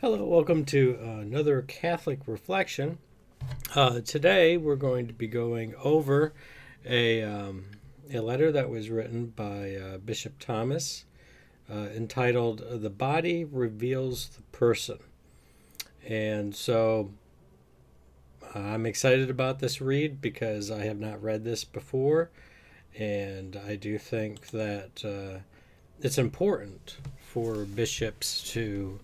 Hello, welcome to another Catholic Reflection. Today we're going to be going over a, um, a letter that was written by Bishop Thomas entitled The Body Reveals the Person. And so I'm excited about this read because I have not read this before, and I do think that it's important for bishops to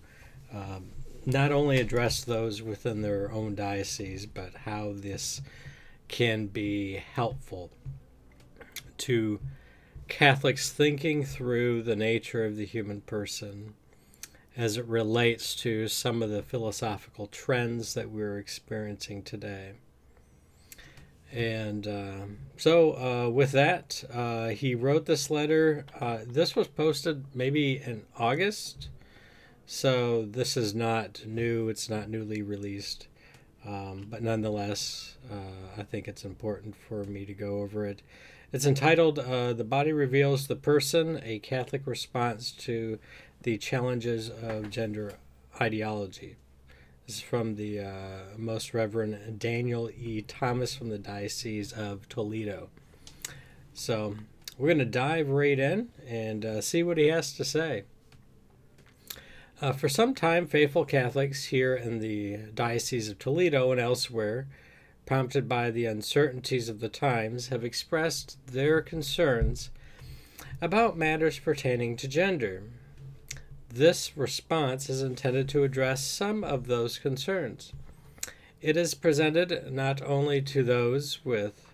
um, not only address those within their own diocese, but how this can be helpful to Catholics thinking through the nature of the human person as it relates to some of the philosophical trends that we're experiencing today. And with that, he wrote this letter. This was posted maybe in August, so this is not new, it's not newly released. But nonetheless, I think it's important for me to go over it. It's entitled The Body Reveals the Person, a Catholic Response to the Challenges of Gender Ideology. This is from the Most Reverend Daniel E. Thomas from the Diocese of Toledo. So we're going to dive right in and see what he has to say. For some time, faithful Catholics here in the Diocese of Toledo and elsewhere, prompted by the uncertainties of the times, have expressed their concerns about matters pertaining to gender. This response is intended to address some of those concerns. It is presented not only to those with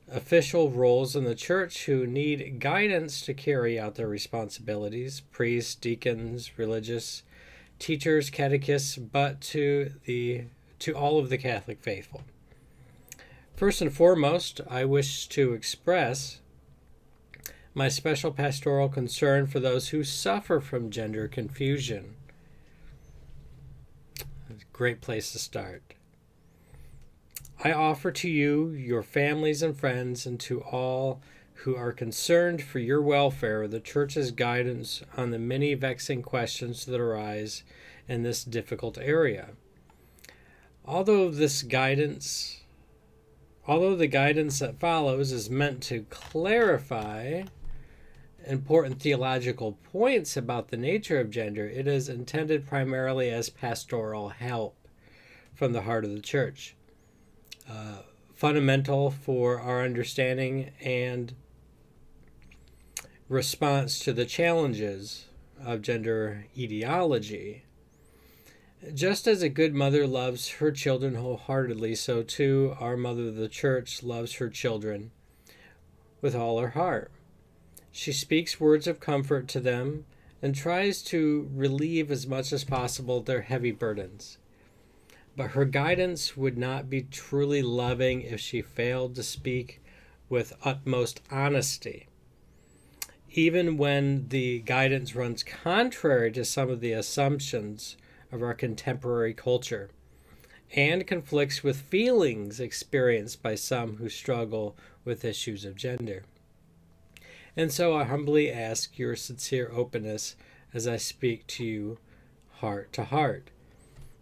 official roles in the church who need guidance to carry out their responsibilities, priests, deacons, religious, teachers, catechists, but to all of the Catholic faithful. First and foremost, I wish to express my special pastoral concern for those who suffer from gender confusion. It's a great place to start. I offer to you, your families and friends, and to all who are concerned for your welfare, the Church's guidance on the many vexing questions that arise in this difficult area. Although the guidance that follows is meant to clarify important theological points about the nature of gender, it is intended primarily as pastoral help from the heart of the Church. Fundamental for our understanding and response to the challenges of gender ideology. Just as a good mother loves her children wholeheartedly, so too our Mother the Church loves her children with all her heart. She speaks words of comfort to them and tries to relieve as much as possible their heavy burdens. But her guidance would not be truly loving if she failed to speak with utmost honesty. Even when the guidance runs contrary to some of the assumptions of our contemporary culture and conflicts with feelings experienced by some who struggle with issues of gender. And so I humbly ask your sincere openness as I speak to you heart to heart.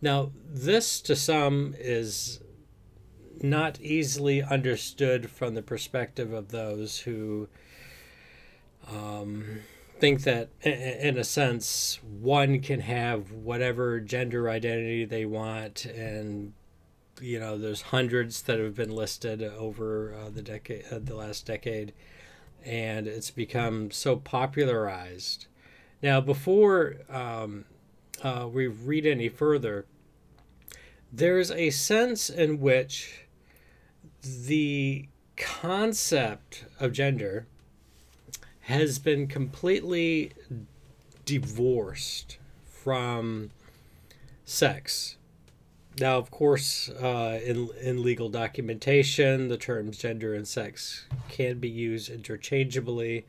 Now, this to some is not easily understood from the perspective of those who think that, in a sense, one can have whatever gender identity they want, and there's hundreds that have been listed over the last decade, and it's become so popularized. Now, before we read any further, there's a sense in which the concept of gender has been completely divorced from sex. Now, of course, in legal documentation, the terms gender and sex can be used interchangeably,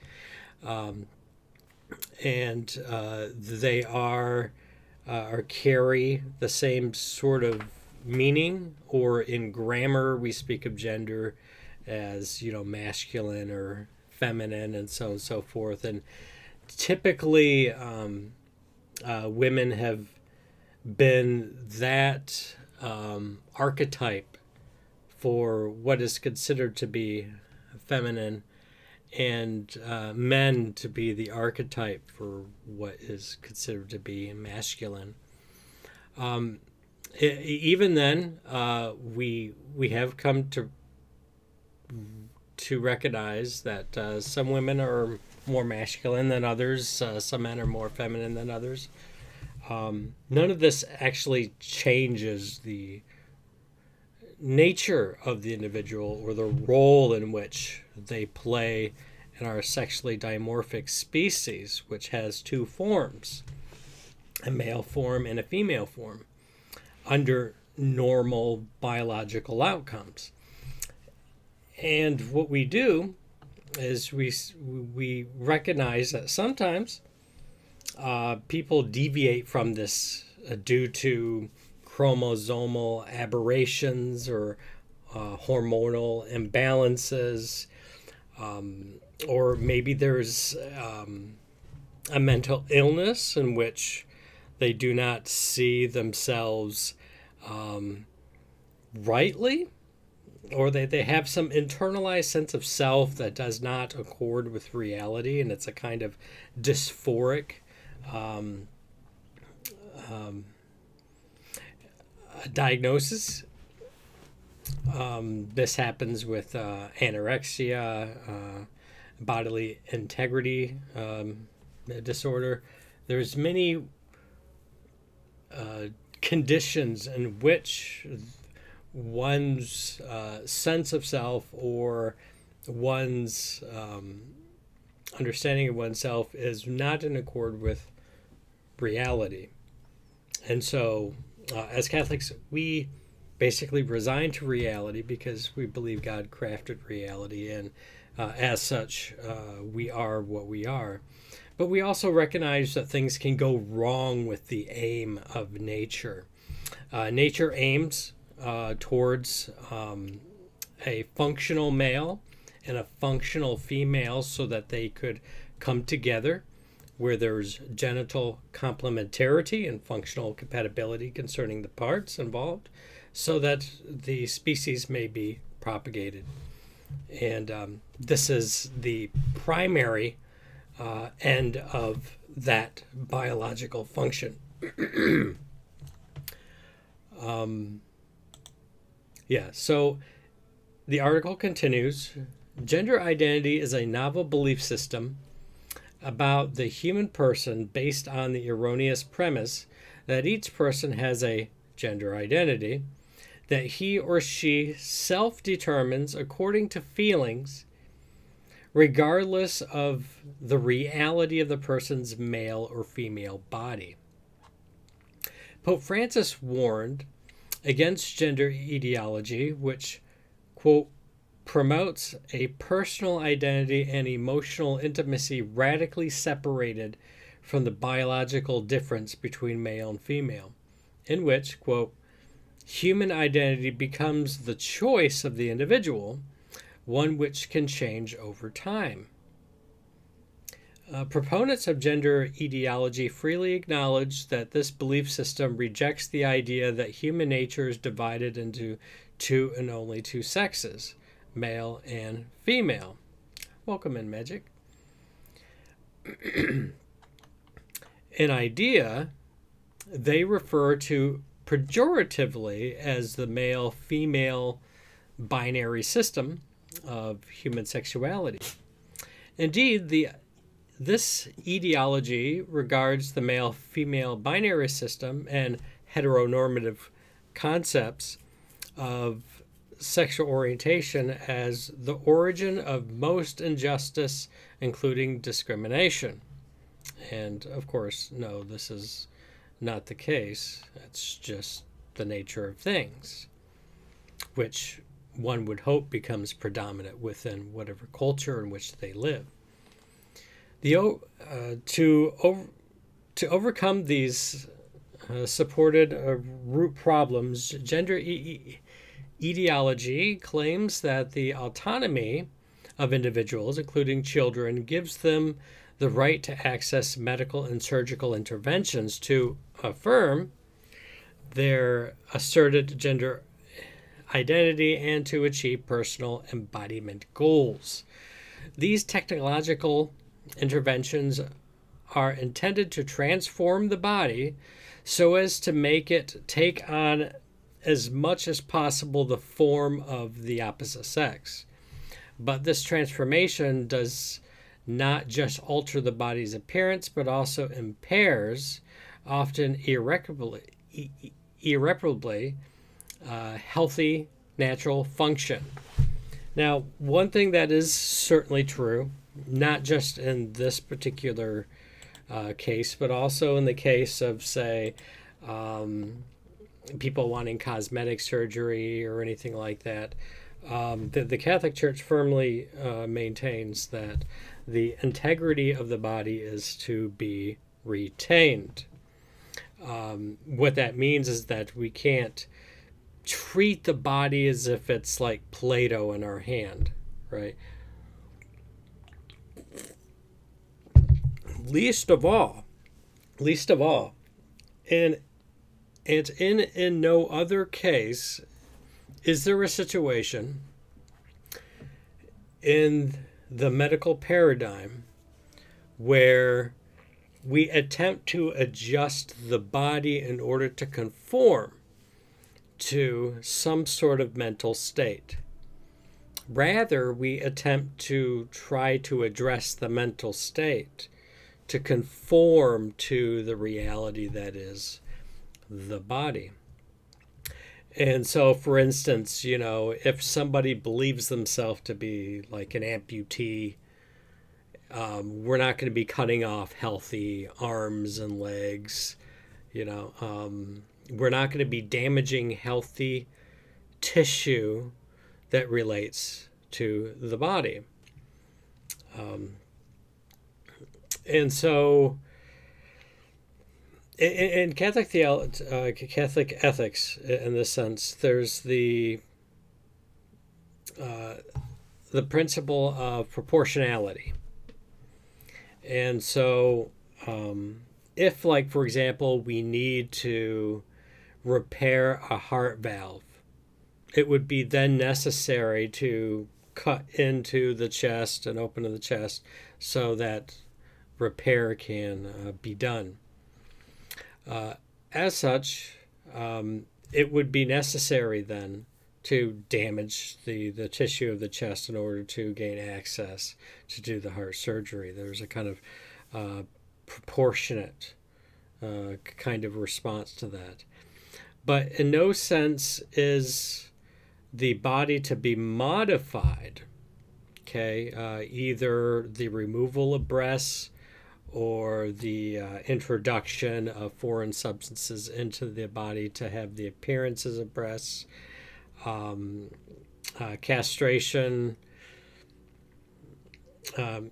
and they are or carry the same sort of meaning. Or in grammar, we speak of gender as masculine or feminine, and so on and so forth. And typically, women have been that archetype for what is considered to be feminine, and men to be the archetype for what is considered to be masculine. Even then, we have come to recognize that some women are more masculine than others, some men are more feminine than others. None of this actually changes the nature of the individual or the role in which they play in our sexually dimorphic species, which has two forms, a male form and a female form, under normal biological outcomes. And what we do is we recognize that sometimes people deviate from this due to chromosomal aberrations or hormonal imbalances, or maybe there's a mental illness in which they do not see themselves rightly, or they have some internalized sense of self that does not accord with reality, and it's a kind of dysphoric diagnosis. This happens with anorexia, bodily integrity disorder. There's many conditions in which one's sense of self or one's understanding of oneself is not in accord with reality. And so, as Catholics, we basically resign to reality because we believe God crafted reality, and as such, we are what we are. But we also recognize that things can go wrong with the aim of nature. Nature aims towards a functional male and a functional female so that they could come together, where there's genital complementarity and functional compatibility concerning the parts involved, so that the species may be propagated. And this is the primary end of that biological function. So the article continues. Gender identity is a novel belief system about the human person based on the erroneous premise that each person has a gender identity, that he or she self-determines according to feelings, regardless of the reality of the person's male or female body. Pope Francis warned against gender ideology, which, quote, promotes a personal identity and emotional intimacy radically separated from the biological difference between male and female, in which, quote, human identity becomes the choice of the individual, one which can change over time. Proponents of gender ideology freely acknowledge that this belief system rejects the idea that human nature is divided into two and only two sexes, male and female. Welcome in, Magic. An idea they refer to pejoratively as the male-female binary system of human sexuality. Indeed, this ideology regards the male-female binary system and heteronormative concepts of sexual orientation as the origin of most injustice, including discrimination. And of course, no, this is not the case. It's just the nature of things, which one would hope becomes predominant within whatever culture in which they live. To overcome these supported root problems, gender ideology claims that the autonomy of individuals, including children, gives them the right to access medical and surgical interventions to affirm their asserted gender identity and to achieve personal embodiment goals. These technological interventions are intended to transform the body so as to make it take on as much as possible the form of the opposite sex. But this transformation does not just alter the body's appearance, but also impairs, often irreparably, healthy natural function. Now, one thing that is certainly true, not just in this particular case, but also in the case of, say, people wanting cosmetic surgery or anything like that, the Catholic Church firmly maintains that the integrity of the body is to be retained. What that means is that we can't treat the body as if it's like Play-Doh in our hand, right? Least of all, and in no other case is there a situation in the medical paradigm where we attempt to adjust the body in order to conform to some sort of mental state. Rather, we attempt to try to address the mental state to conform to the reality that is the body. And so, for instance, if somebody believes themselves to be like an amputee, we're not going to be cutting off healthy arms and legs. We're not going to be damaging healthy tissue that relates to the body. And so, in Catholic Catholic ethics, in this sense, there's the principle of proportionality. And so, if, like, for example, we need to repair a heart valve, it would be then necessary to cut into the chest and open to the chest so that repair can be done. As such, it would be necessary then to damage the tissue of the chest in order to gain access to do the heart surgery. There's a kind of proportionate kind of response to that. But in no sense is the body to be modified, okay? Either the removal of breasts or the introduction of foreign substances into the body to have the appearances of breasts, castration,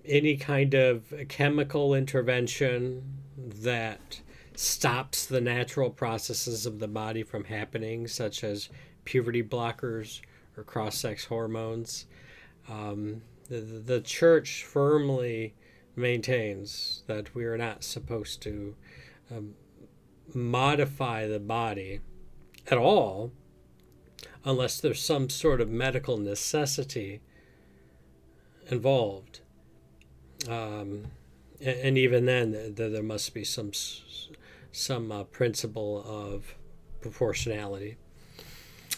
any kind of chemical intervention that stops the natural processes of the body from happening, such as puberty blockers or cross-sex hormones. The church firmly maintains that we are not supposed to modify the body at all unless there's some sort of medical necessity involved. And even then, there must be some principle of proportionality,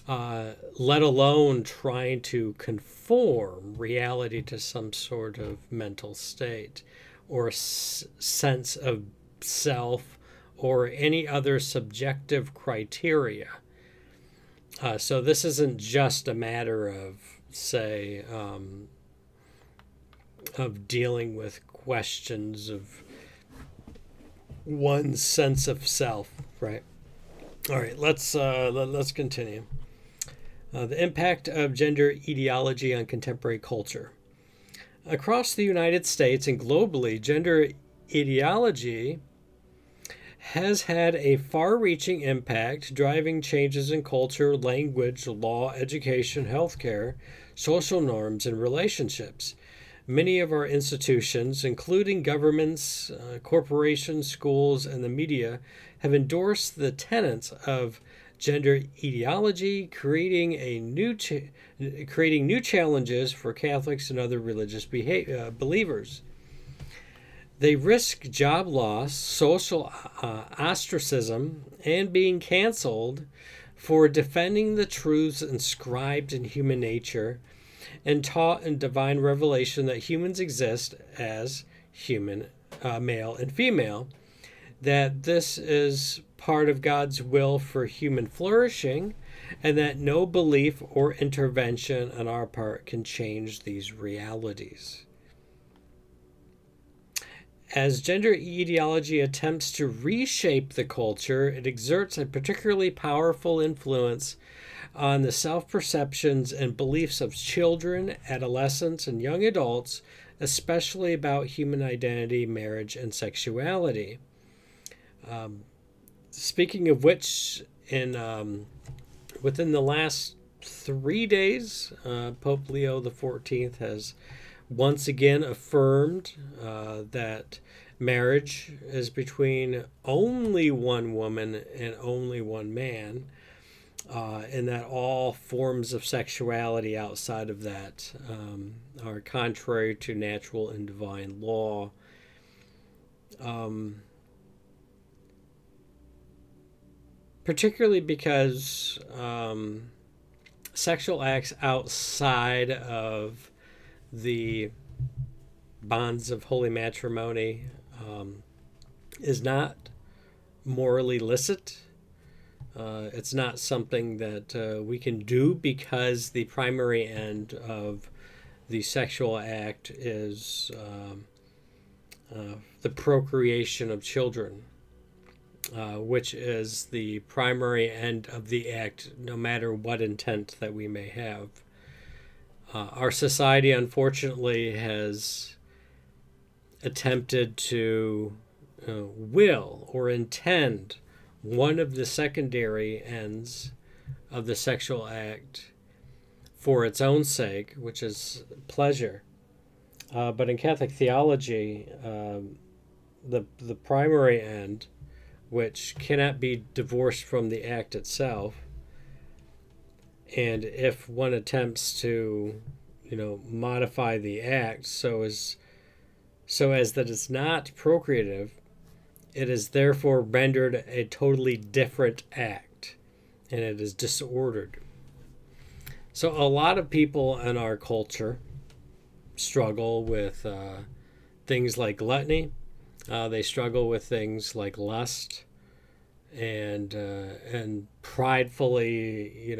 let alone trying to conform reality to some sort of mental state or sense of self or any other subjective criteria. So this isn't just a matter of, say, of dealing with questions of one's sense of self, right? All right, let's continue. The impact of gender ideology on contemporary culture. Across the United States and globally, gender ideology has had a far-reaching impact, driving changes in culture, language, law, education, healthcare, social norms, and relationships. Many of our institutions, including governments, corporations, schools, and the media, have endorsed the tenets of gender ideology, creating new challenges for Catholics and other religious believers. They risk job loss, social ostracism, and being canceled for defending the truths inscribed in human nature and taught in divine revelation that humans exist as human, male and female, that this is part of God's will for human flourishing, and that no belief or intervention on our part can change these realities. As gender ideology attempts to reshape the culture, it exerts a particularly powerful influence on the self-perceptions and beliefs of children, adolescents, and young adults, especially about human identity, marriage, and sexuality. Speaking of which, within the last 3 days, Pope Leo XIV has once again affirmed that marriage is between only one woman and only one man, and that all forms of sexuality outside of that are contrary to natural and divine law. Particularly because sexual acts outside of the bonds of holy matrimony is not morally licit. It's not something that we can do because the primary end of the sexual act is the procreation of children, which is the primary end of the act, no matter what intent that we may have. Our society, unfortunately, has attempted to will or intend one of the secondary ends of the sexual act for its own sake, which is pleasure. But in Catholic theology, the primary end, which cannot be divorced from the act itself, and if one attempts to, modify the act so as that it's not procreative, it is therefore rendered a totally different act, and it is disordered. So a lot of people in our culture struggle with things like gluttony. They struggle with things like lust, and pridefully,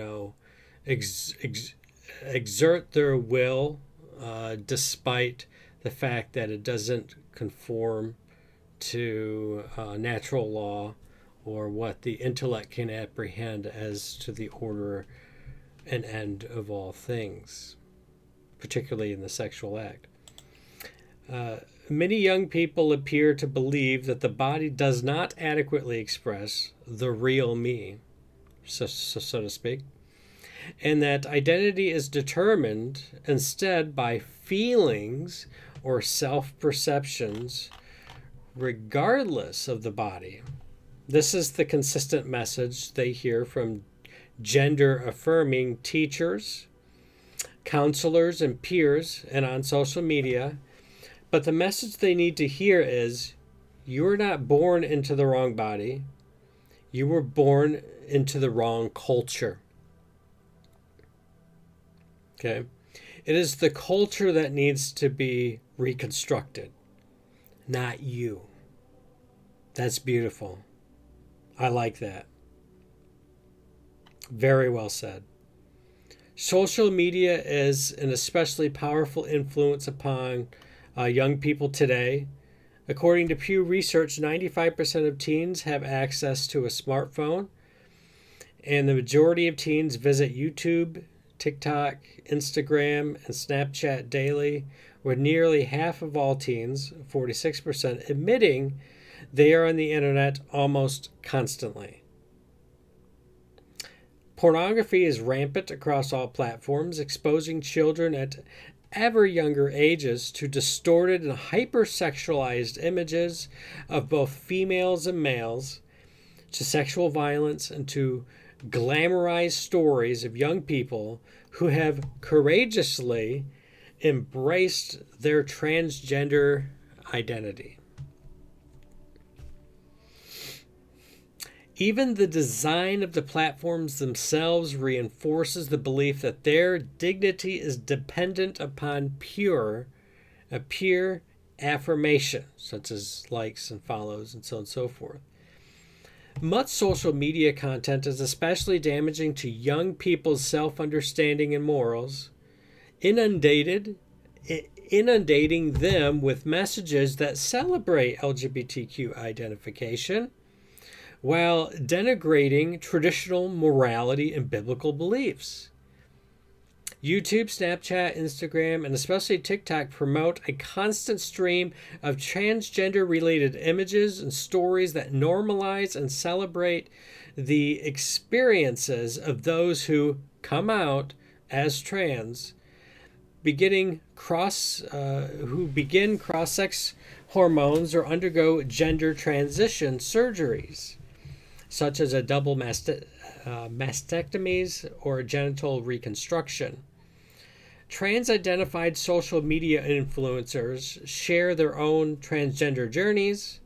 exert their will despite the fact that it doesn't conform to natural law or what the intellect can apprehend as to the order and end of all things, particularly in the sexual act. Many young people appear to believe that the body does not adequately express the real me, so to speak, and that identity is determined instead by feelings or self-perceptions regardless of the body. This is the consistent message they hear from gender-affirming teachers, counselors, and peers, and on social media. But the message they need to hear is, you were not born into the wrong body. You were born into the wrong culture. Okay? It is the culture that needs to be reconstructed, not you. That's beautiful. I like that. Very well said. Social media is an especially powerful influence upon young people today. According to Pew Research, 95% of teens have access to a smartphone, and the majority of teens visit YouTube, TikTok, Instagram, and Snapchat daily, with nearly half of all teens, 46%, admitting they are on the internet almost constantly. Pornography is rampant across all platforms, exposing children at ever younger ages to distorted and hypersexualized images of both females and males, to sexual violence, and to glamorized stories of young people who have courageously embraced their transgender identity. Even the design of the platforms themselves reinforces the belief that their dignity is dependent upon a pure affirmation, such as likes and follows and so on and so forth. Much social media content is especially damaging to young people's self-understanding and morals, inundating them with messages that celebrate LGBTQ identification, while denigrating traditional morality and biblical beliefs. YouTube, Snapchat, Instagram, and especially TikTok promote a constant stream of transgender-related images and stories that normalize and celebrate the experiences of those who come out as trans, who begin cross-sex hormones or undergo gender transition surgeries, such as a double mastectomies or genital reconstruction. Trans-identified social media influencers share their own transgender journeys,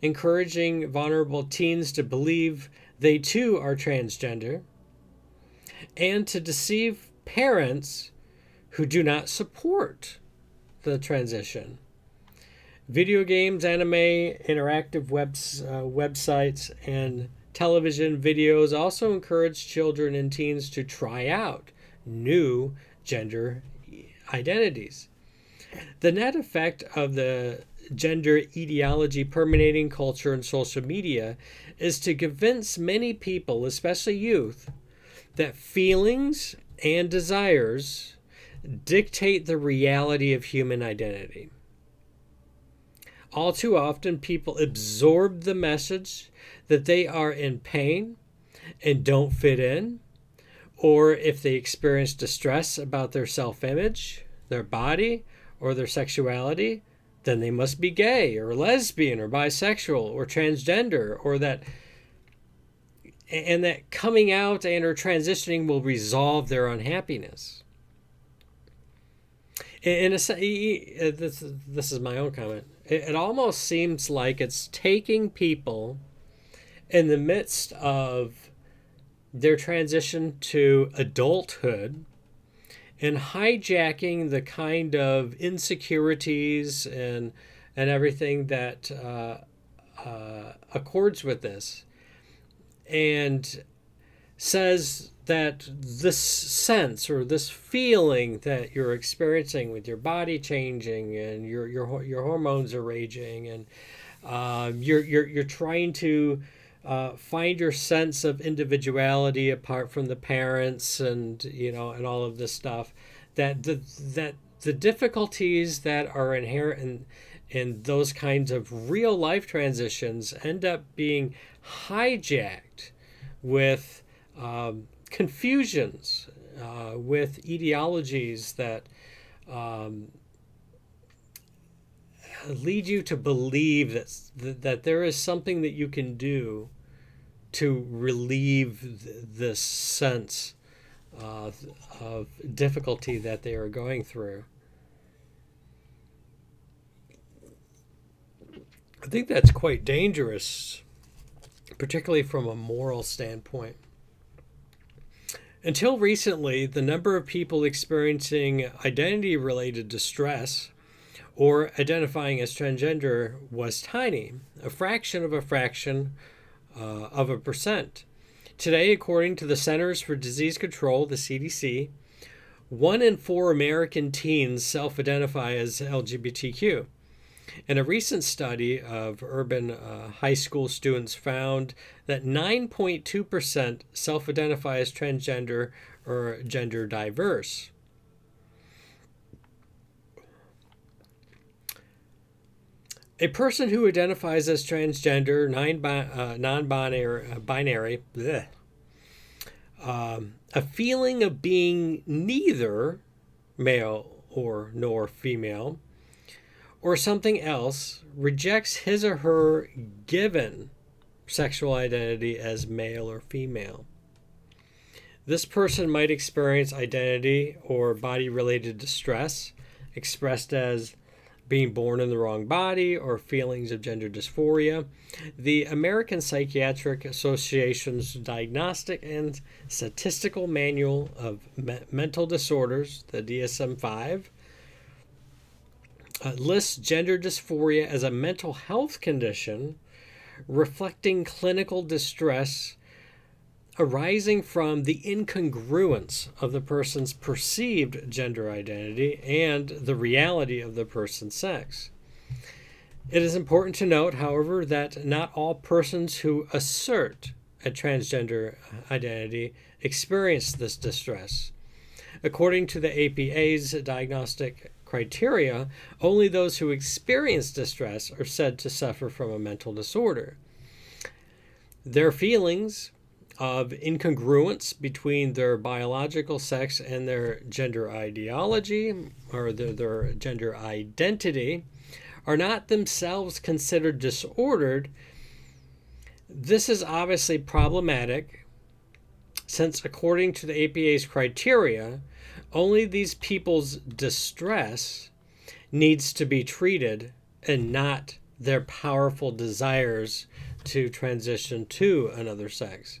encouraging vulnerable teens to believe they too are transgender, and to deceive parents who do not support the transition. Video games, anime, interactive websites, and television videos also encourage children and teens to try out new gender identities. The net effect of the gender ideology permeating culture and social media is to convince many people, especially youth, that feelings and desires dictate the reality of human identity. All too often, people absorb the message that they are in pain and don't fit in, or if they experience distress about their self-image, their body, or their sexuality, then they must be gay or lesbian or bisexual or transgender, or that coming out and or transitioning will resolve their unhappiness. And this is my own comment. It almost seems like it's taking people in the midst of their transition to adulthood and hijacking the kind of insecurities and everything that accords with this, and says that this sense or this feeling that you're experiencing with your body changing and your hormones are raging, and you're trying to find your sense of individuality apart from the parents, and and all of this stuff, that the difficulties that are inherent in those kinds of real life transitions end up being hijacked with confusions, with ideologies that lead you to believe that there is something that you can do to relieve this sense of difficulty that they are going through. I think that's quite dangerous, particularly from a moral standpoint. Until recently, the number of people experiencing identity-related distress or identifying as transgender was tiny, a fraction of a percent. Today, according to the Centers for Disease Control, the CDC, 1 in 4 American teens self-identify as LGBTQ. And a recent study of urban high school students found that 9.2% self-identify as transgender or gender diverse. A person who identifies as transgender, non-binary, a feeling of being neither male or nor female, or something else, rejects his or her given sexual identity as male or female. This person might experience identity or body-related distress, expressed as being born in the wrong body or feelings of gender dysphoria. The American Psychiatric Association's Diagnostic and Statistical Manual of Mental Disorders, the DSM-5, lists gender dysphoria as a mental health condition reflecting clinical distress arising from the incongruence of the person's perceived gender identity and the reality of the person's sex. It is important to note, however, that not all persons who assert a transgender identity experience this distress. According to the APA's diagnostic criteria, only those who experience distress are said to suffer from a mental disorder. Their feelings of incongruence between their biological sex and their gender ideology or their gender identity are not themselves considered disordered. This is obviously problematic since, according to the APA's criteria, only these people's distress needs to be treated and not their powerful desires to transition to another sex.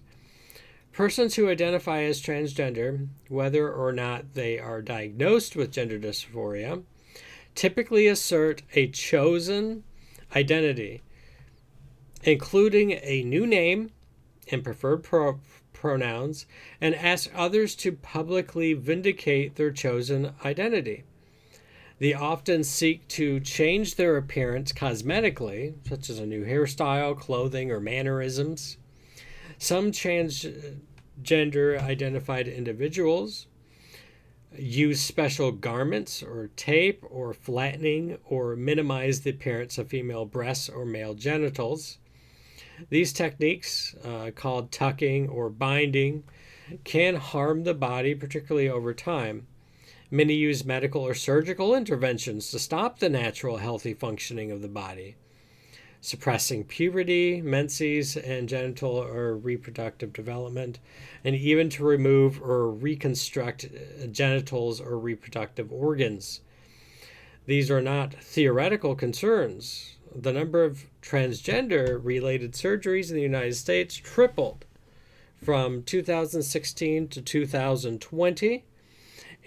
Persons who identify as transgender, whether or not they are diagnosed with gender dysphoria, typically assert a chosen identity, including a new name and preferred pronouns, and ask others to publicly vindicate their chosen identity. They often seek to change their appearance cosmetically, such as a new hairstyle, clothing, or mannerisms. Some transgender identified individuals use special garments or tape or flattening or minimize the appearance of female breasts or male genitals. These techniques, called tucking or binding, can harm the body, particularly over time. Many use medical or surgical interventions to stop the natural, healthy functioning of the body, suppressing puberty, menses, and genital or reproductive development, and even to remove or reconstruct genitals or reproductive organs. These are not theoretical concerns. The number of transgender-related surgeries in the United States tripled from 2016 to 2020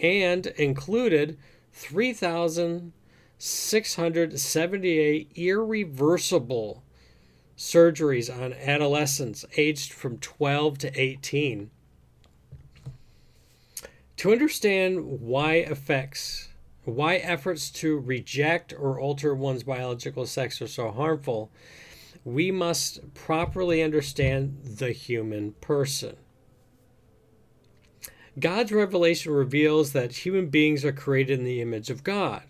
and included 3,678 irreversible surgeries on adolescents aged from 12 to 18. To understand why efforts to reject or alter one's biological sex are so harmful, we must properly understand the human person. God's revelation reveals that human beings are created in the image of God,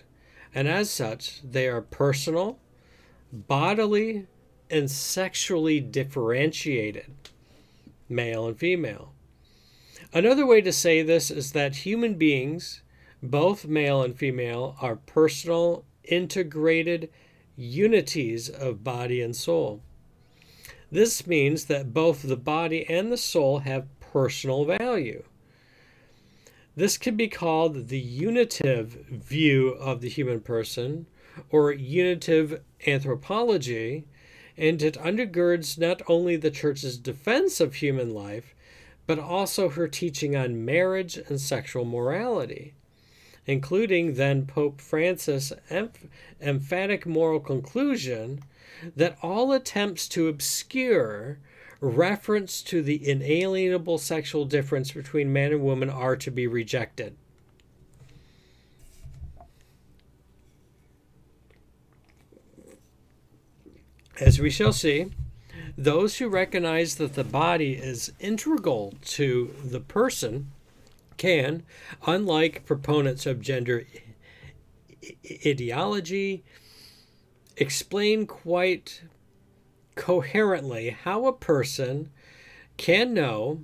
and as such, they are personal, bodily, and sexually differentiated, male and female. Another way to say this is that human beings, both male and female, are personal, integrated unities of body and soul. This means that both the body and the soul have personal value. This can be called the unitive view of the human person, or unitive anthropology, and it undergirds not only the Church's defense of human life, but also her teaching on marriage and sexual morality, including then Pope Francis' emphatic moral conclusion that all attempts to obscure reference to the inalienable sexual difference between man and woman are to be rejected. As we shall see, those who recognize that the body is integral to the person can, unlike proponents of gender ideology, explain quite coherently how a person can know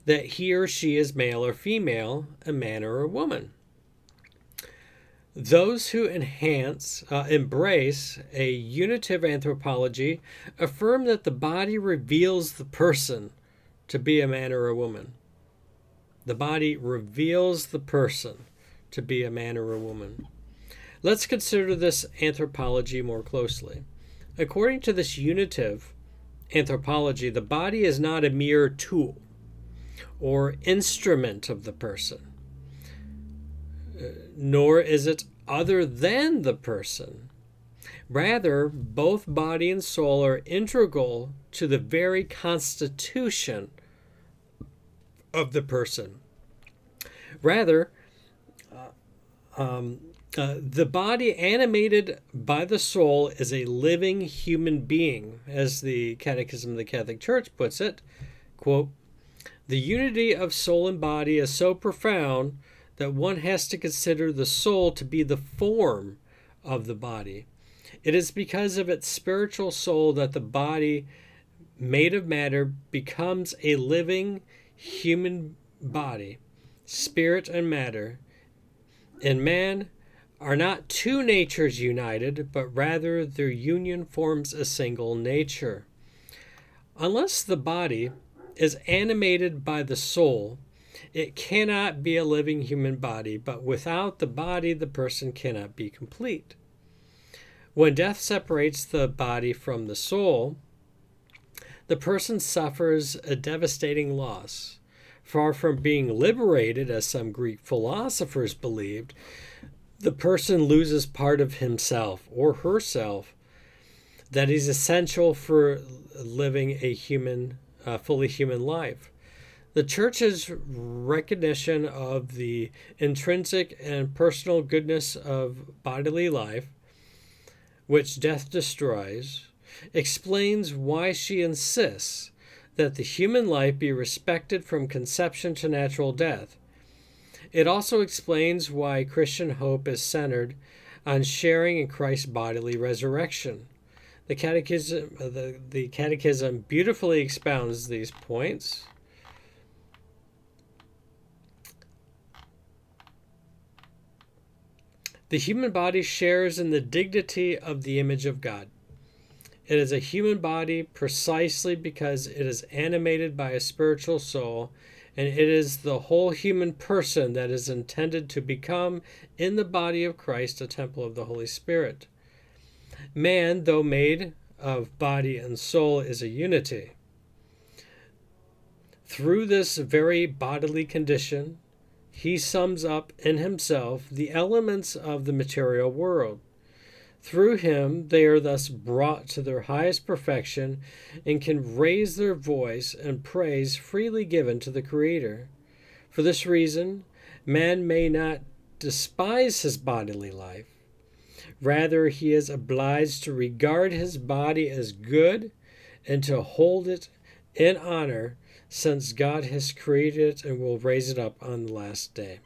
that he or she is male or female, a man or a woman. Those who embrace a unitive anthropology affirm that the body reveals the person to be a man or a woman. The body reveals the person to be a man or a woman. Let's consider this anthropology more closely. According to this unitive anthropology, the body is not a mere tool or instrument of the person, nor is it other than the person. Rather, both body and soul are integral to the very constitution of the person. Rather, the body animated by the soul is a living human being, as the Catechism of the Catholic Church puts it. Quote, "The unity of soul and body is so profound that one has to consider the soul to be the form of the body. It is because of its spiritual soul that the body, made of matter, becomes a living human body. Spirit and matter in man are not two natures united, but rather their union forms a single nature. Unless the body is animated by the soul, it cannot be a living human body, but without the body, the person cannot be complete. When death separates the body from the soul, the person suffers a devastating loss. Far from being liberated, as some Greek philosophers believed, the person loses part of himself or herself that is essential for living a fully human life. The Church's recognition of the intrinsic and personal goodness of bodily life, which death destroys, explains why she insists that the human life be respected from conception to natural death. It also explains why Christian hope is centered on sharing in Christ's bodily resurrection. The Catechism beautifully expounds these points. The human body shares in the dignity of the image of God. It is a human body precisely because it is animated by a spiritual soul, and it is the whole human person that is intended to become, in the body of Christ, a temple of the Holy Spirit. Man, though made of body and soul, is a unity. Through this very bodily condition, he sums up in himself the elements of the material world. Through him, they are thus brought to their highest perfection and can raise their voice in praise freely given to the Creator. For this reason, man may not despise his bodily life. Rather, he is obliged to regard his body as good and to hold it in honor, since God has created it and will raise it up on the last day.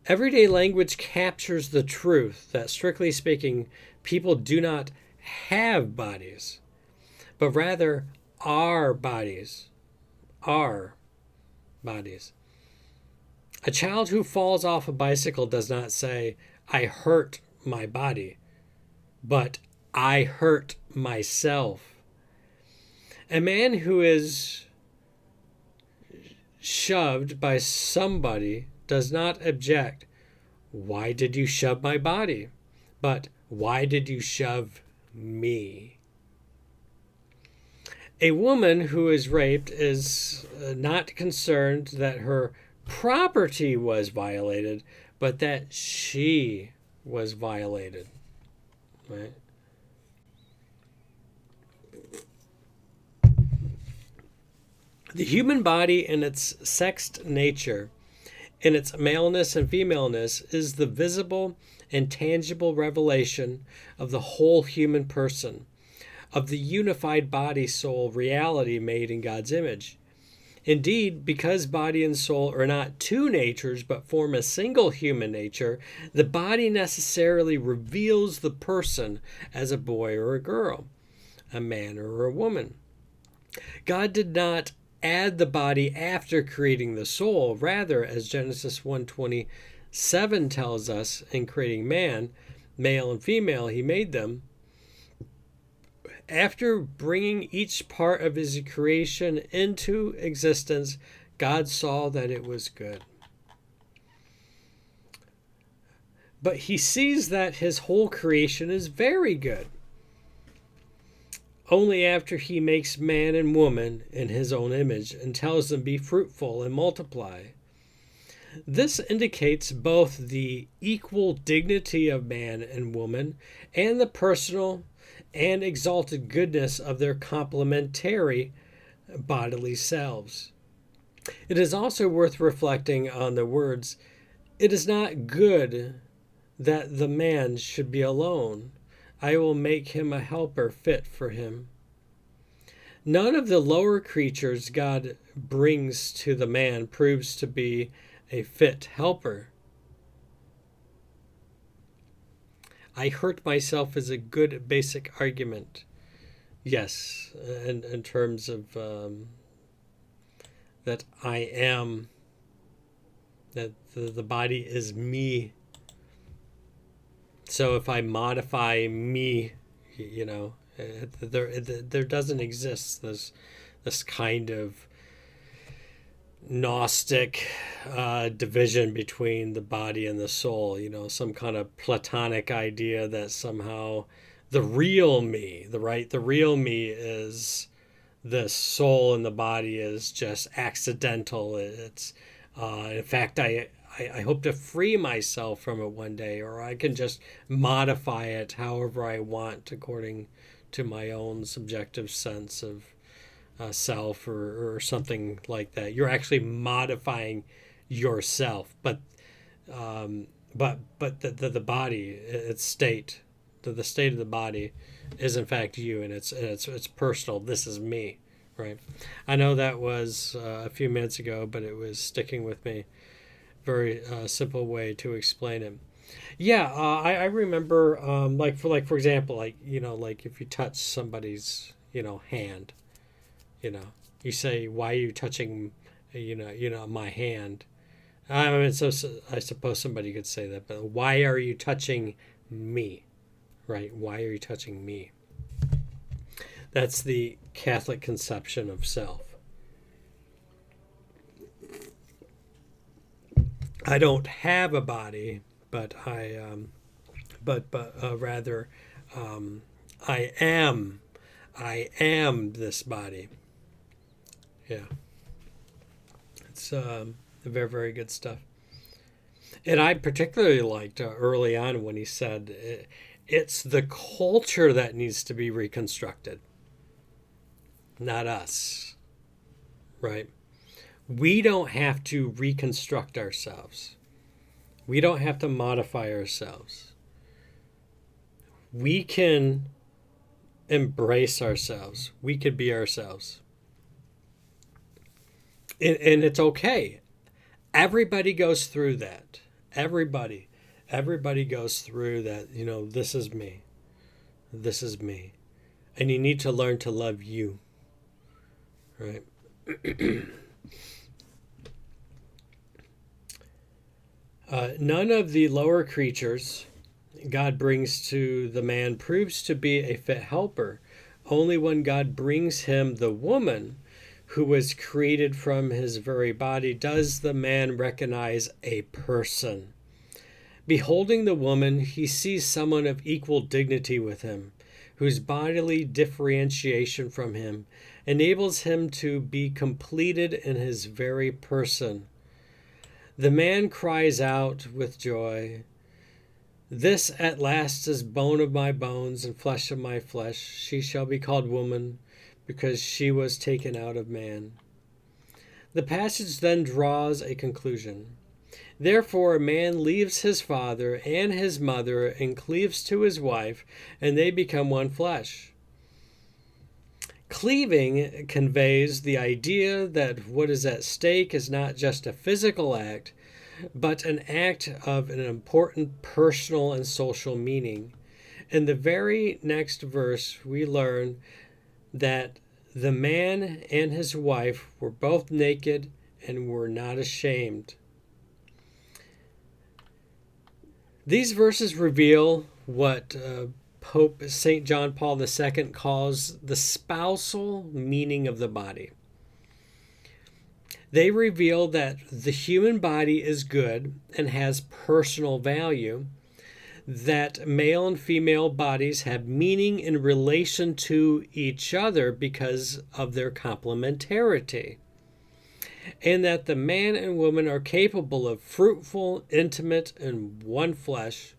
Everyday language captures the truth that, strictly speaking, people do not have bodies, but rather are bodies. Are bodies. A child who falls off a bicycle does not say, "I hurt my body," but "I hurt myself." A man who is shoved by somebody does not object, "Why did you shove my body?" but "Why did you shove me?" A woman who is raped is not concerned that her property was violated, but that she was violated. Right? The human body in its sexed nature, in its maleness and femaleness, is the visible and tangible revelation of the whole human person, of the unified body-soul reality made in God's image. Indeed, because body and soul are not two natures but form a single human nature, the body necessarily reveals the person as a boy or a girl, a man or a woman. God did not add the body after creating the soul. Rather, as Genesis 1:27 tells us, in creating man, male and female, he made them. After bringing each part of his creation into existence, God saw that it was good. But he sees that his whole creation is very good. Only after he makes man and woman in his own image and tells them, be fruitful and multiply. This indicates both the equal dignity of man and woman and the personal and exalted goodness of their complementary bodily selves. It is also worth reflecting on the words, it is not good that the man should be alone. I will make him a helper fit for him. None of the lower creatures God brings to the man proves to be a fit helper. I hurt myself is a good basic argument. Yes, in terms of that I am, that the body is me. So if I modify me, there doesn't exist this kind of Gnostic division between the body and the soul. Some kind of Platonic idea that somehow the real me, the real me is the soul, and the body is just accidental. It's in fact, I hope to free myself from it one day, or I can just modify it however I want according to my own subjective sense of self, or something like that. You're actually modifying yourself, but the body, its state, the state of the body, is in fact you, and it's personal. This is me, right? I know that was a few minutes ago, but it was sticking with me. Very simple way to explain it. Yeah, I remember for example, like if you touch somebody's hand, you say, why are you touching my hand? I mean, so I suppose somebody could say that, but why are you touching me? Right? Why are you touching me? That's the Catholic conception of self. I don't have a body, but rather, I am this body. Yeah, it's very, very good stuff. And I particularly liked early on when he said it's the culture that needs to be reconstructed, not us, right? We don't have to reconstruct ourselves. We don't have to modify ourselves. We can embrace ourselves. We could be ourselves. And it's okay. Everybody goes through that. Everybody goes through that. This is me. This is me. And you need to learn to love you. Right? None of the lower creatures God brings to the man proves to be a fit helper. Only when God brings him the woman who was created from his very body does the man recognize a person. Beholding the woman, he sees someone of equal dignity with him, whose bodily differentiation from him enables him to be completed in his very person. The man cries out with joy, "This at last is bone of my bones and flesh of my flesh. She shall be called woman, because she was taken out of man." The passage then draws a conclusion. Therefore, a man leaves his father and his mother and cleaves to his wife, and they become one flesh. Cleaving conveys the idea that what is at stake is not just a physical act, but an act of an important personal and social meaning. In the very next verse, we learn that The man and his wife were both naked and were not ashamed. These verses reveal what Pope St. John Paul II calls the spousal meaning of the body. They reveal that the human body is good and has personal value, that male and female bodies have meaning in relation to each other because of their complementarity, and that the man and woman are capable of fruitful, intimate, and one flesh,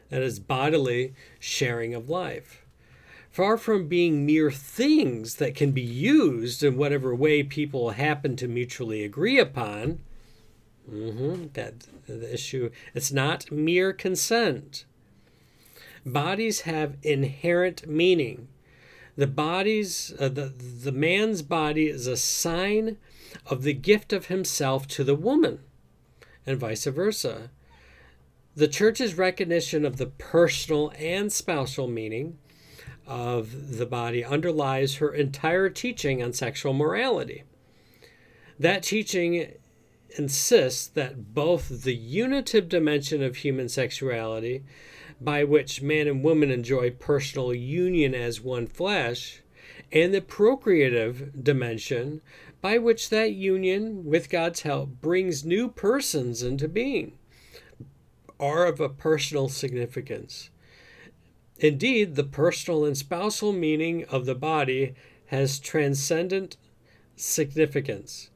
that is, bodily sharing of life. Far from being mere things that can be used in whatever way people happen to mutually agree upon. That the issue. It's not mere consent. Bodies have inherent meaning. The man's body is a sign of the gift of himself to the woman, and vice versa. The Church's recognition of the personal and spousal meaning of the body underlies her entire teaching on sexual morality. That teaching insists that both the unitive dimension of human sexuality, by which man and woman enjoy personal union as one flesh, and the procreative dimension, by which that union, with God's help, brings new persons into being, are of a personal significance. Indeed, the personal and spousal meaning of the body has transcendent significance.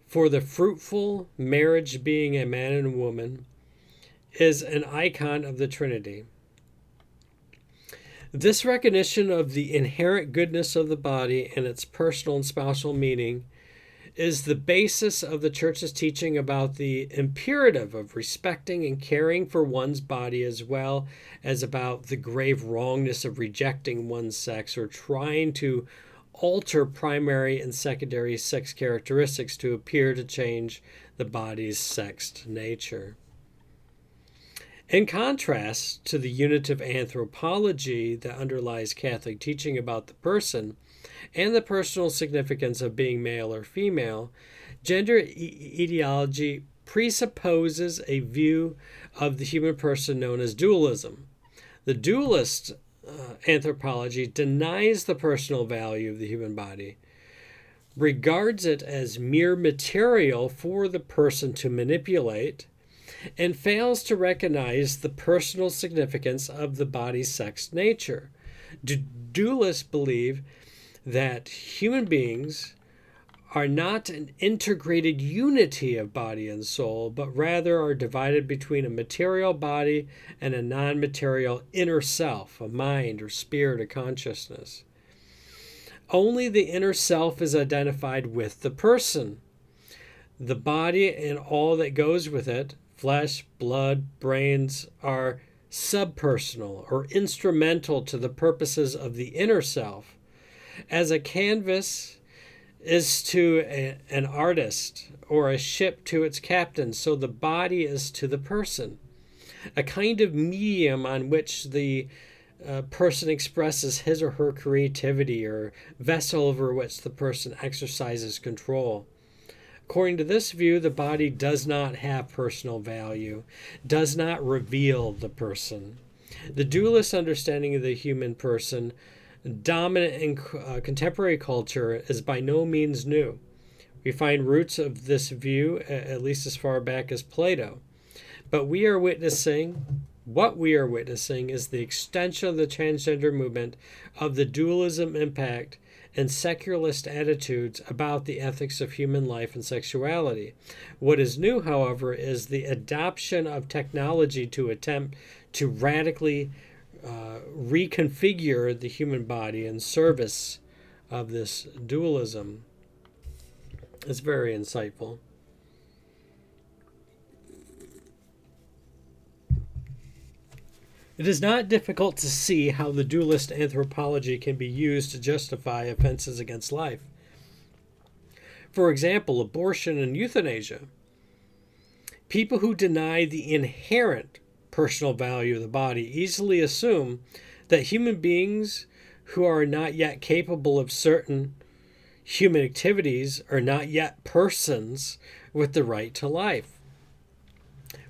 For the fruitful marriage, being a man and woman, is an icon of the Trinity. This recognition of the inherent goodness of the body and its personal and spousal meaning is the basis of the Church's teaching about the imperative of respecting and caring for one's body, as well as about the grave wrongness of rejecting one's sex or trying to alter primary and secondary sex characteristics to appear to change the body's sexed nature. In contrast to the unitive anthropology that underlies Catholic teaching about the person and the personal significance of being male or female, gender ideology presupposes a view of the human person known as dualism. The dualist anthropology denies the personal value of the human body, regards it as mere material for the person to manipulate, and fails to recognize the personal significance of the body's sexed nature. Dualists believe that human beings are not an integrated unity of body and soul, but rather are divided between a material body and a non-material inner self, a mind or spirit or consciousness. Only the inner self is identified with the person. The body and all that goes with it, flesh, blood, brains, are subpersonal or instrumental to the purposes of the inner self. As a canvas is to an artist or a ship to its captain, so the body is to the person, a kind of medium on which the person expresses his or her creativity, or vessel over which the person exercises control. According to this view, the body does not have personal value, does not reveal the person. The dualist understanding of the human person, dominant in contemporary culture, is by no means new. We find roots of this view at least as far back as Plato. But what we are witnessing is the extension of the transgender movement, of the dualism impact and secularist attitudes about the ethics of human life and sexuality. What is new, however, is the adoption of technology to attempt to radically reconfigure the human body in service of this dualism. It's very insightful. It is not difficult to see how the dualist anthropology can be used to justify offenses against life. For example, abortion and euthanasia. People who deny the inherent personal value of the body easily assume that human beings who are not yet capable of certain human activities are not yet persons with the right to life.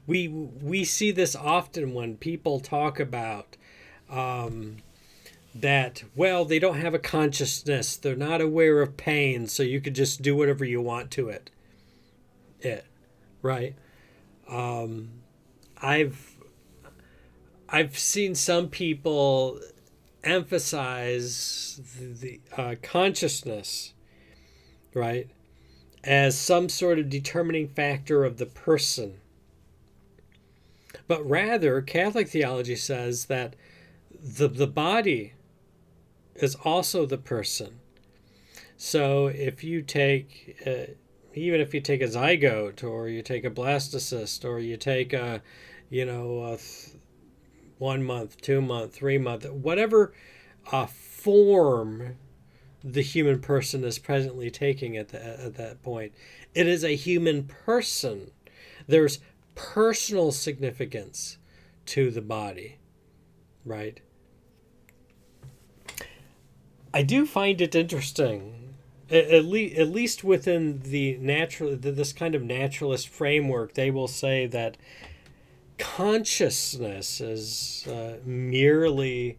We see this often when people talk about that, well, they don't have a consciousness, they're not aware of pain, so you could just do whatever you want to it, right? I've seen some people emphasize the consciousness, right, as some sort of determining factor of the person. But rather, Catholic theology says that the body is also the person. So if you take, even if you take a zygote, or you take a blastocyst, or you take a 1 month, 2 month, 3 month, whatever form the human person is presently taking at that point, it is a human person. There's personal significance to the body, right? I do find it interesting, at least within this kind of naturalist framework, they will say that consciousness is merely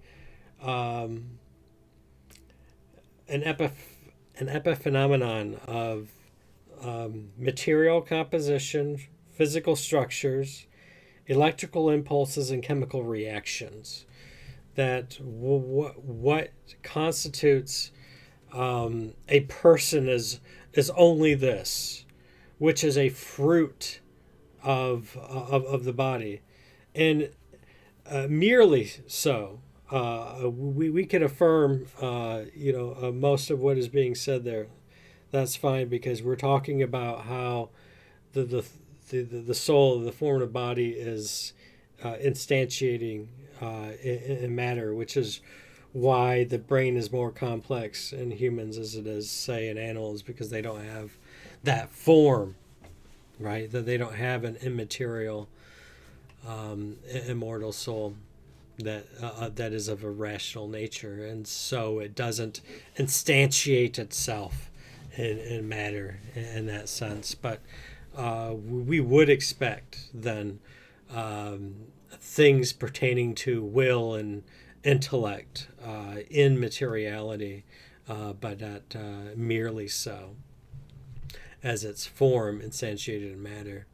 an epiphenomenon of material composition, physical structures, electrical impulses, and chemical reactions. That what constitutes a person is only this, which is a fruit of the body, and merely so. We can affirm, most of what is being said there. That's fine, because we're talking about how the soul, the formative body, is instantiating in matter, which is why the brain is more complex in humans as it is, say, in animals, because they don't have that form, right? That they don't have an immaterial, immortal soul that is of a rational nature, and so it doesn't instantiate itself in matter in that sense. But we would expect then things pertaining to will and intellect in materiality, but not merely so, as its form instantiated in matter.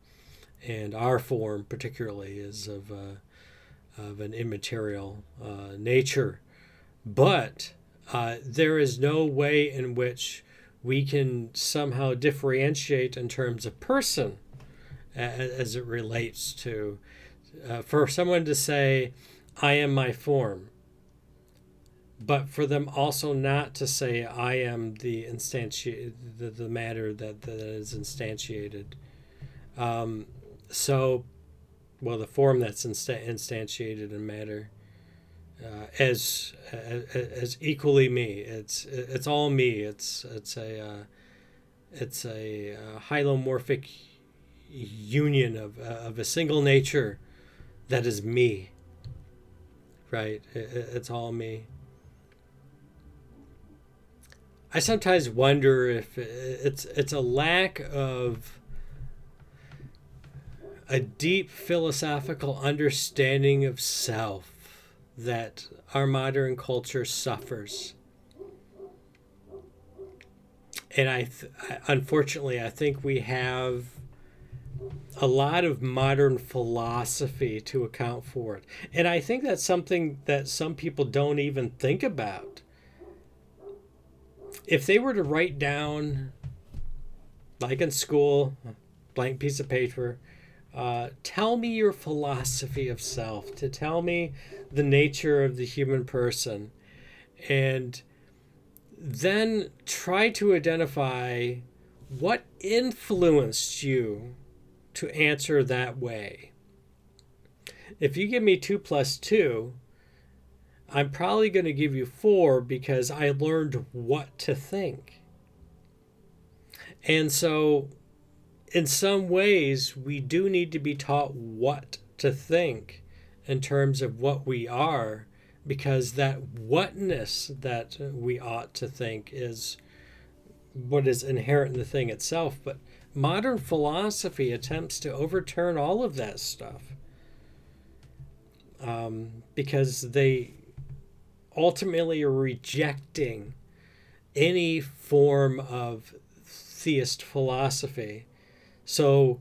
And our form particularly is of an immaterial nature. But there is no way in which we can somehow differentiate in terms of person as it relates to, for someone to say, I am my form, but for them also not to say, I am the matter that is instantiated. The form that's instantiated in matter, as equally me. It's all me. It's a hylomorphic union of a single nature that is me. Right? It's all me. I sometimes wonder if it's a lack of a deep philosophical understanding of self that our modern culture suffers. And unfortunately, I think we have a lot of modern philosophy to account for it. And I think that's something that some people don't even think about. If they were to write down, like in school, a blank piece of paper, tell me your philosophy of self, to tell me the nature of the human person, and then try to identify what influenced you to answer that way. If you give me 2 plus 2, I'm probably going to give you 4 because I learned what to think. And so in some ways, we do need to be taught what to think in terms of what we are, because that whatness that we ought to think is what is inherent in the thing itself. But modern philosophy attempts to overturn all of that stuff, because they ultimately are rejecting any form of theist philosophy. So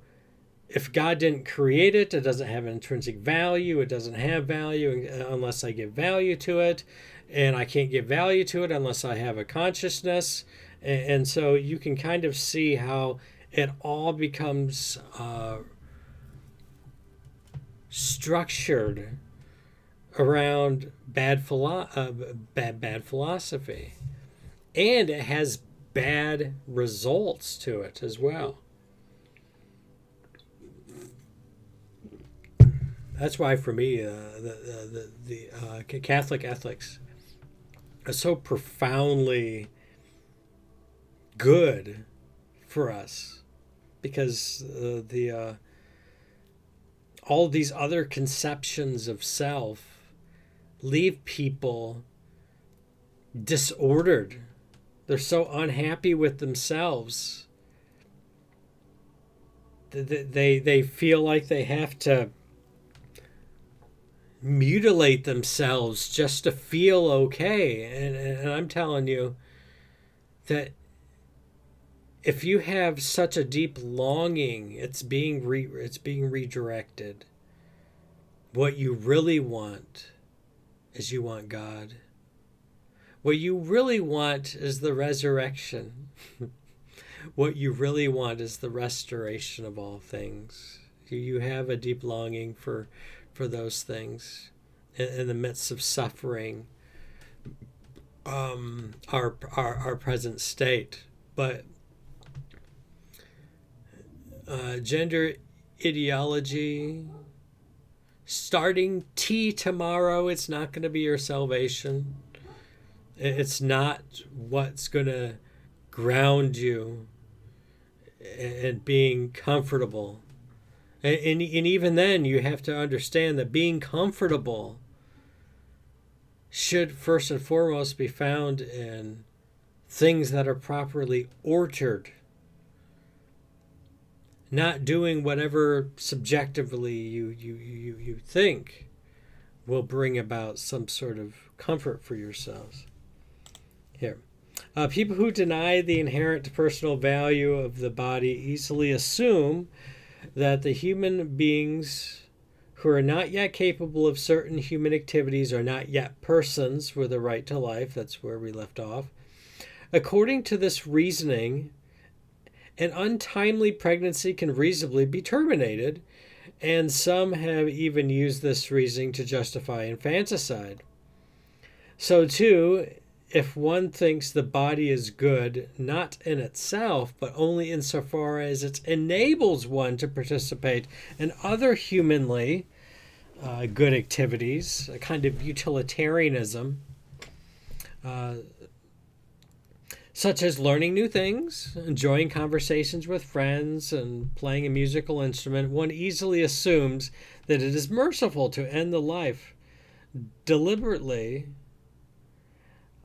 if God didn't create it, it doesn't have an intrinsic value. It doesn't have value unless I give value to it. And I can't give value to it unless I have a consciousness. And so you can kind of see how it all becomes structured around bad philosophy. And it has bad results to it as well. That's why, for me, the Catholic ethics are so profoundly good for us, because all these other conceptions of self leave people disordered. They're so unhappy with themselves. They feel like they have to mutilate themselves just to feel okay. And I'm telling you that if you have such a deep longing, it's being redirected. What you really want is you want God. What you really want is the resurrection. What you really want is the restoration of all things. You have a deep longing for those things in the midst of suffering, our present state. But gender ideology, starting T tomorrow, it's not going to be your salvation. It's not what's going to ground you and being comfortable. And even then, you have to understand that being comfortable should first and foremost be found in things that are properly ordered, not doing whatever subjectively you think will bring about some sort of comfort for yourselves. Here. People who deny the inherent personal value of the body easily assume that the human beings who are not yet capable of certain human activities are not yet persons with a right to life. That's where we left off. According to this reasoning, an untimely pregnancy can reasonably be terminated, and some have even used this reasoning to justify infanticide. So too, if one thinks the body is good, not in itself, but only insofar as it enables one to participate in other humanly good activities, a kind of utilitarianism, such as learning new things, enjoying conversations with friends, and playing a musical instrument, one easily assumes that it is merciful to end the life deliberately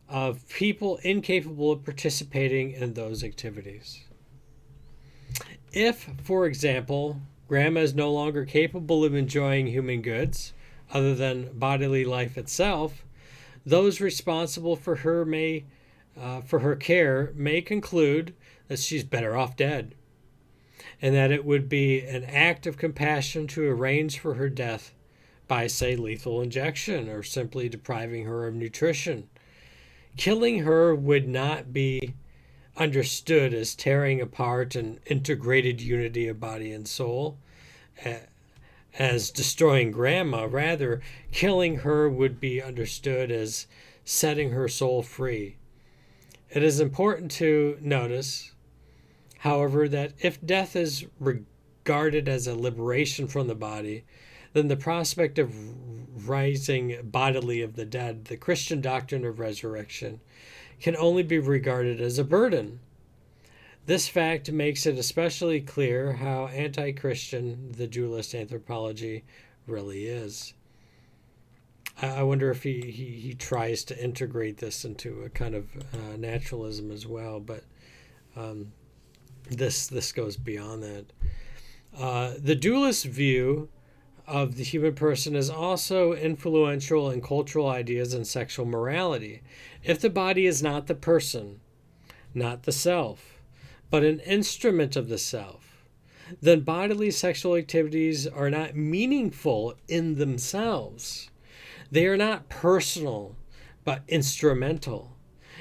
of people incapable of participating in those activities. If, for example, grandma is no longer capable of enjoying human goods other than bodily life itself, those responsible for her care may conclude that she's better off dead, and that it would be an act of compassion to arrange for her death by, say, lethal injection or simply depriving her of nutrition. Killing her would not be understood as tearing apart an integrated unity of body and soul, as destroying grandma. Rather, killing her would be understood as setting her soul free. It is important to notice, however, that if death is regarded as a liberation from the body, then the prospect of rising bodily of the dead, the Christian doctrine of resurrection, can only be regarded as a burden. This fact makes it especially clear how anti-Christian the dualist anthropology really is. I wonder if he tries to integrate this into a kind of naturalism as well, but um, this goes beyond that. The dualist view of the human person is also influential in cultural ideas and sexual morality. If the body is not the person, not the self, but an instrument of the self, then bodily sexual activities are not meaningful in themselves. They are not personal, but instrumental,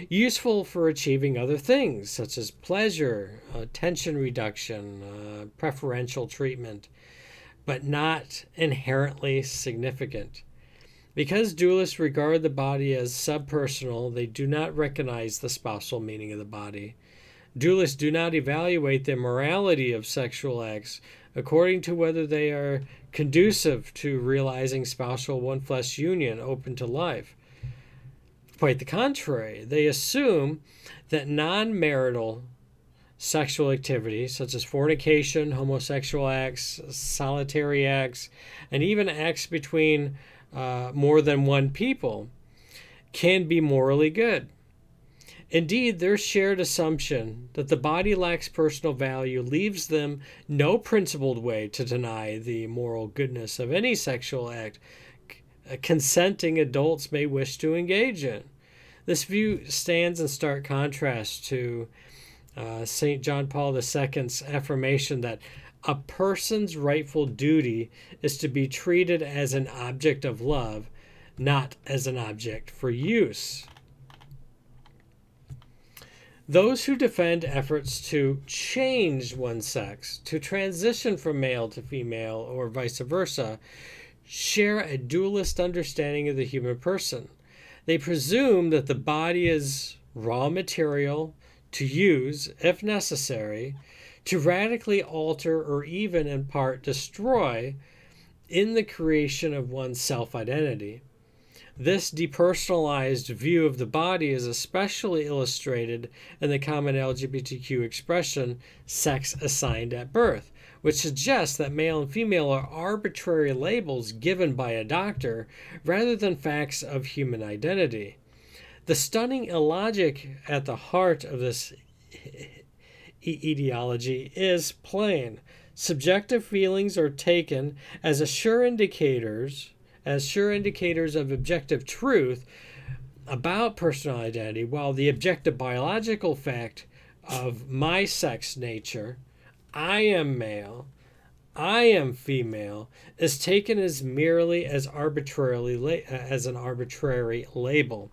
useful for achieving other things such as pleasure, tension reduction, preferential treatment, but not inherently significant. Because dualists regard the body as subpersonal, they do not recognize the spousal meaning of the body. Dualists do not evaluate the morality of sexual acts according to whether they are conducive to realizing spousal one flesh union open to life. Quite the contrary, they assume that non marital sexual activity, such as fornication, homosexual acts, solitary acts, and even acts between more than one people, can be morally good. Indeed, their shared assumption that the body lacks personal value leaves them no principled way to deny the moral goodness of any sexual act consenting adults may wish to engage in. This view stands in stark contrast to St. John Paul II's affirmation that a person's rightful duty is to be treated as an object of love, not as an object for use. Those who defend efforts to change one's sex, to transition from male to female, or vice versa, share a dualist understanding of the human person. They presume that the body is raw material to use, if necessary, to radically alter or even in part destroy in the creation of one's self-identity. This depersonalized view of the body is especially illustrated in the common LGBTQ expression, sex assigned at birth, which suggests that male and female are arbitrary labels given by a doctor rather than facts of human identity. The stunning illogic at the heart of this ideology is plain. Subjective feelings are taken as sure indicators of objective truth about personal identity, while the objective biological fact of my sex nature, I am male, I am female, is taken as merely as as an arbitrary label.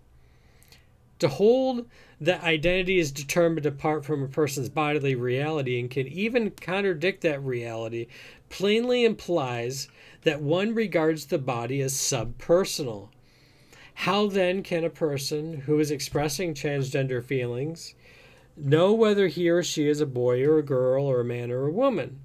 To hold that identity is determined apart from a person's bodily reality and can even contradict that reality plainly implies that one regards the body as subpersonal. How then can a person who is expressing transgender feelings know whether he or she is a boy or a girl or a man or a woman?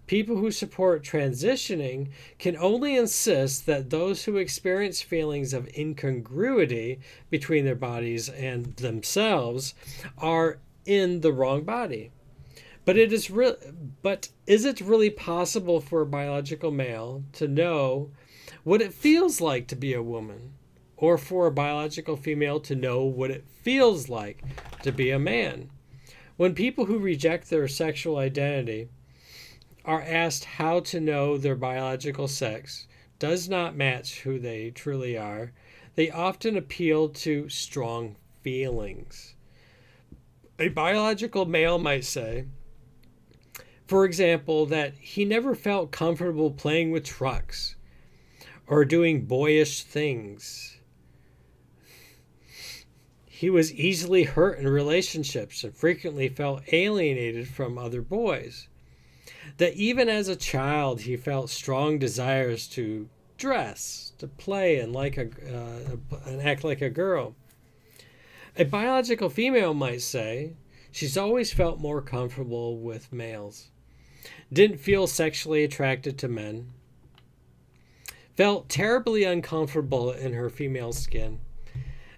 People who support transitioning can only insist that those who experience feelings of incongruity between their bodies and themselves are in the wrong body. But is it really possible for a biological male to know what it feels like to be a woman, or for a biological female to know what it feels like to be a man? When people who reject their sexual identity are asked how to know their biological sex does not match who they truly are, they often appeal to strong feelings. A biological male might say, for example, that he never felt comfortable playing with trucks or doing boyish things. He was easily hurt in relationships and frequently felt alienated from other boys. That even as a child he felt strong desires to dress, to play, and act like a girl. A biological female might say she's always felt more comfortable with males, didn't feel sexually attracted to men, felt terribly uncomfortable in her female skin,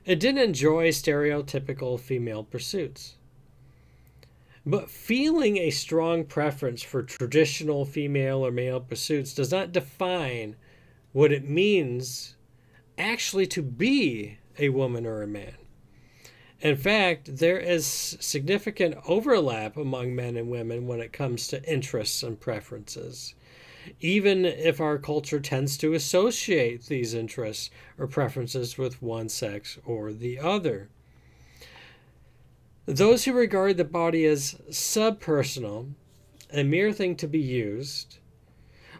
and didn't enjoy stereotypical female pursuits. But feeling a strong preference for traditional female or male pursuits does not define what it means actually to be a woman or a man. In fact, there is significant overlap among men and women when it comes to interests and preferences, even if our culture tends to associate these interests or preferences with one sex or the other. Those who regard the body as subpersonal, a mere thing to be used,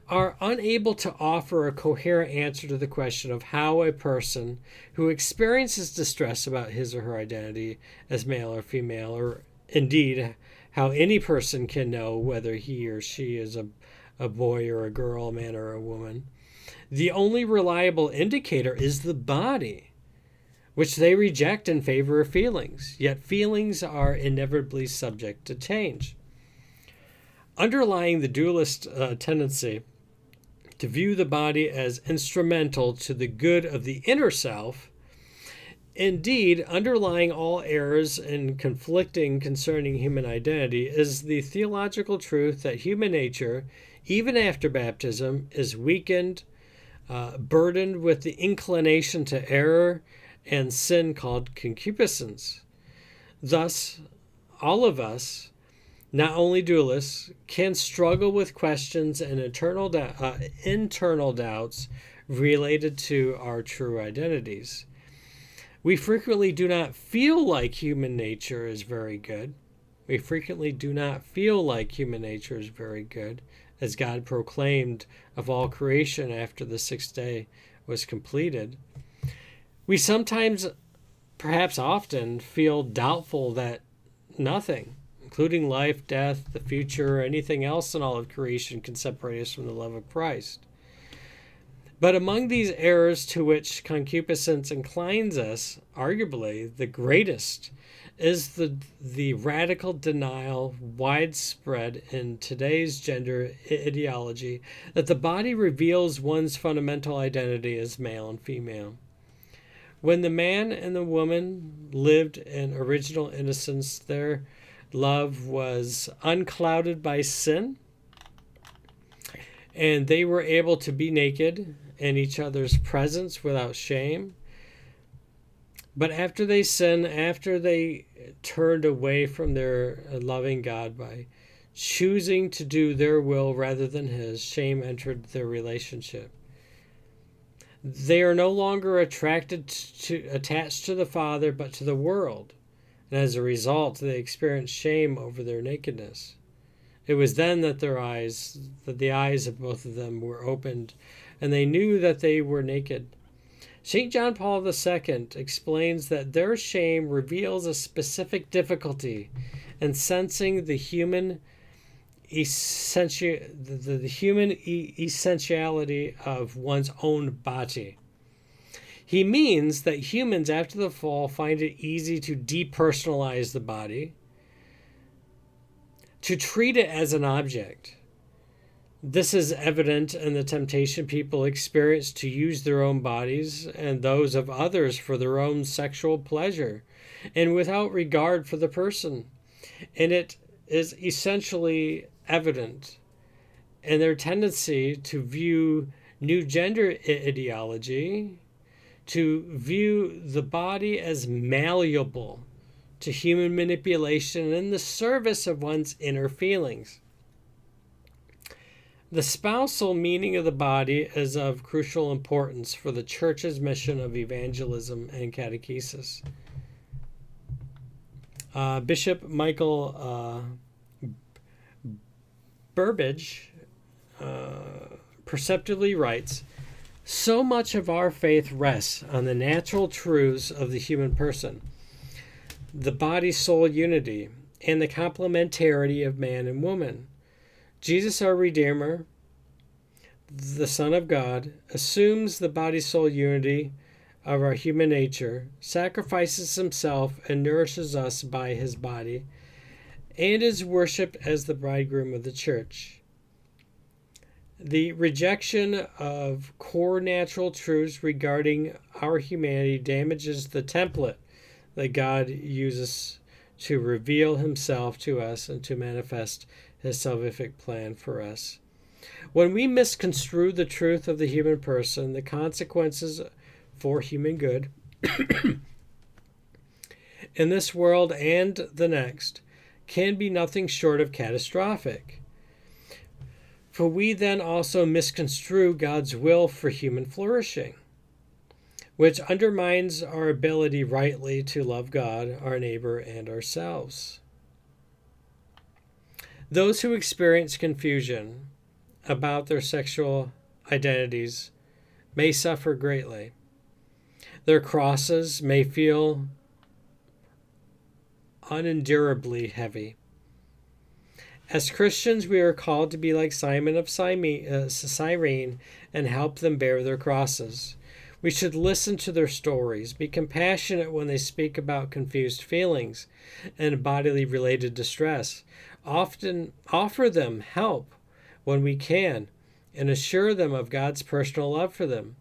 are unable to offer a coherent answer to the question of how a person who experiences distress about his or her identity as male or female, or indeed how any person can know whether he or she is a boy or a girl, a man or a woman. The only reliable indicator is the body, which they reject in favor of feelings, yet feelings are inevitably subject to change. Underlying the dualist tendency to view the body as instrumental to the good of the inner self, indeed, underlying all errors and conflicting concerning human identity, is the theological truth that human nature, even after baptism, is weakened, burdened with the inclination to error and sin called concupiscence. Thus, all of us, not only dualists, can struggle with questions and internal doubts related to our true identities. We frequently do not feel like human nature is very good. We frequently do not feel like human nature is very good, as God proclaimed of all creation after the sixth day was completed. We sometimes, perhaps often, feel doubtful that nothing, including life, death, the future, or anything else in all of creation, can separate us from the love of Christ. But among these errors to which concupiscence inclines us, arguably the greatest is the radical denial widespread in today's gender ideology that the body reveals one's fundamental identity as male and female. When the man and the woman lived in original innocence, their love was unclouded by sin, and they were able to be naked in each other's presence without shame. But after they sinned, after they turned away from their loving God by choosing to do their will rather than his, shame entered their relationship. They are no longer attached to the Father, but to the world. And as a result, they experience shame over their nakedness. It was then that the eyes of both of them were opened, and they knew that they were naked. St. John Paul II explains that their shame reveals a specific difficulty in sensing the human essentiality of one's own body. He means that humans, after the fall, find it easy to depersonalize the body, to treat it as an object. This is evident in the temptation people experience to use their own bodies and those of others for their own sexual pleasure, and without regard for the person. And it is essentially evident in their tendency to view new gender ideology, to view the body as malleable to human manipulation in the service of one's inner feelings. The spousal meaning of the body is of crucial importance for the Church's mission of evangelism and catechesis. Bishop Michael Burbidge perceptively writes, "So much of our faith rests on the natural truths of the human person, the body-soul unity, and the complementarity of man and woman. Jesus, our Redeemer, the Son of God, assumes the body-soul unity of our human nature, sacrifices himself and nourishes us by his body, and is worshipped as the bridegroom of the church. The rejection of core natural truths regarding our humanity damages the template that God uses to reveal himself to us and to manifest his salvific plan for us. When we misconstrue the truth of the human person, the consequences for human good in this world and the next can be nothing short of catastrophic. For we then also misconstrue God's will for human flourishing, which undermines our ability rightly to love God, our neighbor, and ourselves. Those who experience confusion about their sexual identities may suffer greatly. Their crosses may feel unendurably heavy. As Christians, we are called to be like Simon of Cyrene and help them bear their crosses. We should listen to their stories, be compassionate when they speak about confused feelings and bodily related distress. Often offer them help when we can and assure them of God's personal love for them.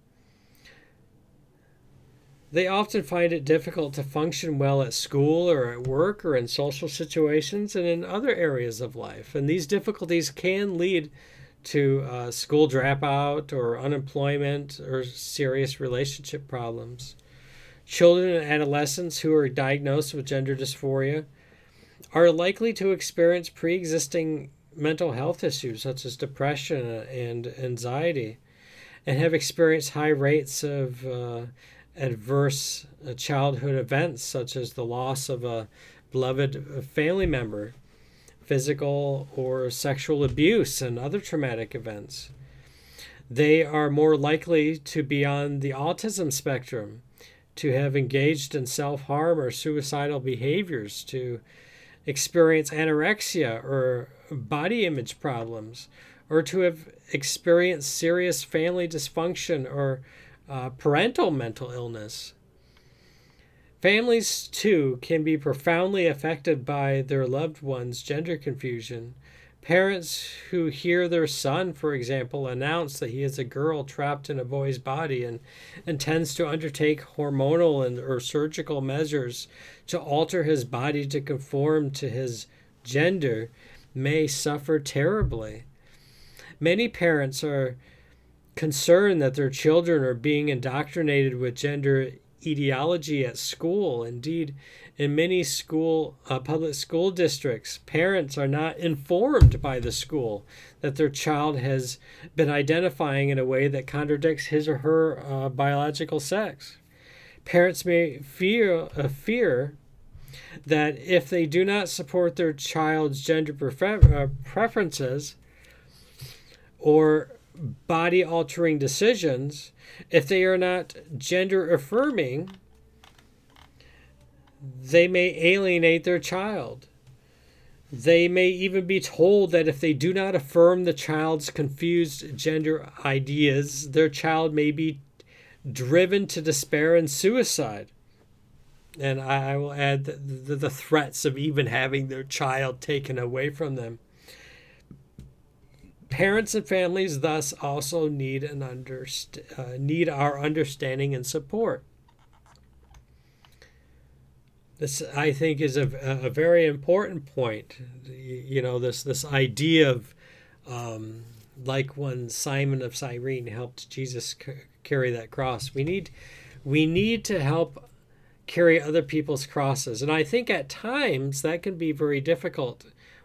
They often find it difficult to function well at school or at work or in social situations and in other areas of life. And these difficulties can lead to school dropout or unemployment or serious relationship problems. Children and adolescents who are diagnosed with gender dysphoria are likely to experience pre-existing mental health issues such as depression and anxiety, and have experienced high rates of adverse childhood events such as the loss of a beloved family member, physical or sexual abuse, and other traumatic events. They are more likely to be on the autism spectrum, to have engaged in self-harm or suicidal behaviors, to experience anorexia or body image problems, or to have experienced serious family dysfunction or parental mental illness. Families, too, can be profoundly affected by their loved one's gender confusion. Parents who hear their son, for example, announce that he is a girl trapped in a boy's body and intends to undertake hormonal or surgical measures to alter his body to conform to his gender may suffer terribly. Many parents are concerned that their children are being indoctrinated with gender ideology at school. Indeed, in many public school districts, parents are not informed by the school that their child has been identifying in a way that contradicts his or her biological sex. Parents may fear that if they do not support their child's gender preferences or body-altering decisions, if they are not gender-affirming, they may alienate their child. They may even be told that if they do not affirm the child's confused gender ideas, their child may be driven to despair and suicide. And I will add the threats of even having their child taken away from them. Parents and families thus also need our understanding and support. This, I think, is a very important point. This idea of like when Simon of Cyrene helped Jesus carry that cross. We need to help carry other people's crosses, and I think at times that can be very difficult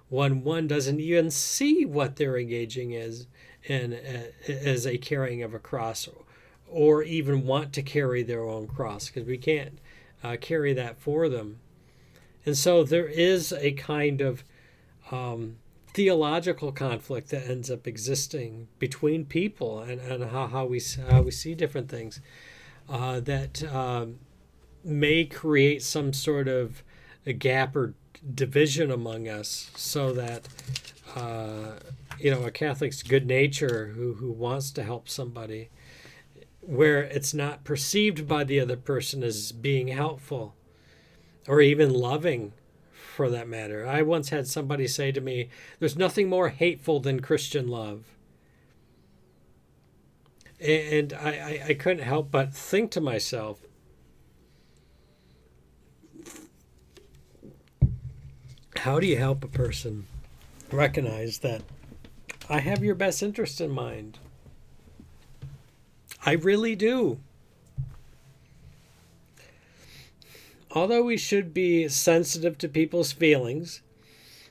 when one doesn't even see what they're engaging as a carrying of a cross, or even want to carry their own cross, because we can't carry that for them. And so there is a kind of theological conflict that ends up existing between people and how we see different things that may create some sort of a gap or division among us, so that a Catholic's good nature who wants to help somebody, where it's not perceived by the other person as being helpful or even loving, for that matter. I once had somebody say to me, "There's nothing more hateful than Christian love." And I couldn't help but think to myself, how do you help a person recognize that I have your best interest in mind? I really do. Although we should be sensitive to people's feelings,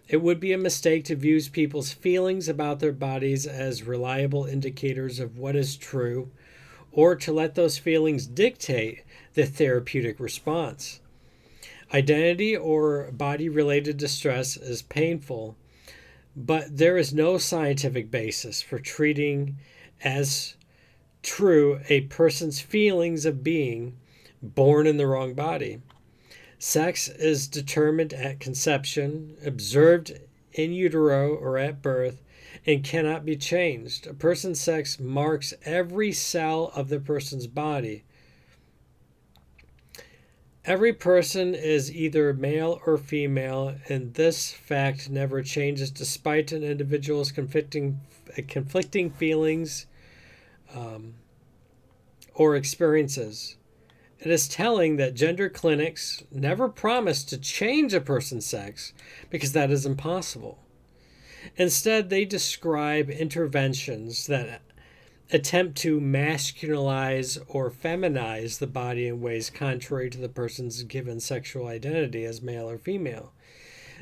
it would be a mistake to view people's feelings about their bodies as reliable indicators of what is true, or to let those feelings dictate the therapeutic response. Identity or body-related distress is painful, but there is no scientific basis for treating as true a person's feelings of being born in the wrong body. Sex is determined at conception, observed in utero or at birth, and cannot be changed. A person's sex marks every cell of the person's body. Every person is either male or female, and this fact never changes despite an individual's conflicting feelings or experiences. It is telling that gender clinics never promise to change a person's sex because that is impossible. Instead, they describe interventions that attempt to masculinize or feminize the body in ways contrary to the person's given sexual identity as male or female.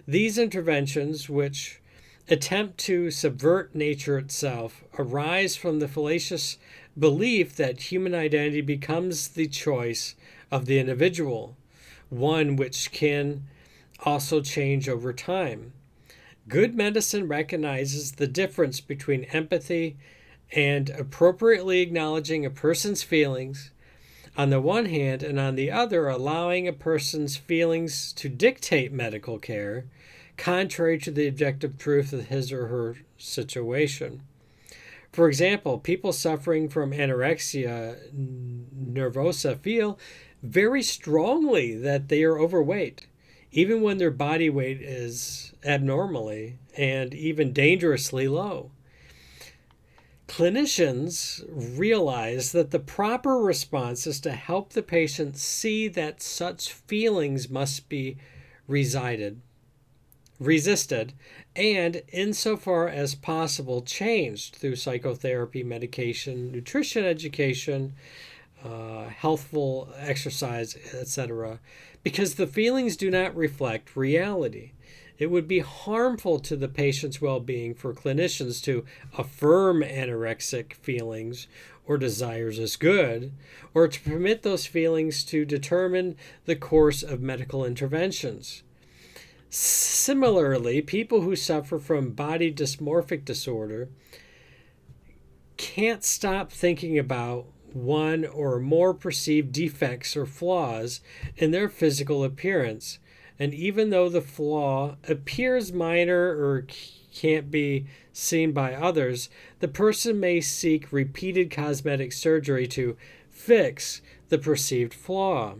These interventions, which attempt to subvert nature itself, arise from the fallacious belief that human identity becomes the choice of the individual, one which can also change over time. Good medicine recognizes the difference between empathy and appropriately acknowledging a person's feelings on the one hand, and on the other, allowing a person's feelings to dictate medical care, contrary to the objective truth of his or her situation. For example, people suffering from anorexia nervosa feel very strongly that they are overweight, even when their body weight is abnormally and even dangerously low. Clinicians realize that the proper response is to help the patient see that such feelings must be resisted, and, insofar as possible, changed through psychotherapy, medication, nutrition education, healthful exercise, etc., because the feelings do not reflect reality. It would be harmful to the patient's well-being for clinicians to affirm anorexic feelings or desires as good, or to permit those feelings to determine the course of medical interventions. Similarly, people who suffer from body dysmorphic disorder can't stop thinking about one or more perceived defects or flaws in their physical appearance. And even though the flaw appears minor or can't be seen by others, the person may seek repeated cosmetic surgery to fix the perceived flaw.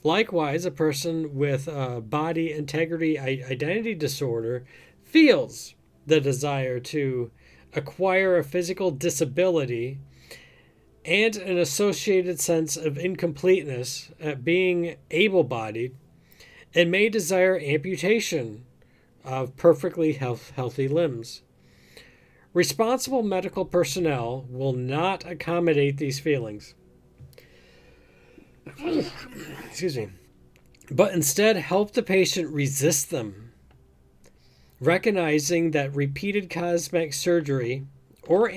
Likewise, a person with a body integrity identity disorder feels the desire to acquire a physical disability and an associated sense of incompleteness at being able-bodied, and may desire amputation of perfectly healthy limbs. Responsible medical personnel will not accommodate these feelings. Excuse me. But instead help the patient resist them, recognizing that repeated cosmetic surgery or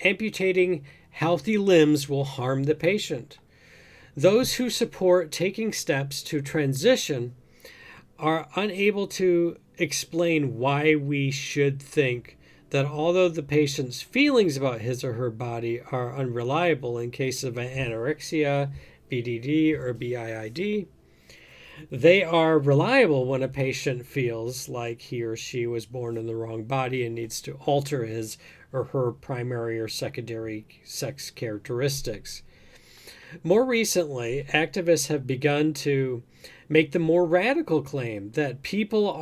amputating healthy limbs will harm the patient. Those who support taking steps to transition are unable to explain why we should think that although the patient's feelings about his or her body are unreliable in case of anorexia, BDD, or BIID, they are reliable when a patient feels like he or she was born in the wrong body and needs to alter his or her primary or secondary sex characteristics. More recently, activists have begun to make the more radical claim that people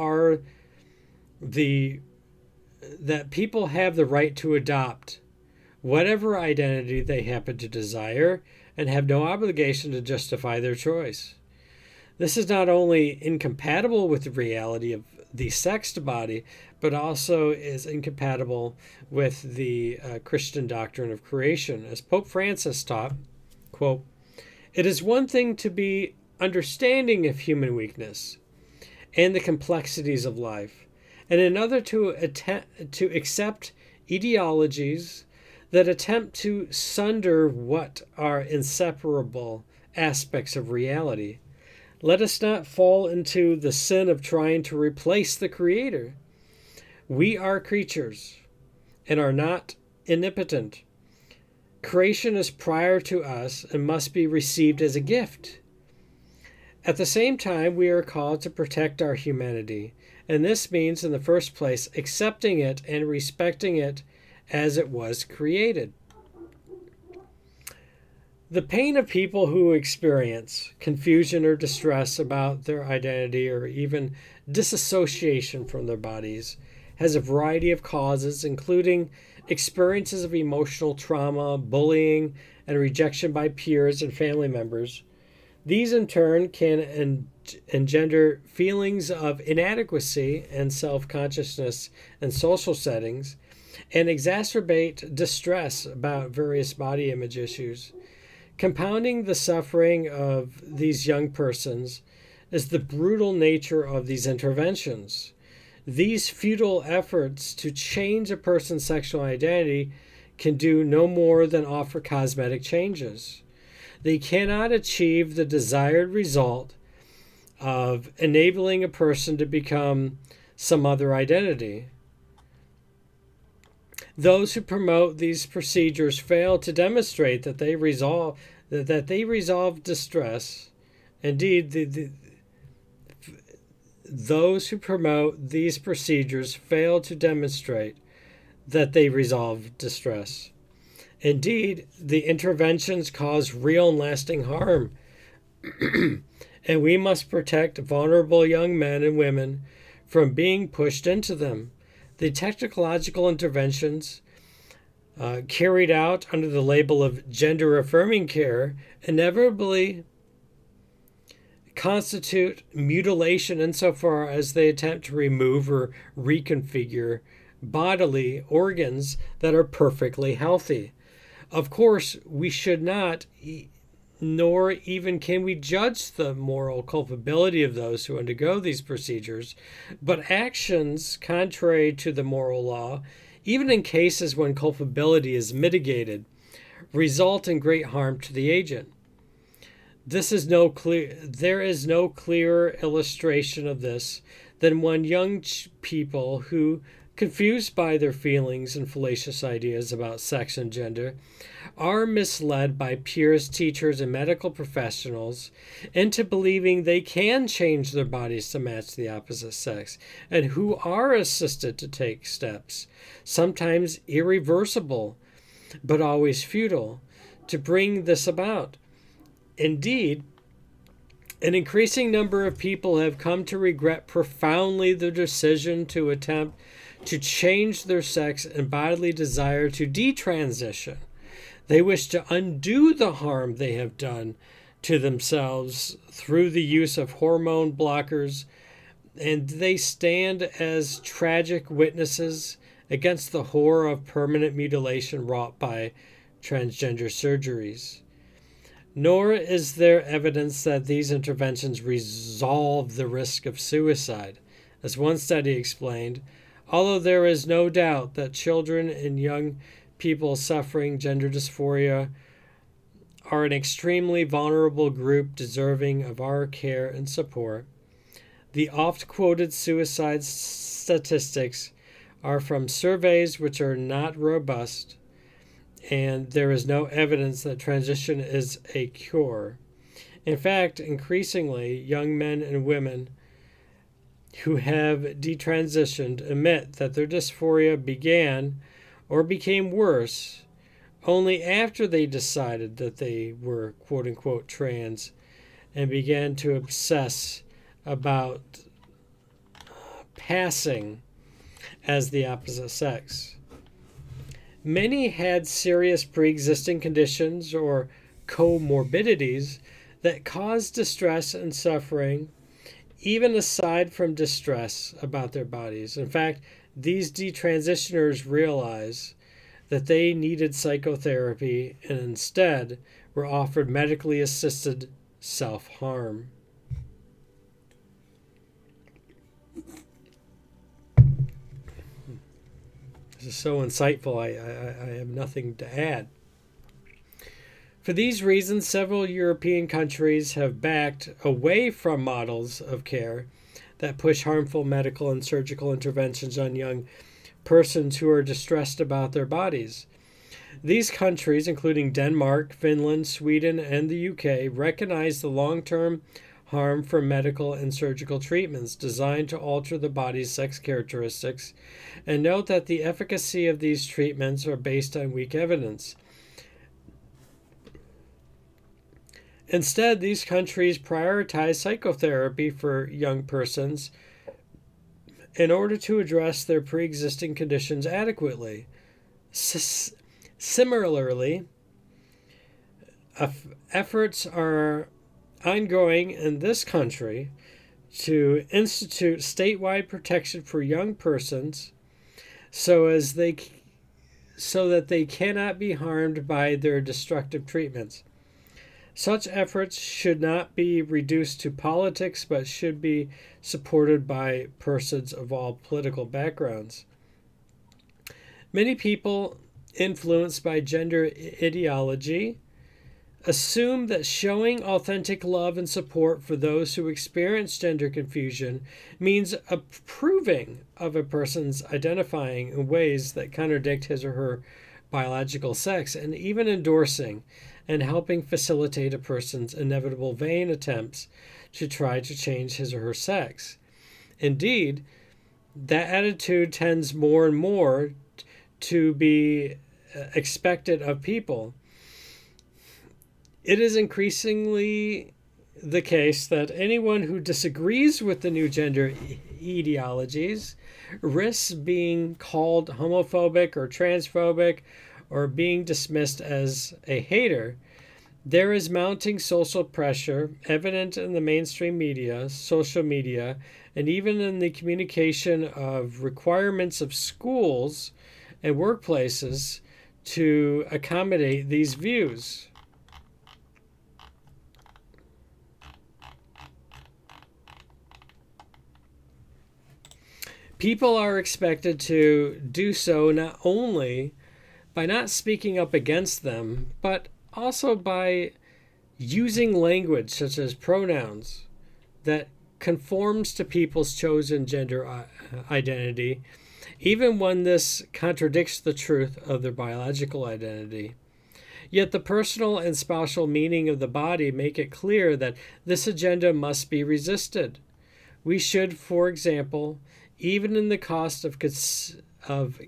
have the right to adopt whatever identity they happen to desire and have no obligation to justify their choice. This is not only incompatible with the reality of the sexed body, but also is incompatible with the Christian doctrine of creation. As Pope Francis taught, quote, It is one thing to be understanding of human weakness and the complexities of life, and another to accept ideologies that attempt to sunder what are inseparable aspects of reality. Let us not fall into the sin of trying to replace the Creator. We are creatures and are not omnipotent. Creation is prior to us and must be received as a gift. At the same time, we are called to protect our humanity, and this means, in the first place, accepting it and respecting it as it was created. The pain of people who experience confusion or distress about their identity or even disassociation from their bodies has a variety of causes, including experiences of emotional trauma, bullying, and rejection by peers and family members. These, in turn, can engender feelings of inadequacy and self-consciousness in social settings and exacerbate distress about various body image issues. Compounding the suffering of these young persons is the brutal nature of these interventions. These futile efforts to change a person's sexual identity can do no more than offer cosmetic changes. They cannot achieve the desired result of enabling a person to become some other identity. Those who promote these procedures fail to demonstrate that they resolve distress. Indeed, those who promote these procedures fail to demonstrate that they resolve distress. Indeed, the interventions cause real and lasting harm, and we must protect vulnerable young men and women from being pushed into them. The technological interventions carried out under the label of gender-affirming care inevitably constitute mutilation insofar as they attempt to remove or reconfigure bodily organs that are perfectly healthy. Of course, we should not, nor even can we judge the moral culpability of those who undergo these procedures, but actions contrary to the moral law, even in cases when culpability is mitigated, result in great harm to the agent. There is no clearer illustration of this than when young people who, confused by their feelings and fallacious ideas about sex and gender, are misled by peers, teachers, and medical professionals into believing they can change their bodies to match the opposite sex, and who are assisted to take steps, sometimes irreversible, but always futile, to bring this about. Indeed, an increasing number of people have come to regret profoundly their decision to attempt to change their sex and bodily desire to detransition. They wish to undo the harm they have done to themselves through the use of hormone blockers, and they stand as tragic witnesses against the horror of permanent mutilation wrought by transgender surgeries. Nor is there evidence that these interventions resolve the risk of suicide. As one study explained, although there is no doubt that children and young people suffering gender dysphoria are an extremely vulnerable group deserving of our care and support, the oft-quoted suicide statistics are from surveys which are not robust, and there is no evidence that transition is a cure. In fact, increasingly, young men and women who have detransitioned admit that their dysphoria began or became worse only after they decided that they were quote-unquote trans and began to obsess about passing as the opposite sex. Many had serious pre-existing conditions or comorbidities that caused distress and suffering, even aside from distress about their bodies. In fact, these detransitioners realized that they needed psychotherapy and instead were offered medically assisted self-harm. This is so insightful, I have nothing to add. For these reasons, several European countries have backed away from models of care that push harmful medical and surgical interventions on young persons who are distressed about their bodies. These countries, including Denmark, Finland, Sweden, and the UK, recognize the long-term harm from medical and surgical treatments designed to alter the body's sex characteristics, and note that the efficacy of these treatments are based on weak evidence. Instead, these countries prioritize psychotherapy for young persons in order to address their pre-existing conditions adequately. Similarly, efforts are ongoing in this country to institute statewide protection for young persons so that they cannot be harmed by their destructive treatments. Such efforts should not be reduced to politics, but should be supported by persons of all political backgrounds. Many people influenced by gender ideology assume that showing authentic love and support for those who experience gender confusion means approving of a person's identifying in ways that contradict his or her biological sex, and even endorsing and helping facilitate a person's inevitable vain attempts to try to change his or her sex. Indeed, that attitude tends more and more to be expected of people. It is increasingly the case that anyone who disagrees with the new gender ideologies risks being called homophobic or transphobic or being dismissed as a hater. There is mounting social pressure evident in the mainstream media, social media, and even in the communication of requirements of schools and workplaces to accommodate these views. People are expected to do so not only by not speaking up against them, but also by using language such as pronouns that conforms to people's chosen gender identity, even when this contradicts the truth of their biological identity. Yet the personal and spousal meaning of the body make it clear that this agenda must be resisted. We should, for example, even in the cost of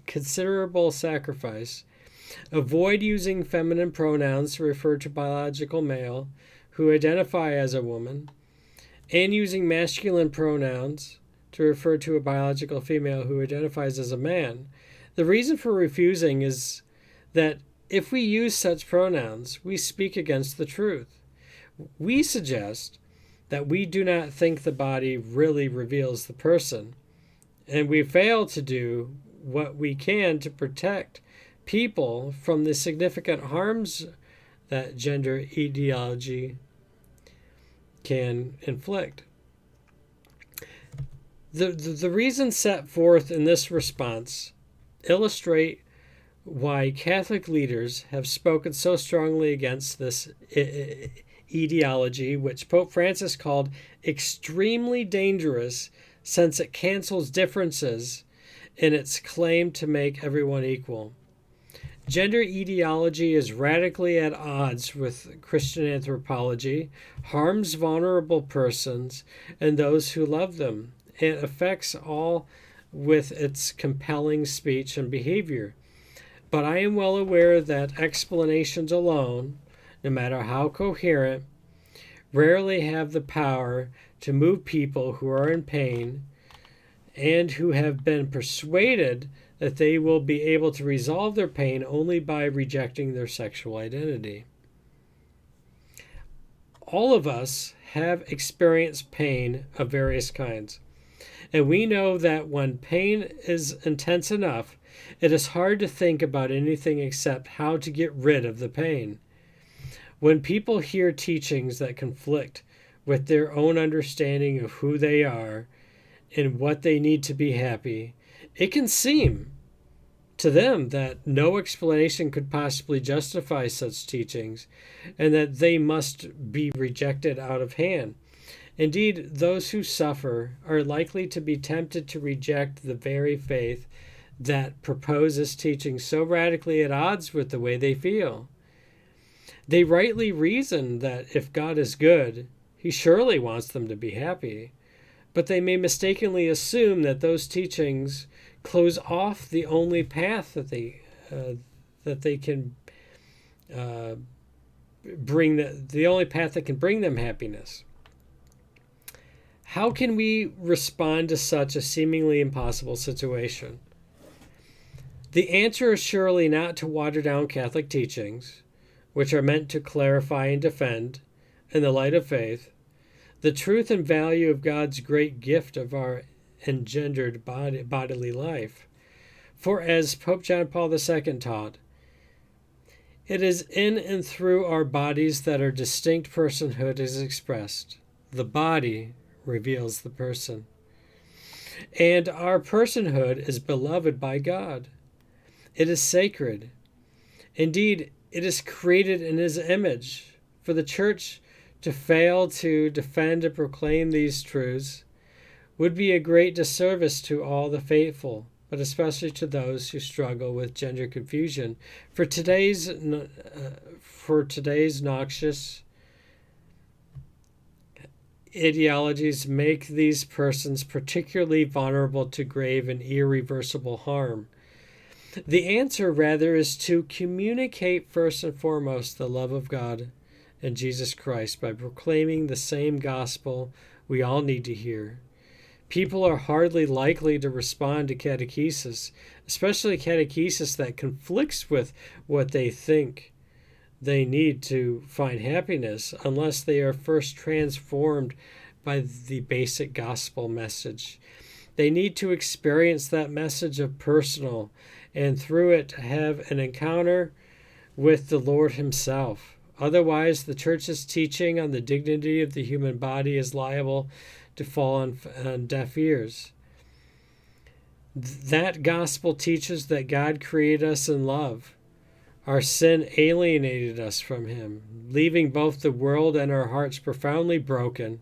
considerable sacrifice, avoid using feminine pronouns to refer to biological male who identify as a woman, and using masculine pronouns to refer to a biological female who identifies as a man. The reason for refusing is that if we use such pronouns, we speak against the truth. We suggest that we do not think the body really reveals the person, and we fail to do what we can to protect people from the significant harms that gender ideology can inflict. The reasons set forth in this response illustrate why Catholic leaders have spoken so strongly against this ideology, which Pope Francis called extremely dangerous since it cancels differences in its claim to make everyone equal. Gender ideology is radically at odds with Christian anthropology, harms vulnerable persons and those who love them, and affects all with its compelling speech and behavior. But I am well aware that explanations alone, no matter how coherent, rarely have the power to move people who are in pain and who have been persuaded that they will be able to resolve their pain only by rejecting their sexual identity. All of us have experienced pain of various kinds, and we know that when pain is intense enough, it is hard to think about anything except how to get rid of the pain. When people hear teachings that conflict with their own understanding of who they are and what they need to be happy, it can seem to them that no explanation could possibly justify such teachings and that they must be rejected out of hand. Indeed, those who suffer are likely to be tempted to reject the very faith that proposes teaching so radically at odds with the way they feel. They rightly reason that if God is good, he surely wants them to be happy, but they may mistakenly assume that those teachings close off the only path that they can bring the only path that can bring them happiness. How can we respond to such a seemingly impossible situation? The answer is surely not to water down Catholic teachings, which are meant to clarify and defend, in the light of faith, the truth and value of God's great gift of our engendered bodily life. For as Pope John Paul II taught, it is in and through our bodies that our distinct personhood is expressed. The body reveals the person. And our personhood is beloved by God. It is sacred. Indeed, it is created in his image. For the Church to fail to defend and proclaim these truths would be a great disservice to all the faithful, but especially to those who struggle with gender confusion. For today's noxious ideologies make these persons particularly vulnerable to grave and irreversible harm. The answer, rather, is to communicate first and foremost the love of God and Jesus Christ by proclaiming the same gospel we all need to hear. People are hardly likely to respond to catechesis, especially catechesis that conflicts with what they think they need to find happiness, unless they are first transformed by the basic gospel message. They need to experience that message of personal, and through it have an encounter with the Lord himself. Otherwise, the Church's teaching on the dignity of the human body is liable to fall on deaf ears. That gospel teaches that God created us in love. Our sin alienated us from him, leaving both the world and our hearts profoundly broken.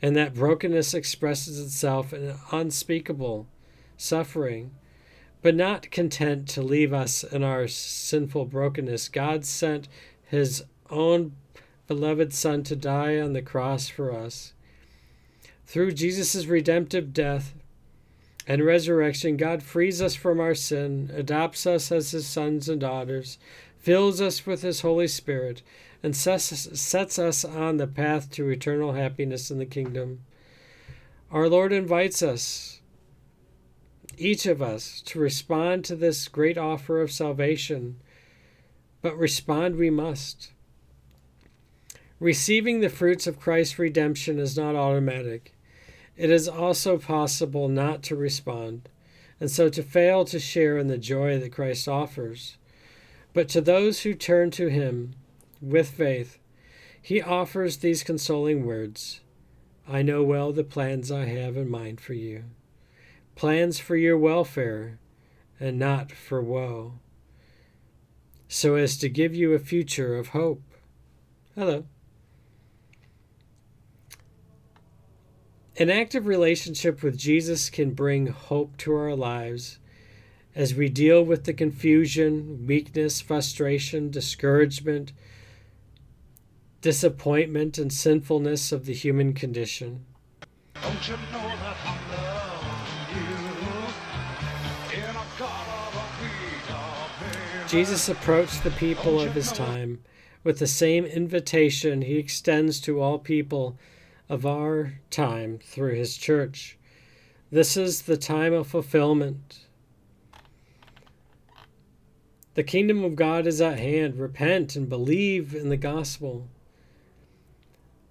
And that brokenness expresses itself in unspeakable suffering. But not content to leave us in our sinful brokenness, God sent his own beloved Son to die on the cross for us. Through Jesus' redemptive death and resurrection, God frees us from our sin, adopts us as his sons and daughters, fills us with his Holy Spirit, and sets us on the path to eternal happiness in the kingdom. Our Lord invites us, each of us, to respond to this great offer of salvation, but respond we must. Receiving the fruits of Christ's redemption is not automatic. It is also possible not to respond, and so to fail to share in the joy that Christ offers. But to those who turn to him with faith, he offers these consoling words: I know well the plans I have in mind for you, plans for your welfare and not for woe, so as to give you a future of hope. Hello. An active relationship with Jesus can bring hope to our lives as we deal with the confusion, weakness, frustration, discouragement, disappointment, and sinfulness of the human condition. Don't you know that I love you? In a God of Jesus approached the people of his time with the same invitation he extends to all people of our time through his church. This is the time of fulfillment. The kingdom of God is at hand. Repent and believe in the gospel.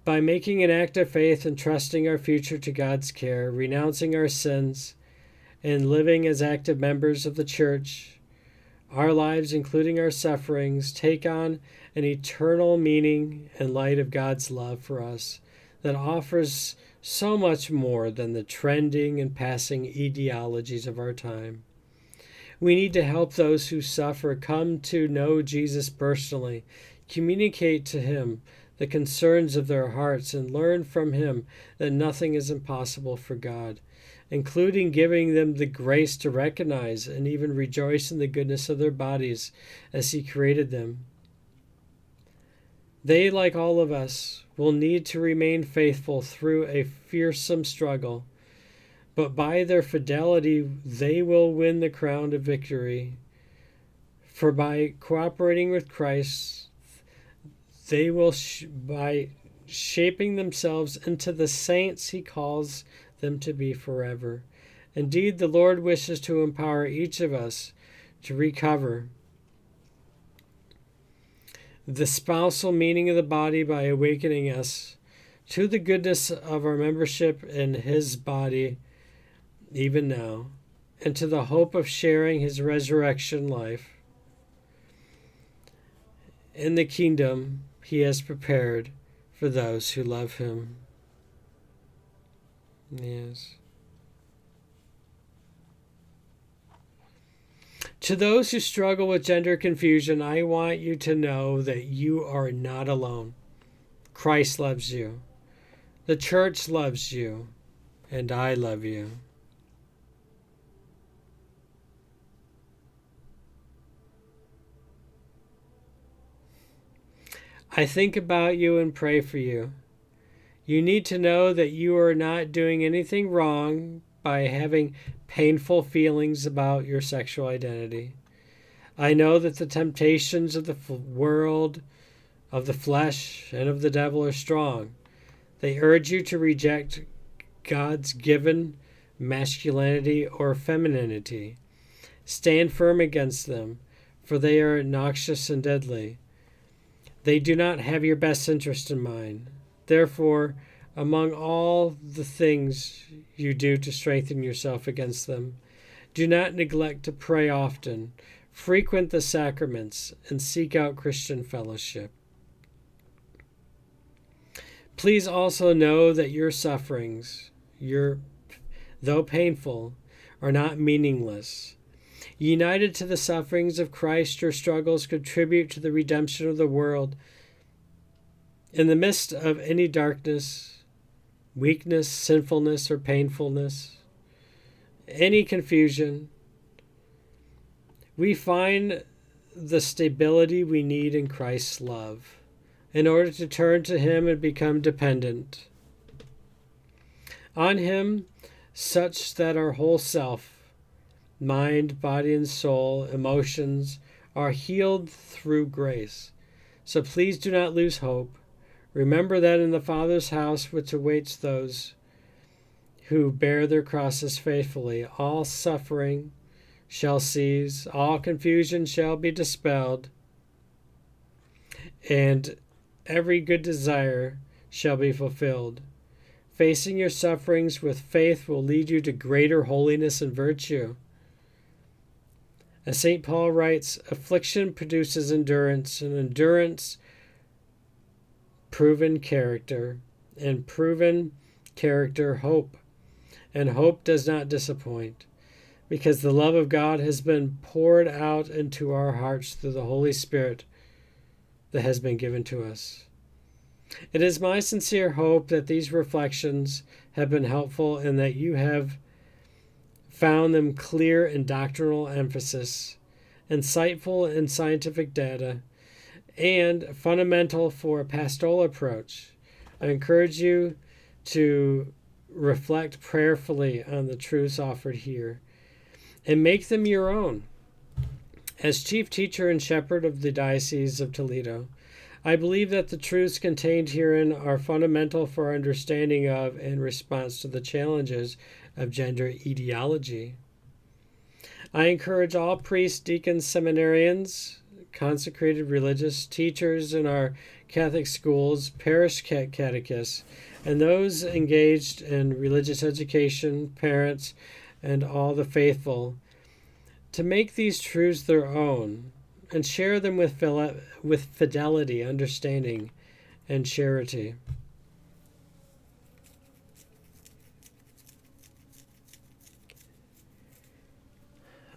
By making an act of faith and trusting our future to God's care, renouncing our sins, and living as active members of the church, Our lives, including our sufferings, take on an eternal meaning in light of God's love for us that offers so much more than the trending and passing ideologies of our time. We need to help those who suffer come to know Jesus personally, communicate to him the concerns of their hearts, and learn from him that nothing is impossible for God, including giving them the grace to recognize and even rejoice in the goodness of their bodies as he created them. They, like all of us, will need to remain faithful through a fearsome struggle, but by their fidelity they will win the crown of victory. For by cooperating with Christ, they will, by shaping themselves into the saints he calls them to be forever. Indeed, the Lord wishes to empower each of us to recover the spousal meaning of the body by awakening us to the goodness of our membership in his body even now, and to the hope of sharing his resurrection life in the kingdom he has prepared for those who love him. Yes. To those who struggle with gender confusion, I want you to know that you are not alone. Christ loves you. The church loves you. And I love you. I think about you and pray for you. You need to know that you are not doing anything wrong by having painful feelings about your sexual identity. I know that the temptations of the world, of the flesh, and of the devil are strong. They urge you to reject God's given masculinity or femininity. Stand firm against them, for they are noxious and deadly. They do not have your best interest in mind. Therefore, among all the things you do to strengthen yourself against them, do not neglect to pray often, frequent the sacraments, and seek out Christian fellowship. Please also know that your sufferings, though painful, are not meaningless. United to the sufferings of Christ, your struggles contribute to the redemption of the world. In the midst of any darkness, weakness, sinfulness, or painfulness, any confusion, we find the stability we need in Christ's love in order to turn to him and become dependent on him, such that our whole self, mind, body, and soul, emotions, are healed through grace. So please do not lose hope. Remember that in the Father's house, which awaits those who bear their crosses faithfully, all suffering shall cease, all confusion shall be dispelled, and every good desire shall be fulfilled. Facing your sufferings with faith will lead you to greater holiness and virtue. As St. Paul writes, affliction produces endurance, and endurance proven character, and proven character hope. And hope does not disappoint, because the love of God has been poured out into our hearts through the Holy Spirit that has been given to us. It is my sincere hope that these reflections have been helpful and that you have found them clear in doctrinal emphasis, insightful in scientific data, and fundamental for a pastoral approach. I encourage you to reflect prayerfully on the truths offered here and make them your own. As chief teacher and shepherd of the Diocese of Toledo, I believe that the truths contained herein are fundamental for our understanding of and response to the challenges of gender ideology. I encourage all priests, deacons, seminarians, consecrated religious teachers in our Catholic schools, parish catechists, and those engaged in religious education, parents, and all the faithful to make these truths their own and share them with fidelity, understanding, and charity.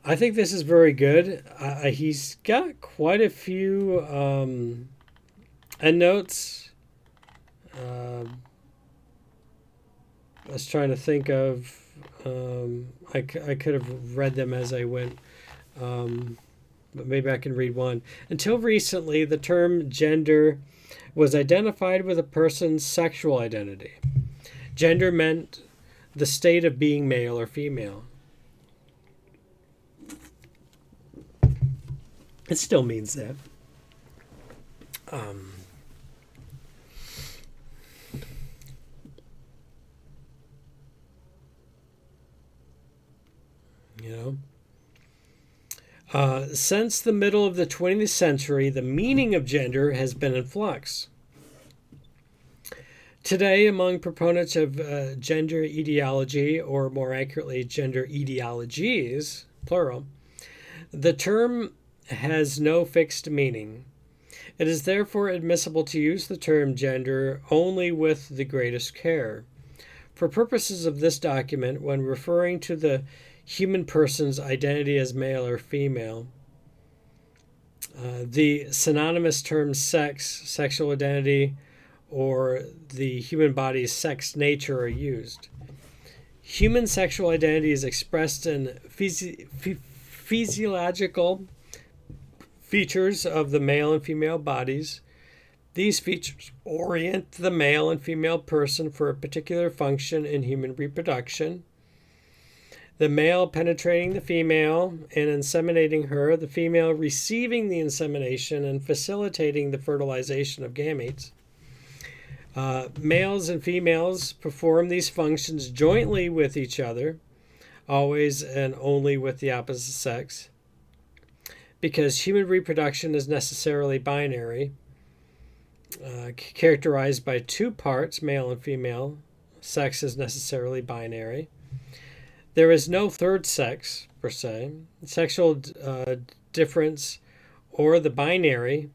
I think this is very good. He's got quite a few endnotes. I was trying to think of. I could have read them as I went, but maybe I can read one. Until recently, the term gender was identified with a person's sexual identity. Gender meant the state of being male or female. It still means that. You know, since the middle of the 20th century, the meaning of gender has been in flux. Today, among proponents of gender ideology, or more accurately, gender ideologies, plural, the term has no fixed meaning. It is therefore admissible to use the term gender only with the greatest care. For purposes of this document, when referring to the human person's identity as male or female, the synonymous terms sex, sexual identity, or the human body's sex nature are used. Human sexual identity is expressed in physiological features of the male and female bodies. These features orient the male and female person for a particular function in human reproduction. The male penetrating the female and inseminating her, the female receiving the insemination and facilitating the fertilization of gametes. Males and females perform these functions jointly with each other, always and only with the opposite sex. Because human reproduction is necessarily binary, characterized by two parts, male and female. Sex is necessarily binary. There is no third sex, per se. Sexual difference or the binary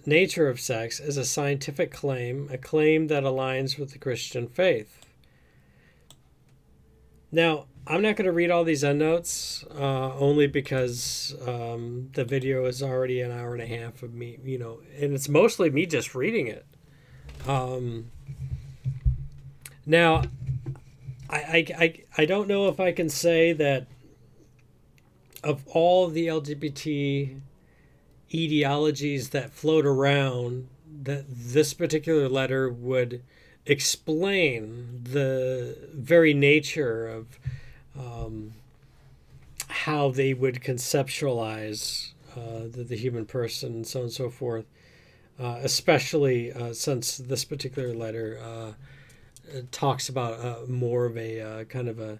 nature of sex is a scientific claim, a claim that aligns with the Christian faith. Now, I'm not going to read all these endnotes, only because the video is already an hour and a half of me, and it's mostly me just reading it. Now, I don't know if I can say that of all the LGBT ideologies that float around, that this particular letter would explain the very nature of how they would conceptualize the human person and so on and so forth, especially since this particular letter talks about more of a kind of a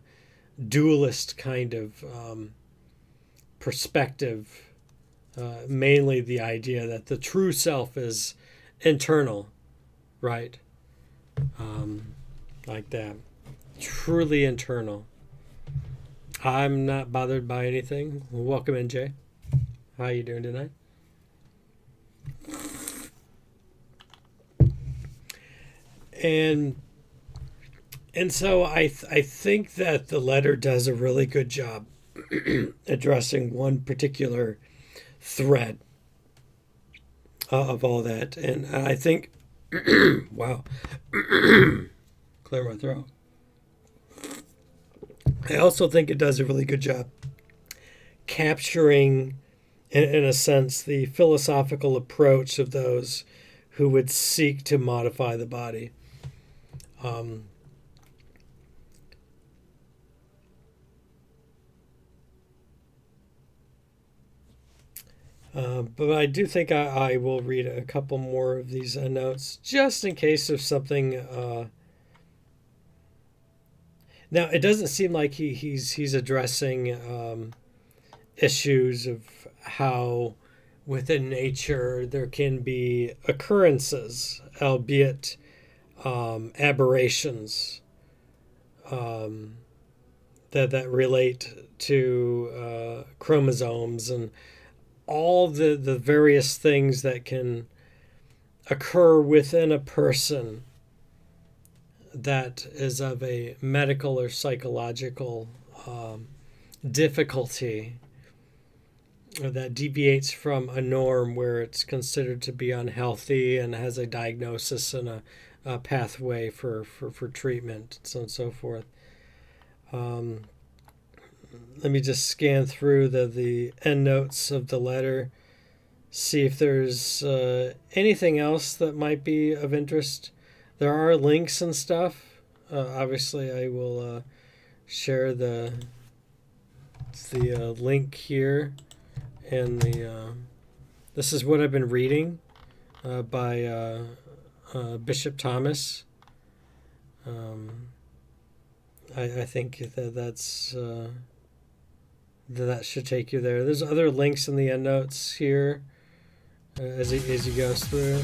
dualist kind of perspective, mainly the idea that the true self is internal, right? Like that, truly internal. I'm not bothered by anything. Welcome in, Jay. How you doing tonight? And so I think that the letter does a really good job addressing one particular thread of all that. And I think, wow, clear my throat. I also think it does a really good job capturing, in a sense, the philosophical approach of those who would seek to modify the body. But I do think I will read a couple more of these notes, just in case of something. Now, it doesn't seem like he's addressing issues of how within nature there can be occurrences, albeit aberrations, that relate to chromosomes and all the various things that can occur within a person that is of a medical or psychological difficulty, or that deviates from a norm where it's considered to be unhealthy and has a diagnosis and a pathway for treatment, so on and so forth. Let me just scan through the end notes of the letter, see if there's anything else that might be of interest. There are links and stuff. Obviously, I will share the link here, and this is what I've been reading by Bishop Thomas. I think that should take you there. There's other links in the end notes here as he goes through.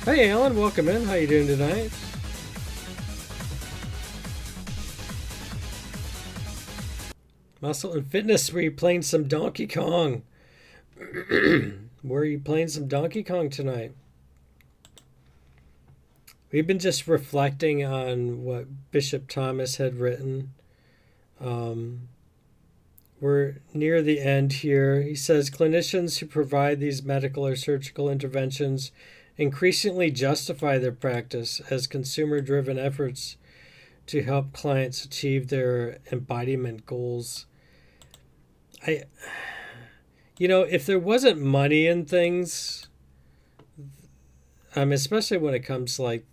Hey, Alan, welcome in. How you doing tonight? Muscle and Fitness, were you playing some Donkey Kong? Were you playing some Donkey Kong tonight? We've been just reflecting on what Bishop Thomas had written. We're near the end here. He says, clinicians who provide these medical or surgical interventions increasingly justify their practice as consumer-driven efforts to help clients achieve their embodiment goals. If there wasn't money in things, especially when it comes to like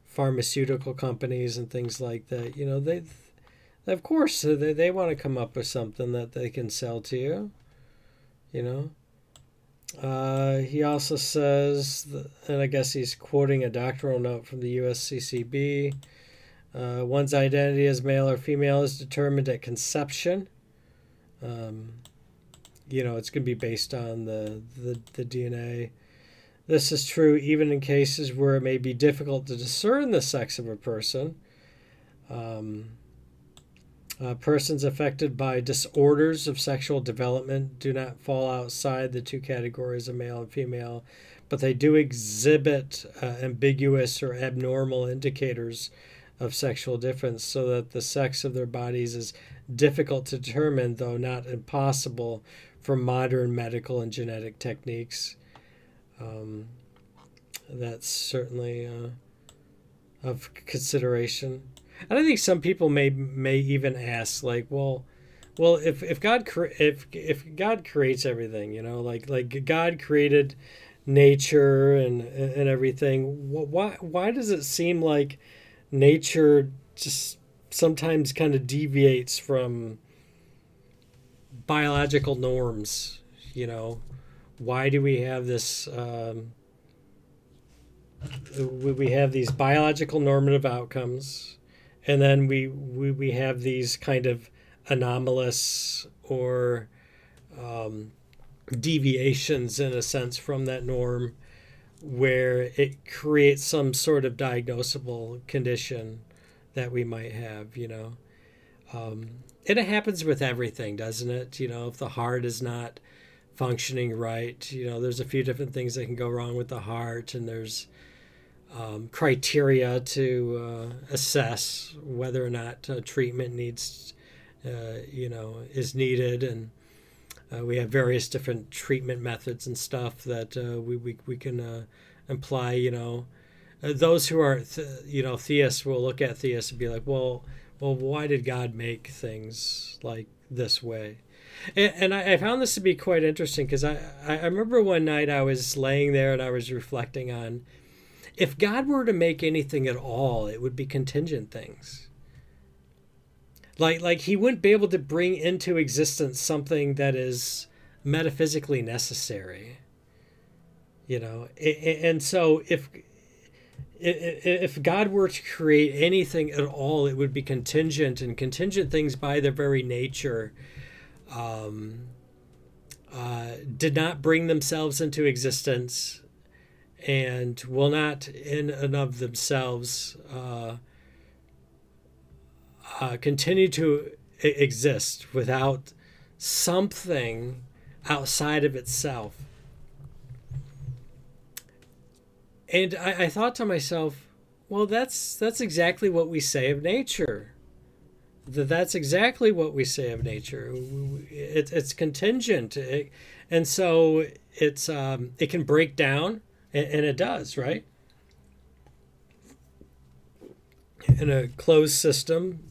pharmaceutical companies and things like that, they of course they want to come up with something that they can sell to you. He also says, and I guess he's quoting a doctoral note from the USCCB, one's identity as male or female is determined at conception. It's going to be based on the DNA. This is true even in cases where it may be difficult to discern the sex of a person. Persons affected by disorders of sexual development do not fall outside the two categories of male and female, but they do exhibit ambiguous or abnormal indicators of sexual difference, so that the sex of their bodies is difficult to determine, though not impossible, for modern medical and genetic techniques. That's certainly of consideration. And I think some people may even ask, like, well, if God if God creates everything, like God created nature and everything, why does it seem like nature just sometimes kind of deviates from biological norms? Why do we have this? We have these biological normative outcomes, and then we have these kind of anomalous or deviations, in a sense, from that norm, where it creates some sort of diagnosable condition that we might have, and it happens with everything, doesn't it? If the heart is not functioning right, there's a few different things that can go wrong with the heart, and there's criteria to assess whether or not treatment is needed, and we have various different treatment methods and stuff that we can apply. Those who are theists will look at theists and be like, well, why did God make things like this way? And I found this to be quite interesting, because I remember one night I was laying there and I was reflecting on, if God were to make anything at all, it would be contingent things. Like he wouldn't be able to bring into existence something that is metaphysically necessary. And so if God were to create anything at all, it would be contingent, and contingent things by their very nature did not bring themselves into existence, and will not in and of themselves continue to exist without something outside of itself. And I thought to myself, well, that's exactly what we say of nature. That's exactly what we say of nature. It's contingent, and so it can break down, and it does, right? In a closed system,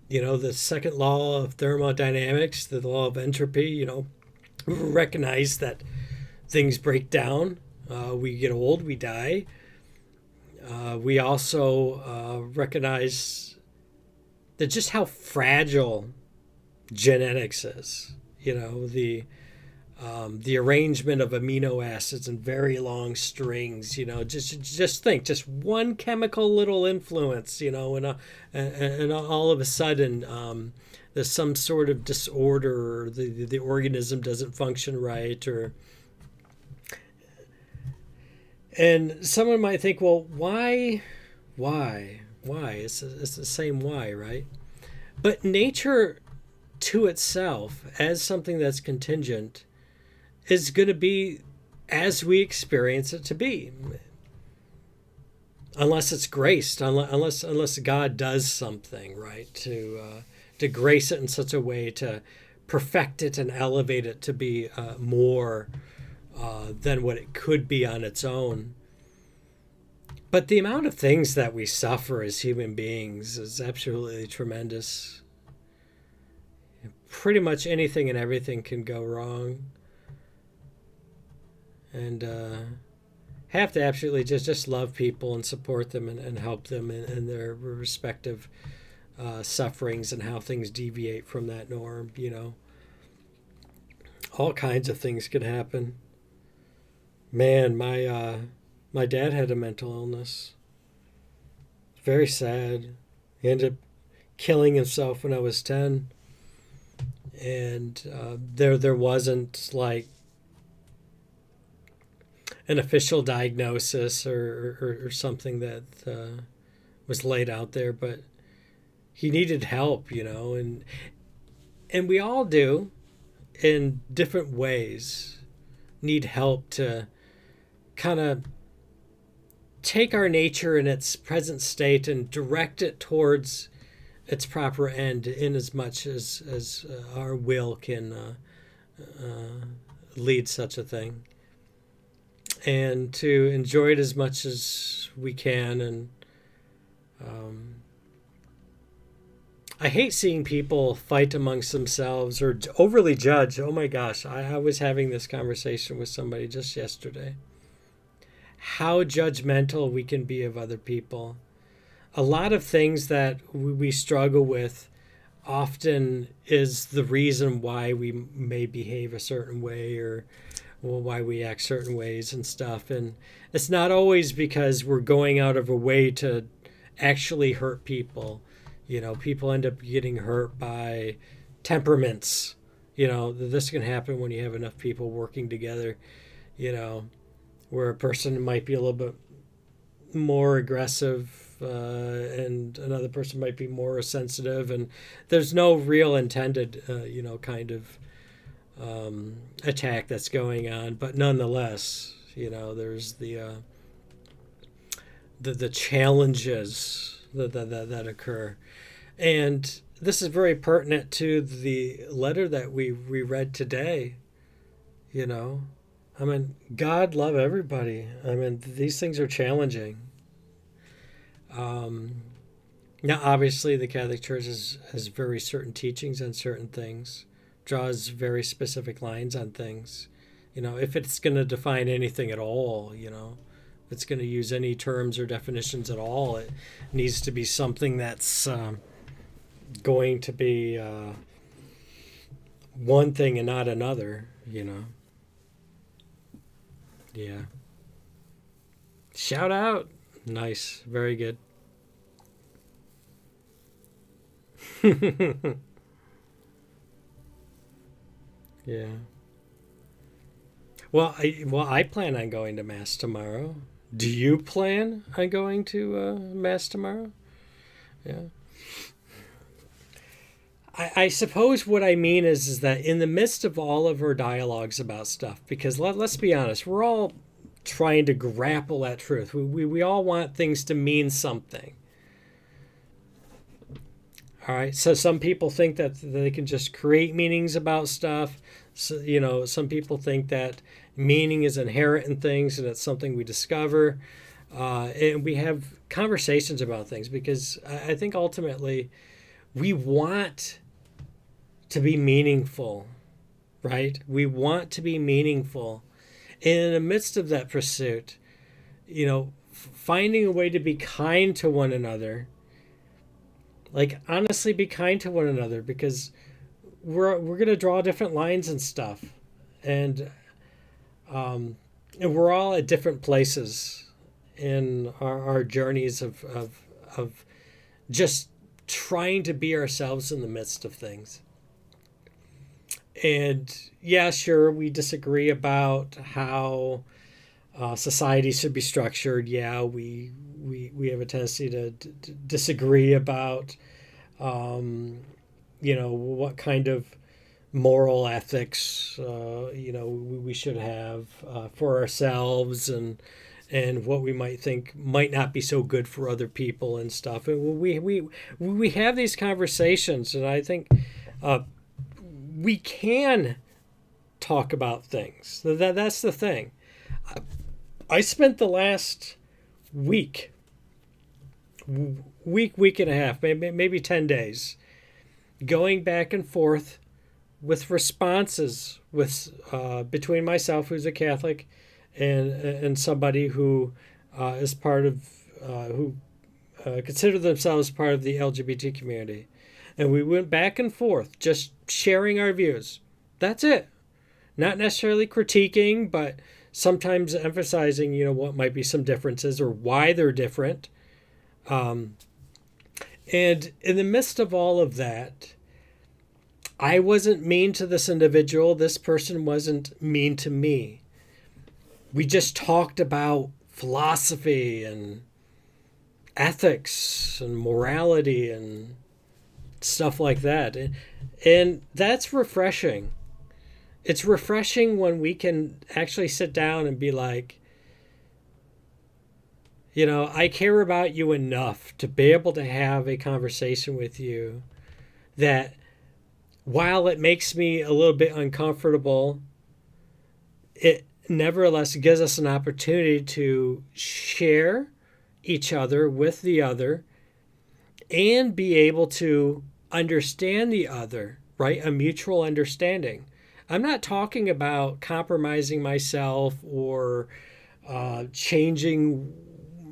the second law of thermodynamics, the law of entropy, recognize that things break down. We get old, we die. We also recognize that just how fragile genetics is. The arrangement of amino acids in very long strings. Just think, just one chemical little influence. And all of a sudden, there's some sort of disorder, or the organism doesn't function right, and someone might think, well, why? It's the same why, right? But nature to itself, as something that's contingent, is going to be as we experience it to be, unless it's graced, unless God does something, right, to grace it in such a way to perfect it and elevate it to be more than what it could be on its own. But the amount of things that we suffer as human beings is absolutely tremendous. Pretty much anything and everything can go wrong. And have to absolutely just love people and support them and help them in their respective sufferings and how things deviate from that norm. All kinds of things can happen. Man, my dad had a mental illness. Very sad. He ended up killing himself when I was 10. And there wasn't like an official diagnosis or something that was laid out there, but he needed help, and we all do in different ways need help to kind of take our nature in its present state and direct it towards its proper end, in as much as our will can lead such a thing, and to enjoy it as much as we can. And I hate seeing people fight amongst themselves or overly judge. Oh my gosh, I was having this conversation with somebody just yesterday. How judgmental we can be of other people. A lot of things that we struggle with often is the reason why we may behave a certain way, or why we act certain ways and stuff. And it's not always because we're going out of a way to actually hurt people. People end up getting hurt by temperaments. This can happen when you have enough people working together, where a person might be a little bit more aggressive, and another person might be more sensitive, and there's no real intended, kind of attack that's going on. But nonetheless, there's the challenges that occur. And this is very pertinent to the letter that we read today. God love everybody. These things are challenging. Now, obviously, the Catholic Church has very certain teachings on certain things, draws very specific lines on things. If it's going to define anything at all, if it's going to use any terms or definitions at all, it needs to be something that's going to be one thing and not another, Yeah. Shout out. Nice. Very good. Yeah. I plan on going to Mass tomorrow. Do you plan on going to Mass tomorrow? Yeah. I suppose what I mean is that in the midst of all of our dialogues about stuff, because let's be honest, we're all trying to grapple at truth. We all want things to mean something. All right. So some people think that they can just create meanings about stuff. So, some people think that meaning is inherent in things and it's something we discover. And we have conversations about things because I think ultimately we want to be meaningful, right? We want to be meaningful. And in the midst of that pursuit, finding a way to be kind to one another, like honestly be kind to one another, because we're going to draw different lines and stuff. And and we're all at different places in our journeys of just trying to be ourselves in the midst of things. And yeah, sure, we disagree about how society should be structured. Yeah, we have a tendency to disagree about, what kind of moral ethics, we should have for ourselves, and what we might think might not be so good for other people and stuff. And we have these conversations, and I think we can talk about things. That's the thing. I spent the last week and a half, maybe 10 days, going back and forth with responses with between myself, who's a Catholic, and somebody who is part of who consider themselves part of the LGBT community. And we went back and forth, just sharing our views. That's it. Not necessarily critiquing, but sometimes emphasizing, what might be some differences or why they're different. And in the midst of all of that, I wasn't mean to this individual. This person wasn't mean to me. We just talked about philosophy and ethics and morality and stuff like that. And that's refreshing. It's refreshing when we can actually sit down and be like, I care about you enough to be able to have a conversation with you that while it makes me a little bit uncomfortable, it nevertheless gives us an opportunity to share each other with the other and be able to understand the other, right? A mutual understanding. I'm not talking about compromising myself or changing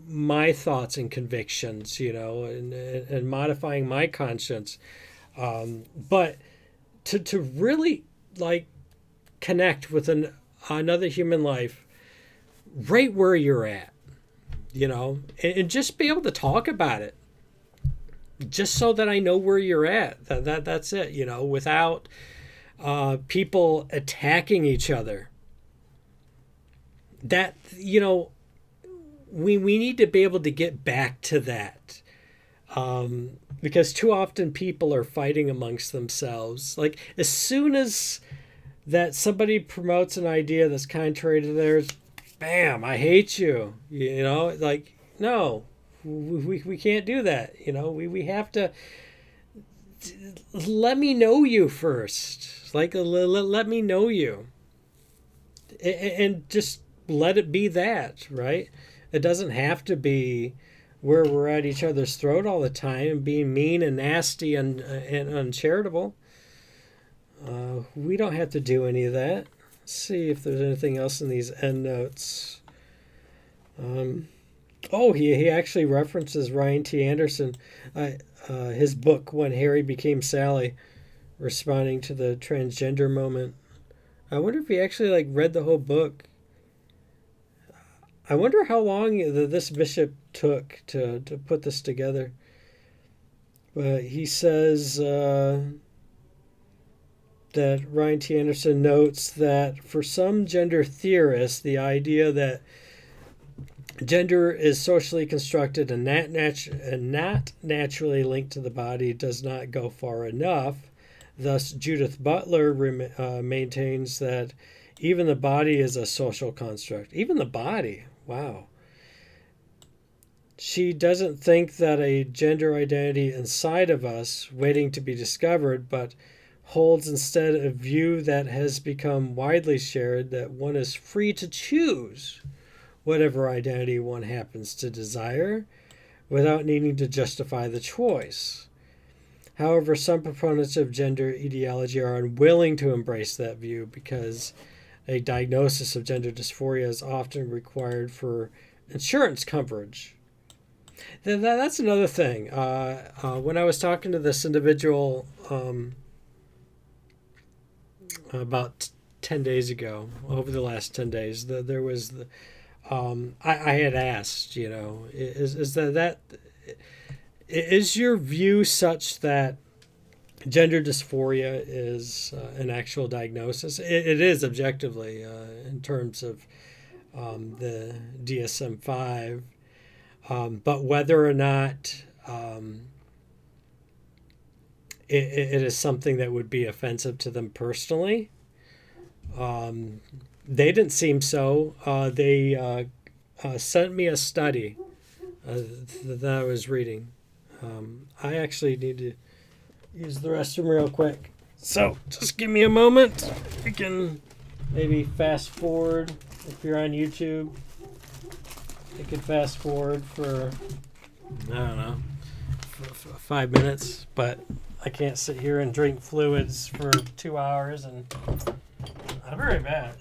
my thoughts and convictions, and modifying my conscience. But to really connect with another human life right where you're at, and just be able to talk about it. Just so that I know where you're at. That's it, without people attacking each other. That, we need to be able to get back to that. Because too often people are fighting amongst themselves. Like, as soon as that somebody promotes an idea that's contrary to theirs, bam, I hate you. No. We can't do that. We have to let me know you first. Let me know you. And just let it be that, right? It doesn't have to be where we're at each other's throat all the time and being mean and nasty and uncharitable. We don't have to do any of that. Let's see if there's anything else in these endnotes. He actually references Ryan T. Anderson, his book, When Harry Became Sally, responding to the transgender moment. I wonder if he actually read the whole book. I wonder how long this bishop took to put this together. But he says that Ryan T. Anderson notes that for some gender theorists, the idea that Gender is socially constructed and not naturally linked to the body, does not go far enough. Thus, Judith Butler maintains that even the body is a social construct. Even the body. Wow. She doesn't think that a gender identity inside of us waiting to be discovered, but holds instead a view that has become widely shared that one is free to choose whatever identity one happens to desire without needing to justify the choice. However, some proponents of gender ideology are unwilling to embrace that view because a diagnosis of gender dysphoria is often required for insurance coverage. That's another thing. When I was talking to this individual about 10 days ago, over the last 10 days, there was I had asked, is your view such that gender dysphoria is an actual diagnosis? It is objectively in terms of the DSM-5, but whether or not it is something that would be offensive to them personally. They didn't seem so. They sent me a study that I was reading. I actually need to use the restroom real quick. So just give me a moment. We can maybe fast forward if you're on YouTube. You can fast forward for, I don't know, 5 minutes, but I can't sit here and drink fluids for 2 hours, and I'll be right back.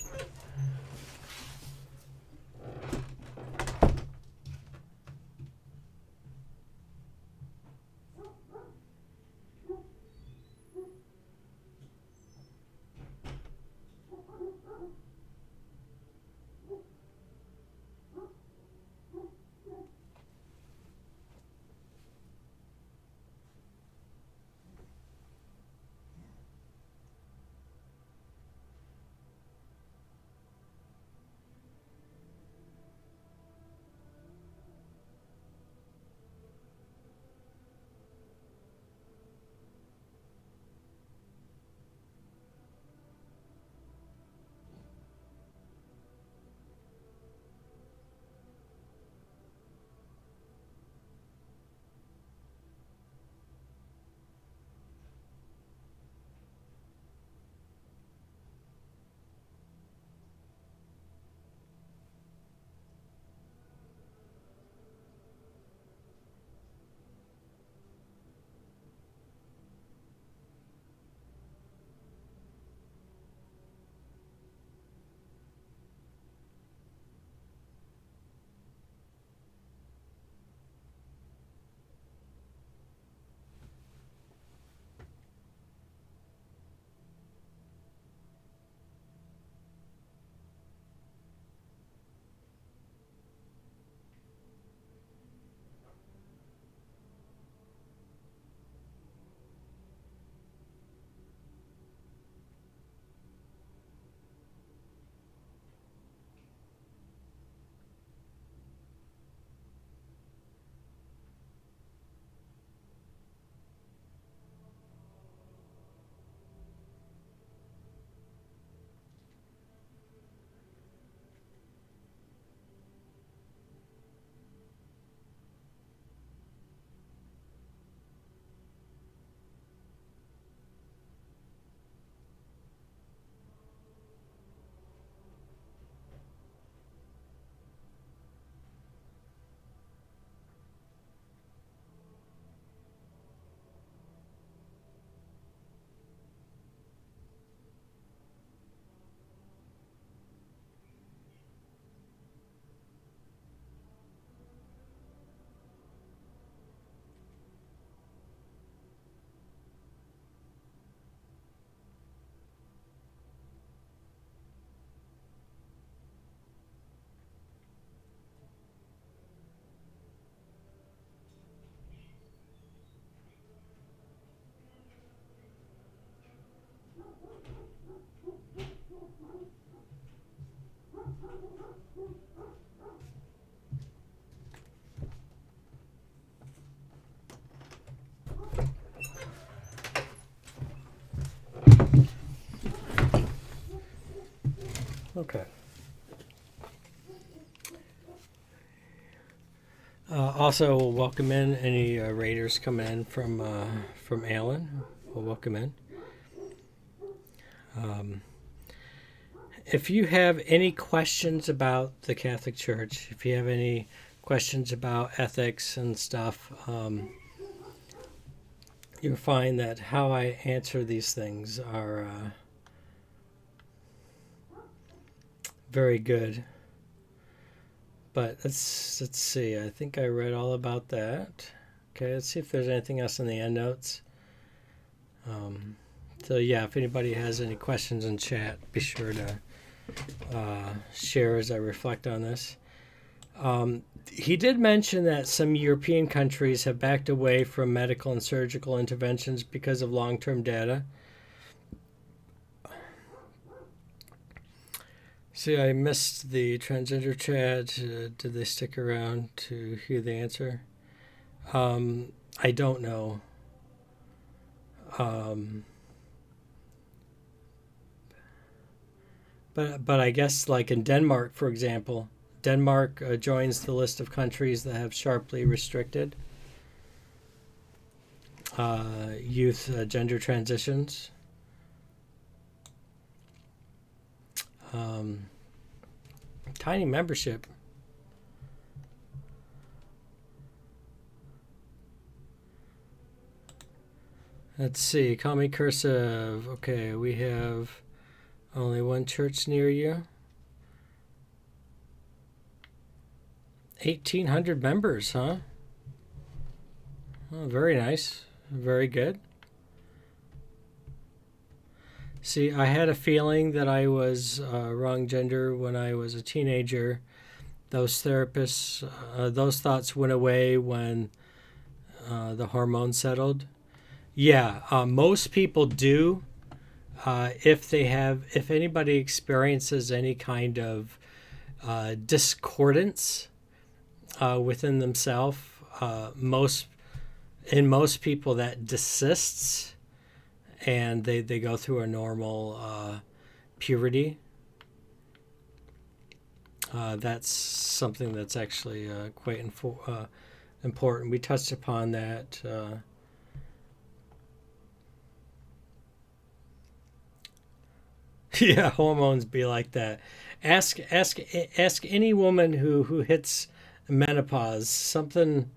Okay. Also, we'll welcome in any raiders coming in from Alan. We'll welcome in. If you have any questions about the Catholic Church, if you have any questions about ethics and stuff, you'll find that how I answer these things are very good. But let's see. I think I read all about that. Okay, let's see if there's anything else in the endnotes. So yeah, if anybody has any questions in chat, be sure to share as I reflect on this. He did mention that some European countries have backed away from medical and surgical interventions because of long-term data. See, I missed the transgender chat. Did they stick around to hear the answer? I don't know. But I guess like in Denmark, for example, Denmark joins the list of countries that have sharply restricted youth gender transitions. Tiny membership. Let's see. Call me cursive. Okay, we have only one church near you. 1,800 members, huh? Oh, very nice. Very good. See, I had a feeling that I was wrong gender when I was a teenager. Those therapists, those thoughts went away when the hormones settled. Yeah, most people do. If anybody experiences any kind of discordance within themselves, most people that desists, and they go through a normal puberty. That's something that's actually quite important. We touched upon that. Yeah, hormones be like that. Ask any woman who hits menopause. Something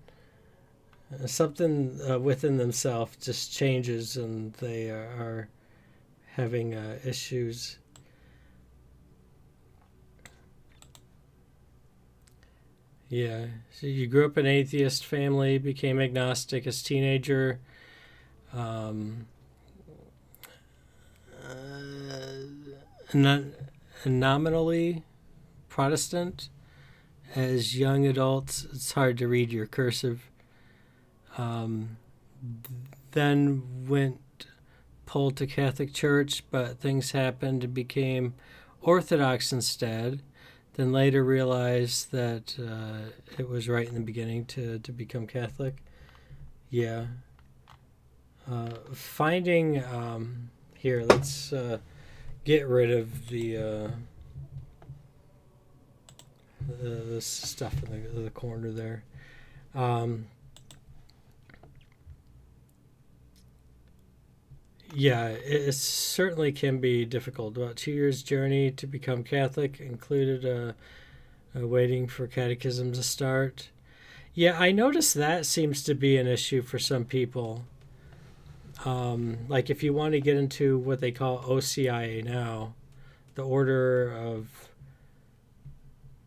within themselves just changes, and they are having issues. Yeah. So you grew up in an atheist family, became agnostic as teenager. Um, not nominally Protestant. As young adults, it's hard to read your cursive. Then went pulled to Catholic Church, but things happened and became Orthodox instead. Then later realized that it was right in the beginning to become Catholic. Yeah. Finding here, let's get rid of the stuff in the corner there. Yeah, it certainly can be difficult. About 2 years' journey to become Catholic included waiting for catechism to start. Yeah, I noticed that seems to be an issue for some people. Like if you want to get into what they call OCIA now, the Order of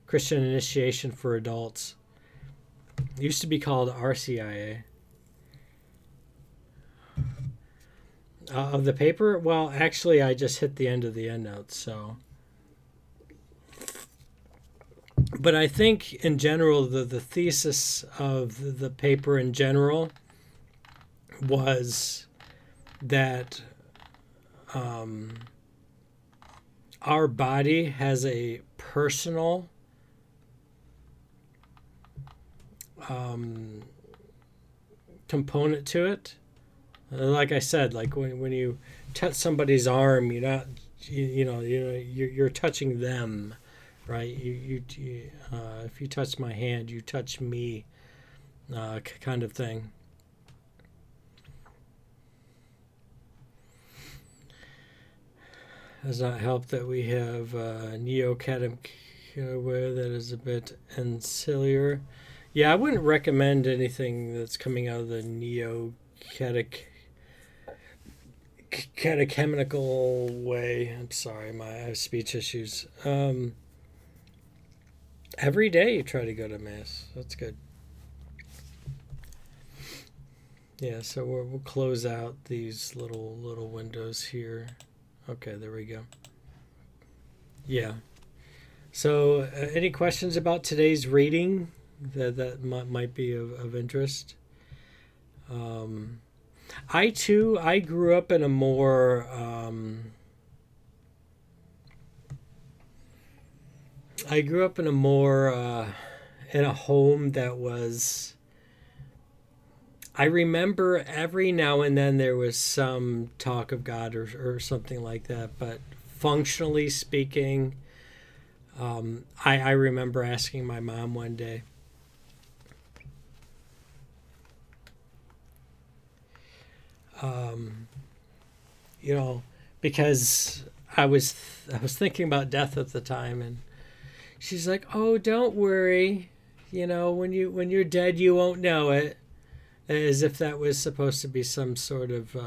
Christian Initiation for Adults, it used to be called RCIA. Of the paper? Well, actually, I just hit the end of the endnotes, so. But I think in general, the thesis of the paper in general was that our body has a personal component to it. Like I said, like when you touch somebody's arm, you're not you're touching them, right? If you touch my hand, you touch me, kind of thing. Does not help that we have neo-catechumene that is a bit ancillary. Yeah, I wouldn't recommend anything that's coming out of the catechemical way. I'm sorry, I have speech issues. Every day you try to go to mass. That's good. Yeah, so we'll close out these little windows here. Okay, there we go. Yeah. So, any questions about today's reading that might be of interest? I grew up in a more in a home that was. I remember every now and then there was some talk of God or something like that, but functionally speaking, I remember asking my mom one day, because I was thinking about death at the time, and she's like, "Oh, don't worry, when you're dead, you won't know it." As if that was supposed to be some sort of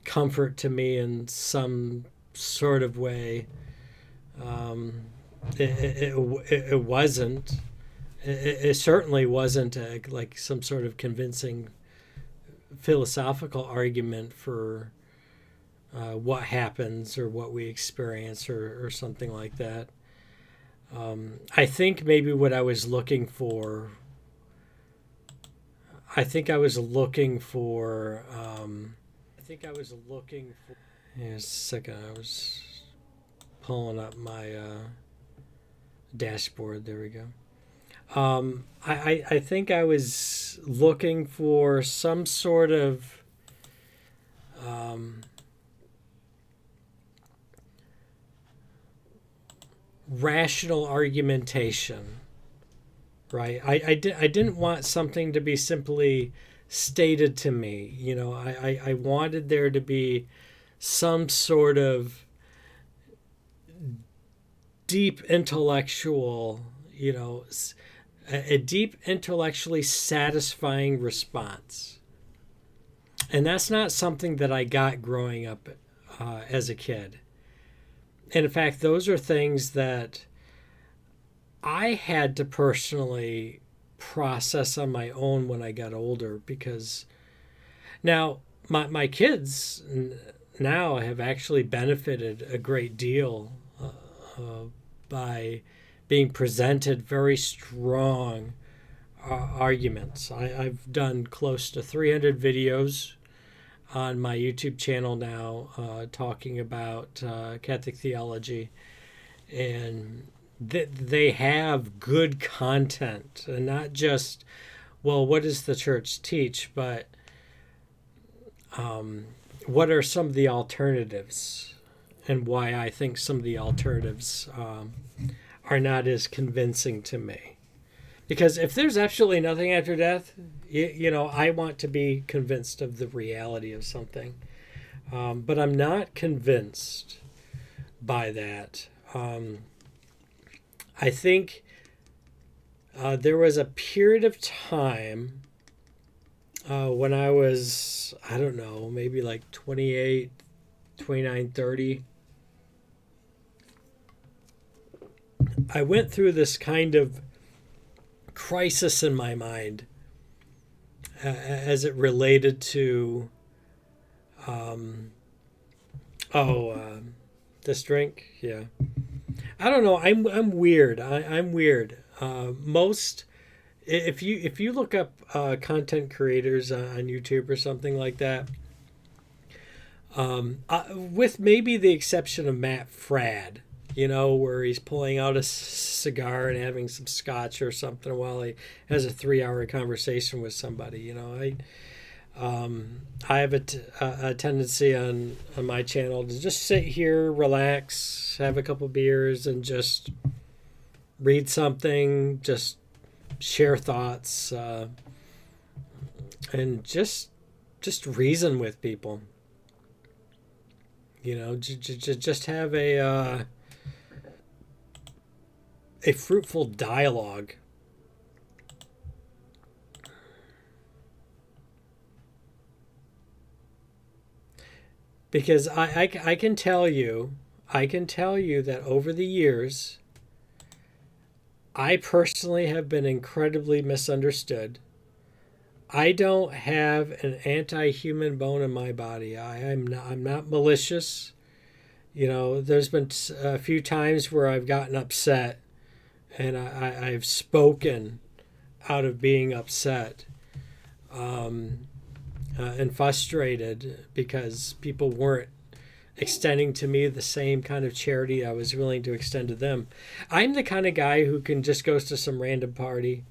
comfort to me in some sort of way. It wasn't. It certainly wasn't like some sort of convincing philosophical argument for what happens or what we experience or something like that. I think maybe what I was looking for. I think I was looking for. Yeah, just a second. I was pulling up my dashboard. There we go. I think I was looking for some sort of rational argumentation, right? I didn't want something to be simply stated to me. I wanted there to be some sort of deep intellectual, a deep intellectually satisfying response. And that's not something that I got growing up as a kid. And in fact, those are things that I had to personally process on my own when I got older, because now my kids now have actually benefited a great deal by being presented very strong arguments. I've done close to 300 videos on my YouTube channel now talking about Catholic theology, and they have good content, and not just, well, what does the church teach, but what are some of the alternatives, and why I think some of the alternatives are not as convincing to me. Because if there's absolutely nothing after death, I want to be convinced of the reality of something. But I'm not convinced by that. I think there was a period of time when I was, I don't know, maybe like 28, 29, 30. I went through this kind of crisis in my mind as it related to this drink. Yeah, I don't know. I'm weird. I'm weird. Most if you look up content creators on YouTube or something like that, with maybe the exception of Matt Fradd, where he's pulling out a cigar and having some scotch or something while he has a 3-hour conversation with somebody. I have a tendency on my channel to just sit here, relax, have a couple beers, and just read something, just share thoughts, and just reason with people. You know, just have a fruitful dialogue. Because I can tell you, that over the years, I personally have been incredibly misunderstood. I don't have an anti-human bone in my body. I'm not malicious. You know, there's been a few times where I've gotten upset, and I've spoken out of being upset, and frustrated because people weren't extending to me the same kind of charity I was willing to extend to them. I'm the kind of guy who can just go to some random party.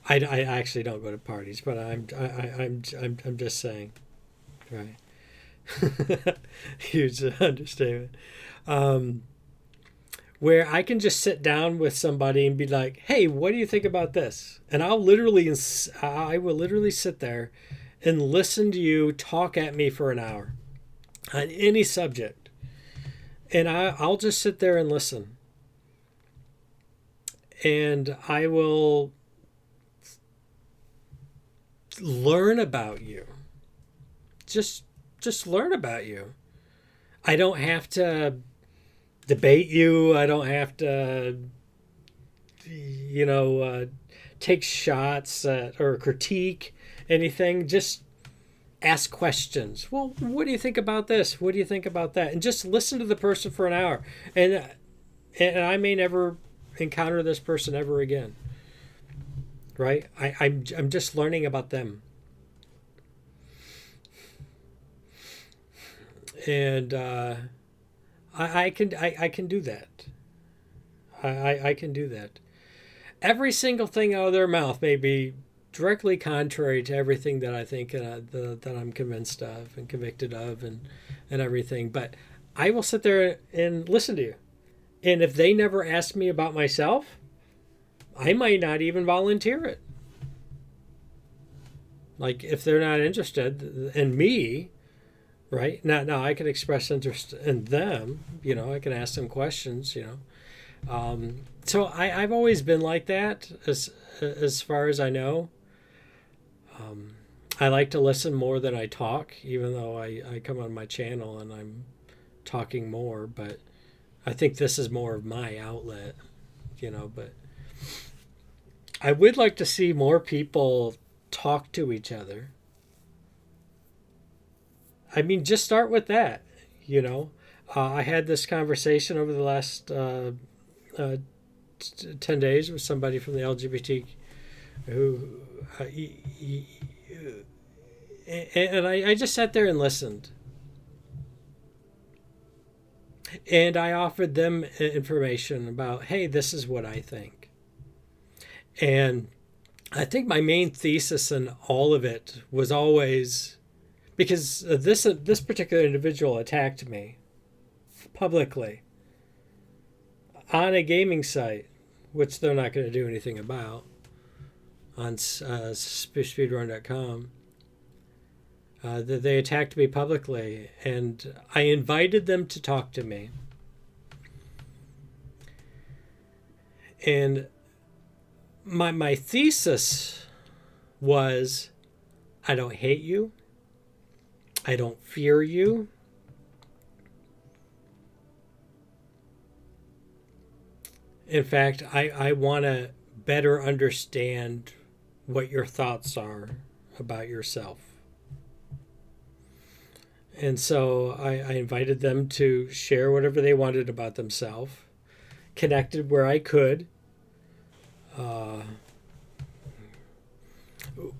I actually don't go to parties, but I'm just saying, right? Huge understatement. Where I can just sit down with somebody and be like, "Hey, what do you think about this?" And I will literally sit there and listen to you talk at me for an hour on any subject, and I'll just sit there and listen, and I will learn about you. Just learn about you. I don't have to debate you. I don't have to, take shots at, or critique anything. Just ask questions. Well, what do you think about this? What do you think about that? And just listen to the person for an hour. And I may never encounter this person ever again. Right? I'm just learning about them. And I can do that. I can do that. Every single thing out of their mouth may be directly contrary to everything that I think, that I'm convinced of and convicted of, and everything. But I will sit there and listen to you. And if they never ask me about myself, I might not even volunteer it. Like, if they're not interested in me, right? Now I can express interest in them. I can ask them questions. So I've always been like that, as far as I know. I like to listen more than I talk, even though I come on my channel and I'm talking more. But I think this is more of my outlet. But I would like to see more people talk to each other. I mean, just start with that. I had this conversation over the last 10 days with somebody from the LGBT who, and I just sat there and listened. And I offered them information about, hey, this is what I think. And I think my main thesis in all of it was always, because this particular individual attacked me publicly on a gaming site, which they're not going to do anything about, on speedrun.com. They attacked me publicly, and I invited them to talk to me. And my thesis was, I don't hate you. I don't fear you. In fact, I want to better understand what your thoughts are about yourself. And so I invited them to share whatever they wanted about themselves, connected where I could,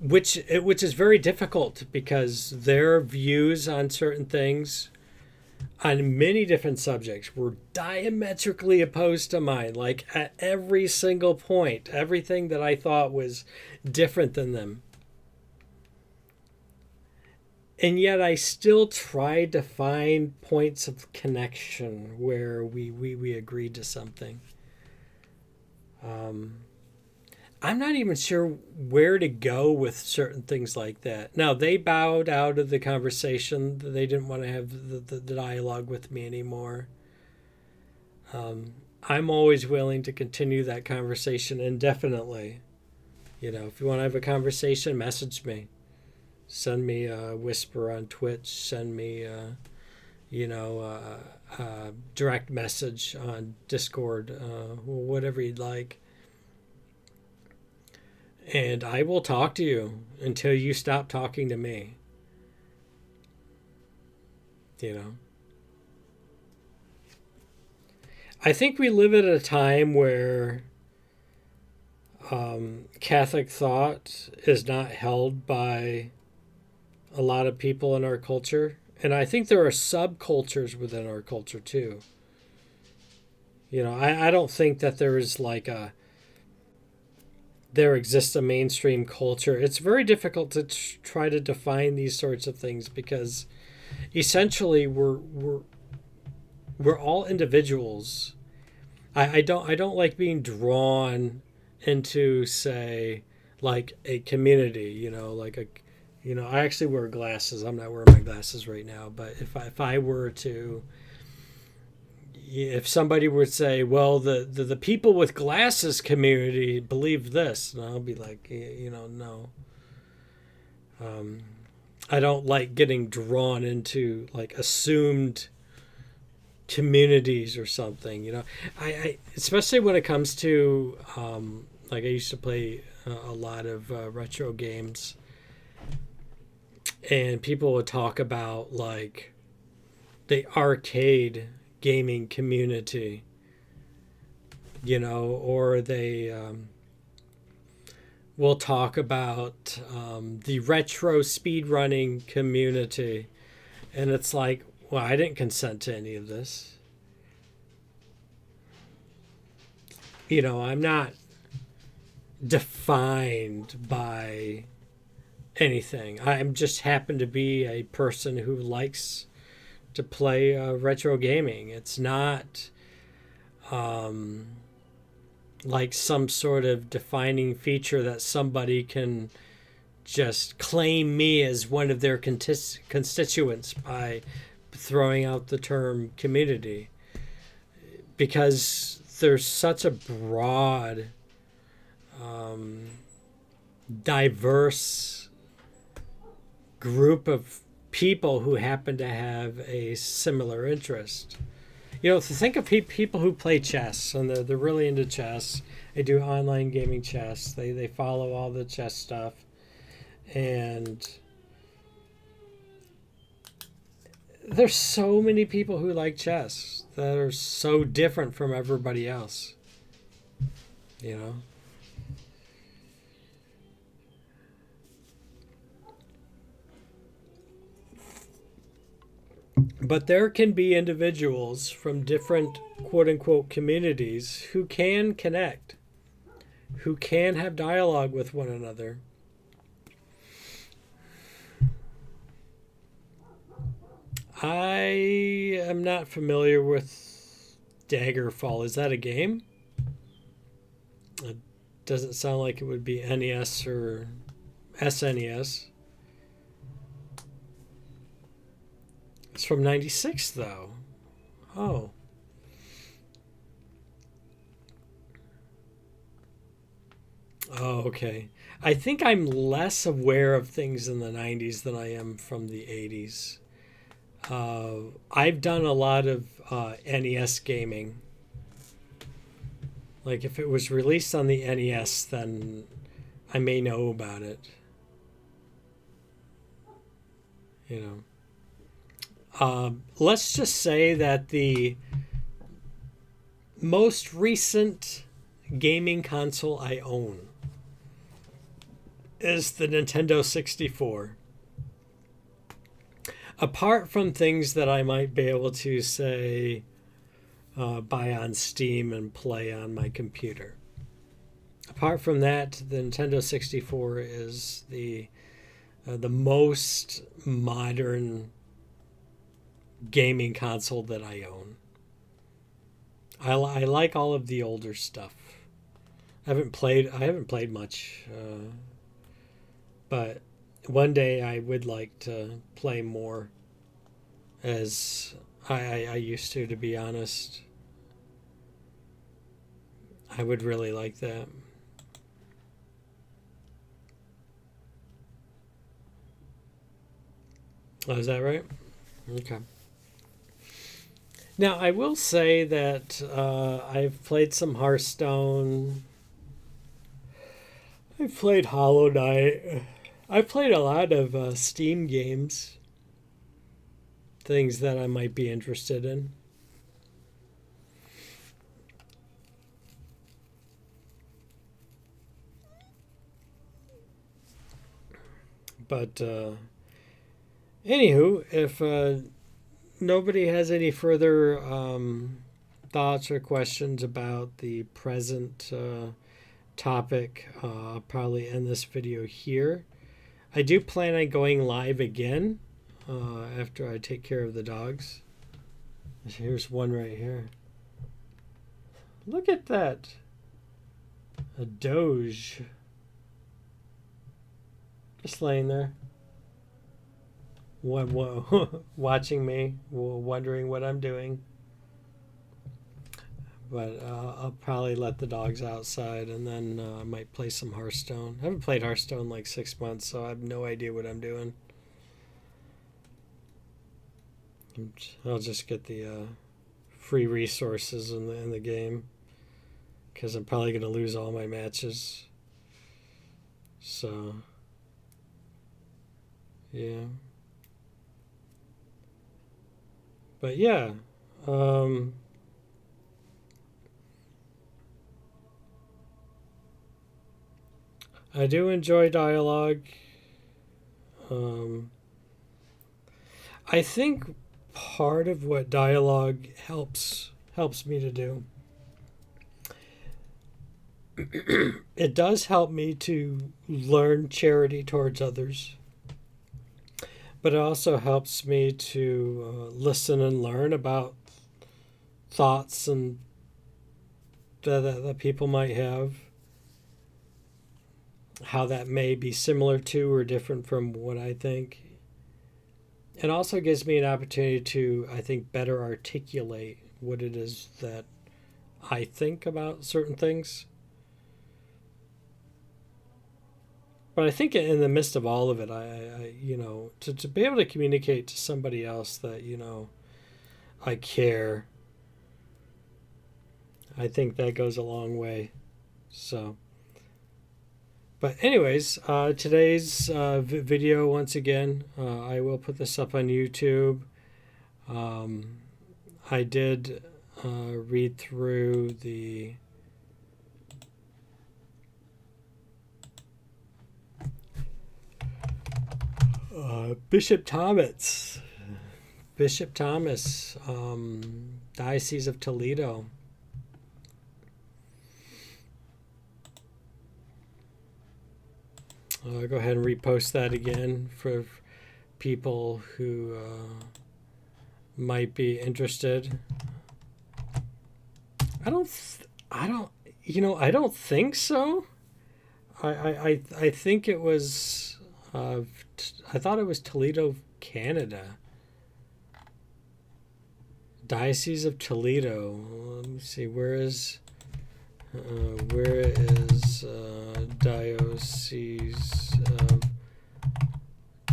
which is very difficult because their views on certain things, on many different subjects, were diametrically opposed to mine. Like, at every single point, everything that I thought was different than them. and yet I still try to find points of connection where we agreed to something. I'm not even sure where to go with certain things like that. Now, they bowed out of the conversation. They didn't want to have the dialogue with me anymore. I'm always willing to continue that conversation indefinitely. If you want to have a conversation, message me. Send me a whisper on Twitch. Send me, direct message on Discord, whatever you'd like. And I will talk to you until you stop talking to me. I think we live at a time where Catholic thought is not held by a lot of people in our culture. And I think there are subcultures within our culture too. I don't think that there exists a mainstream culture. It's very difficult to try to define these sorts of things because essentially we're all individuals. I don't like being drawn into, say, like a community. I actually wear glasses. I'm not wearing my glasses right now, but if I were to, if somebody would say, well, the people with glasses community believe this, and I'll be like, no. I don't like getting drawn into like assumed communities or something. I especially when it comes to like I used to play a lot of retro games, and people would talk about like the arcade gaming community, or they will talk about the retro speedrunning community. And it's like, well, I didn't consent to any of this. I'm not defined by anything. I'm just happen to be a person who likes to play retro gaming. It's not like some sort of defining feature that somebody can just claim me as one of their constituents by throwing out the term community, because there's such a broad, diverse group of people who happen to have a similar interest. To think of people who play chess, and they're really into chess. They do online gaming chess. They follow all the chess stuff. And there's so many people who like chess that are so different from everybody else. But there can be individuals from different quote-unquote communities who can connect, who can have dialogue with one another. I am not familiar with Daggerfall. Is that a game? It doesn't sound like it would be NES or SNES. It's from 96, though. Oh. Oh, okay. I think I'm less aware of things in the 90s than I am from the 80s. I've done a lot of NES gaming. Like, if it was released on the NES, then I may know about it. Let's just say that the most recent gaming console I own is the Nintendo 64. Apart from things that I might be able to, say, buy on Steam and play on my computer. Apart from that, the Nintendo 64 is the the most modern gaming console that I own. I like all of the older stuff. I haven't played much, but one day I would like to play more, as I used to be honest. I would really like that. Oh, is that right? Okay. Now, I will say that I've played some Hearthstone. I've played Hollow Knight. I've played a lot of Steam games, things that I might be interested in. But anywho, if nobody has any further thoughts or questions about the present topic, I'll probably end this video here. I do plan on going live again after I take care of the dogs. Here's one right here. Look at that. A Doge. Just laying there. Watching me, wondering what I'm doing. But I'll probably let the dogs outside, and then I might play some Hearthstone. I haven't played Hearthstone in like 6 months, so I have no idea what I'm doing. I'll just get the free resources in the game, because I'm probably going to lose all my matches. So, yeah. But yeah, I do enjoy dialogue. I think part of what dialogue helps me to do, it does help me to learn charity towards others, but it also helps me to listen and learn about thoughts and that people might have, how that may be similar to or different from what I think. It also gives me an opportunity to, I think, better articulate what it is that I think about certain things. But I think in the midst of all of it, I to be able to communicate to somebody else that, I care, I think that goes a long way. So, but anyways, today's video, once again, I will put this up on YouTube. I did read through the Bishop Thomas, Diocese of Toledo. I'll go ahead and repost that again for people who might be interested. I don't think so. I think it was. I thought it was Toledo, Canada. Diocese of Toledo. Let me see. Where is Diocese of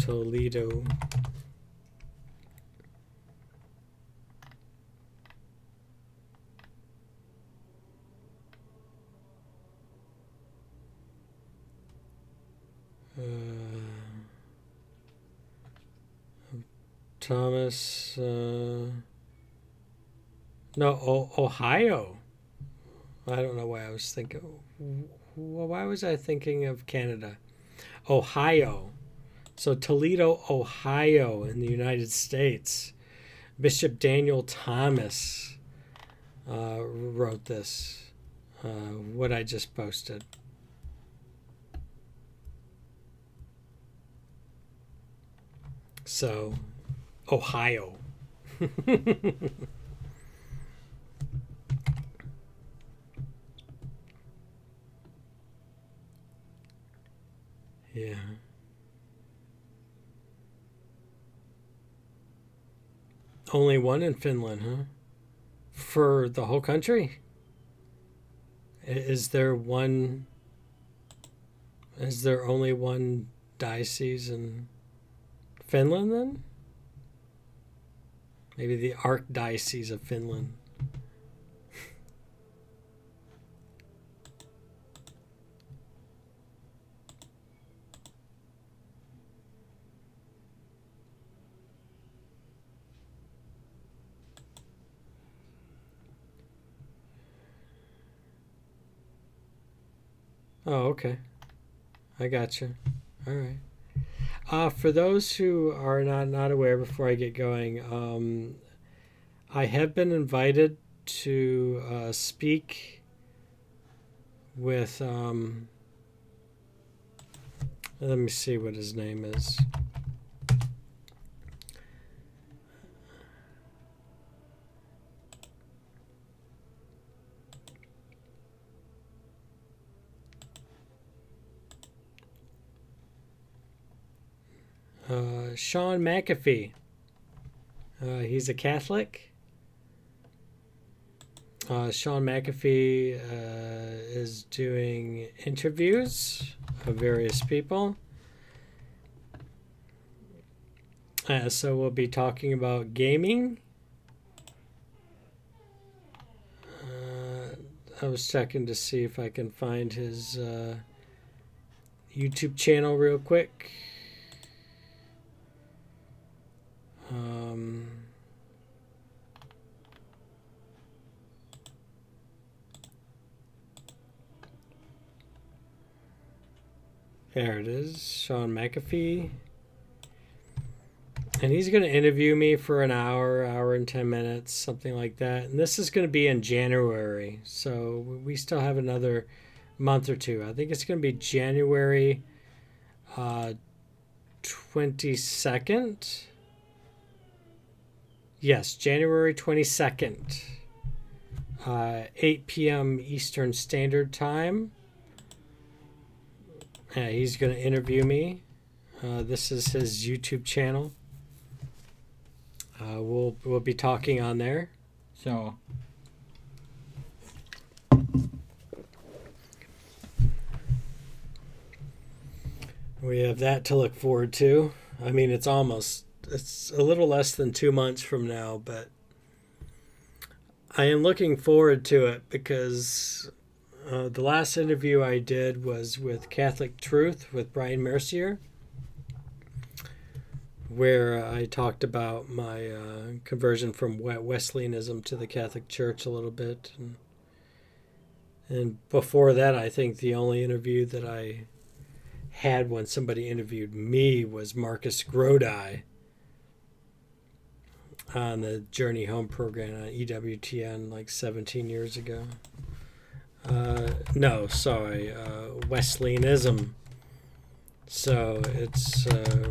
Toledo? Thomas. No, Ohio. I don't know why I was thinking. Why was I thinking of Canada? Ohio. So Toledo, Ohio, in the United States. Bishop Daniel Thomas wrote this. What I just posted. So, Ohio. Yeah. Only one in Finland, huh? For the whole country? Is there one? Is there only one diocese in Finland then? Maybe the Archdiocese of Finland. Oh, okay. I gotcha. All right. For those who are not aware, before I get going, I have been invited to speak with. Let me see what his name is. Sean McAfee. He's a Catholic. Sean McAfee is doing interviews of various people. So we'll be talking about gaming. I was checking to see if I can find his YouTube channel real quick. There it is, Sean McAfee. And he's going to interview me for an hour and 10 minutes, something like that. And this is going to be in January. So we still have another month or two. I think it's going to be January 22nd. Yes, January 22nd. 8 p.m. Eastern Standard Time. He's going to interview me. This is his YouTube channel. We'll be talking on there. So we have that to look forward to. I mean, it's a little less than 2 months from now, but I am looking forward to it because the last interview I did was with Catholic Truth with Brian Mercier, where I talked about my conversion from Wesleyanism to the Catholic Church a little bit. And before that, I think the only interview that I had when somebody interviewed me was Marcus Grodi on the Journey Home program on EWTN like 17 years ago. No, sorry, Wesleyanism. So it's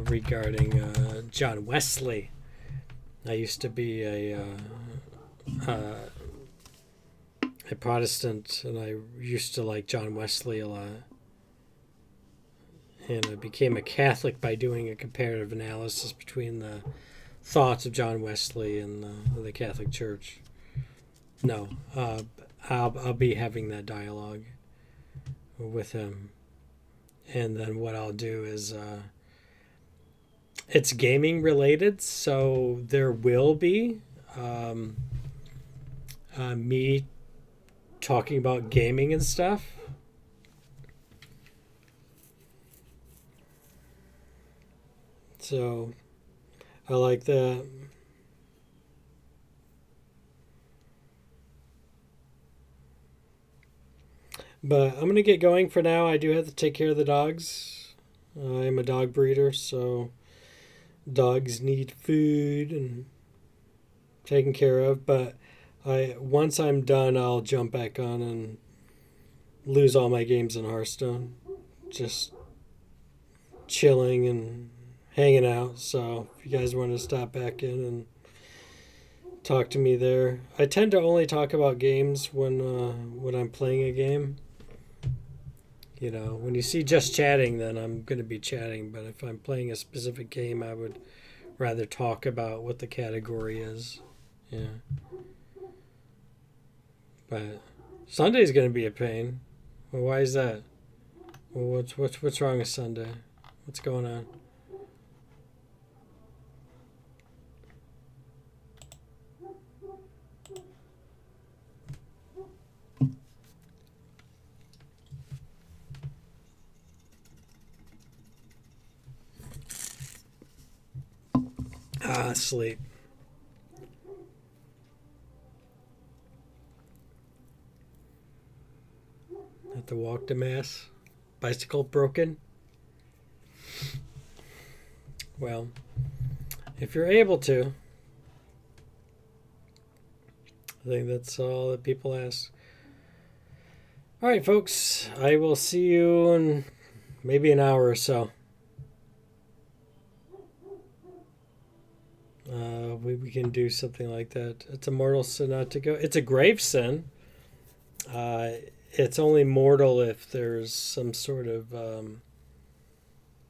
regarding John Wesley. I used to be a Protestant, and I used to like John Wesley a lot. And I became a Catholic by doing a comparative analysis between the thoughts of John Wesley and the Catholic Church. No, I'll be having that dialogue with him. And then what I'll do is it's gaming related, so there will be me talking about gaming and stuff. So I like that. But I'm going to get going for now. I do have to take care of the dogs. I'm a dog breeder, so dogs need food and taken care of. But once I'm done, I'll jump back on and lose all my games in Hearthstone. Just chilling and hanging out. So if you guys want to stop back in and talk to me there, I tend to only talk about games when I'm playing a game. You know, when you see just chatting, then I'm going to be chatting. But if I'm playing a specific game, I would rather talk about what the category is. Yeah. But Sunday's going to be a pain. Well, why is that? Well, what's wrong with Sunday? What's going on? Sleep. Have to walk to mass. Bicycle broken. Well, if you're able to, I think that's all that people ask. All right, folks. I will see you in maybe an hour or so. We can do something like that. It's a mortal sin not to go. It's a grave sin. It's only mortal if there's some sort of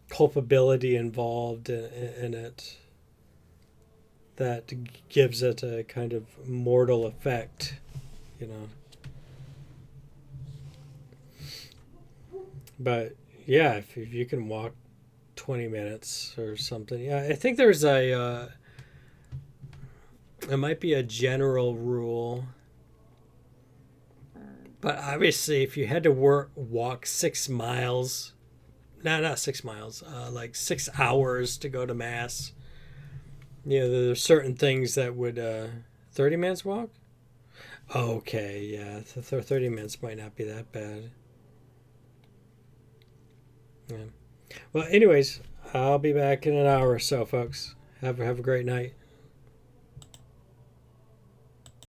culpability involved in it that gives it a kind of mortal effect, you know. But yeah, if you can walk 20 minutes or something, yeah, I think there's it might be a general rule. But obviously, if you had to walk 6 miles, not 6 miles, like 6 hours to go to mass, you know, there's certain things that would 30 minutes walk. Okay, yeah, 30 minutes might not be that bad. Yeah. Well, anyways, I'll be back in an hour or so, folks. Have a great night.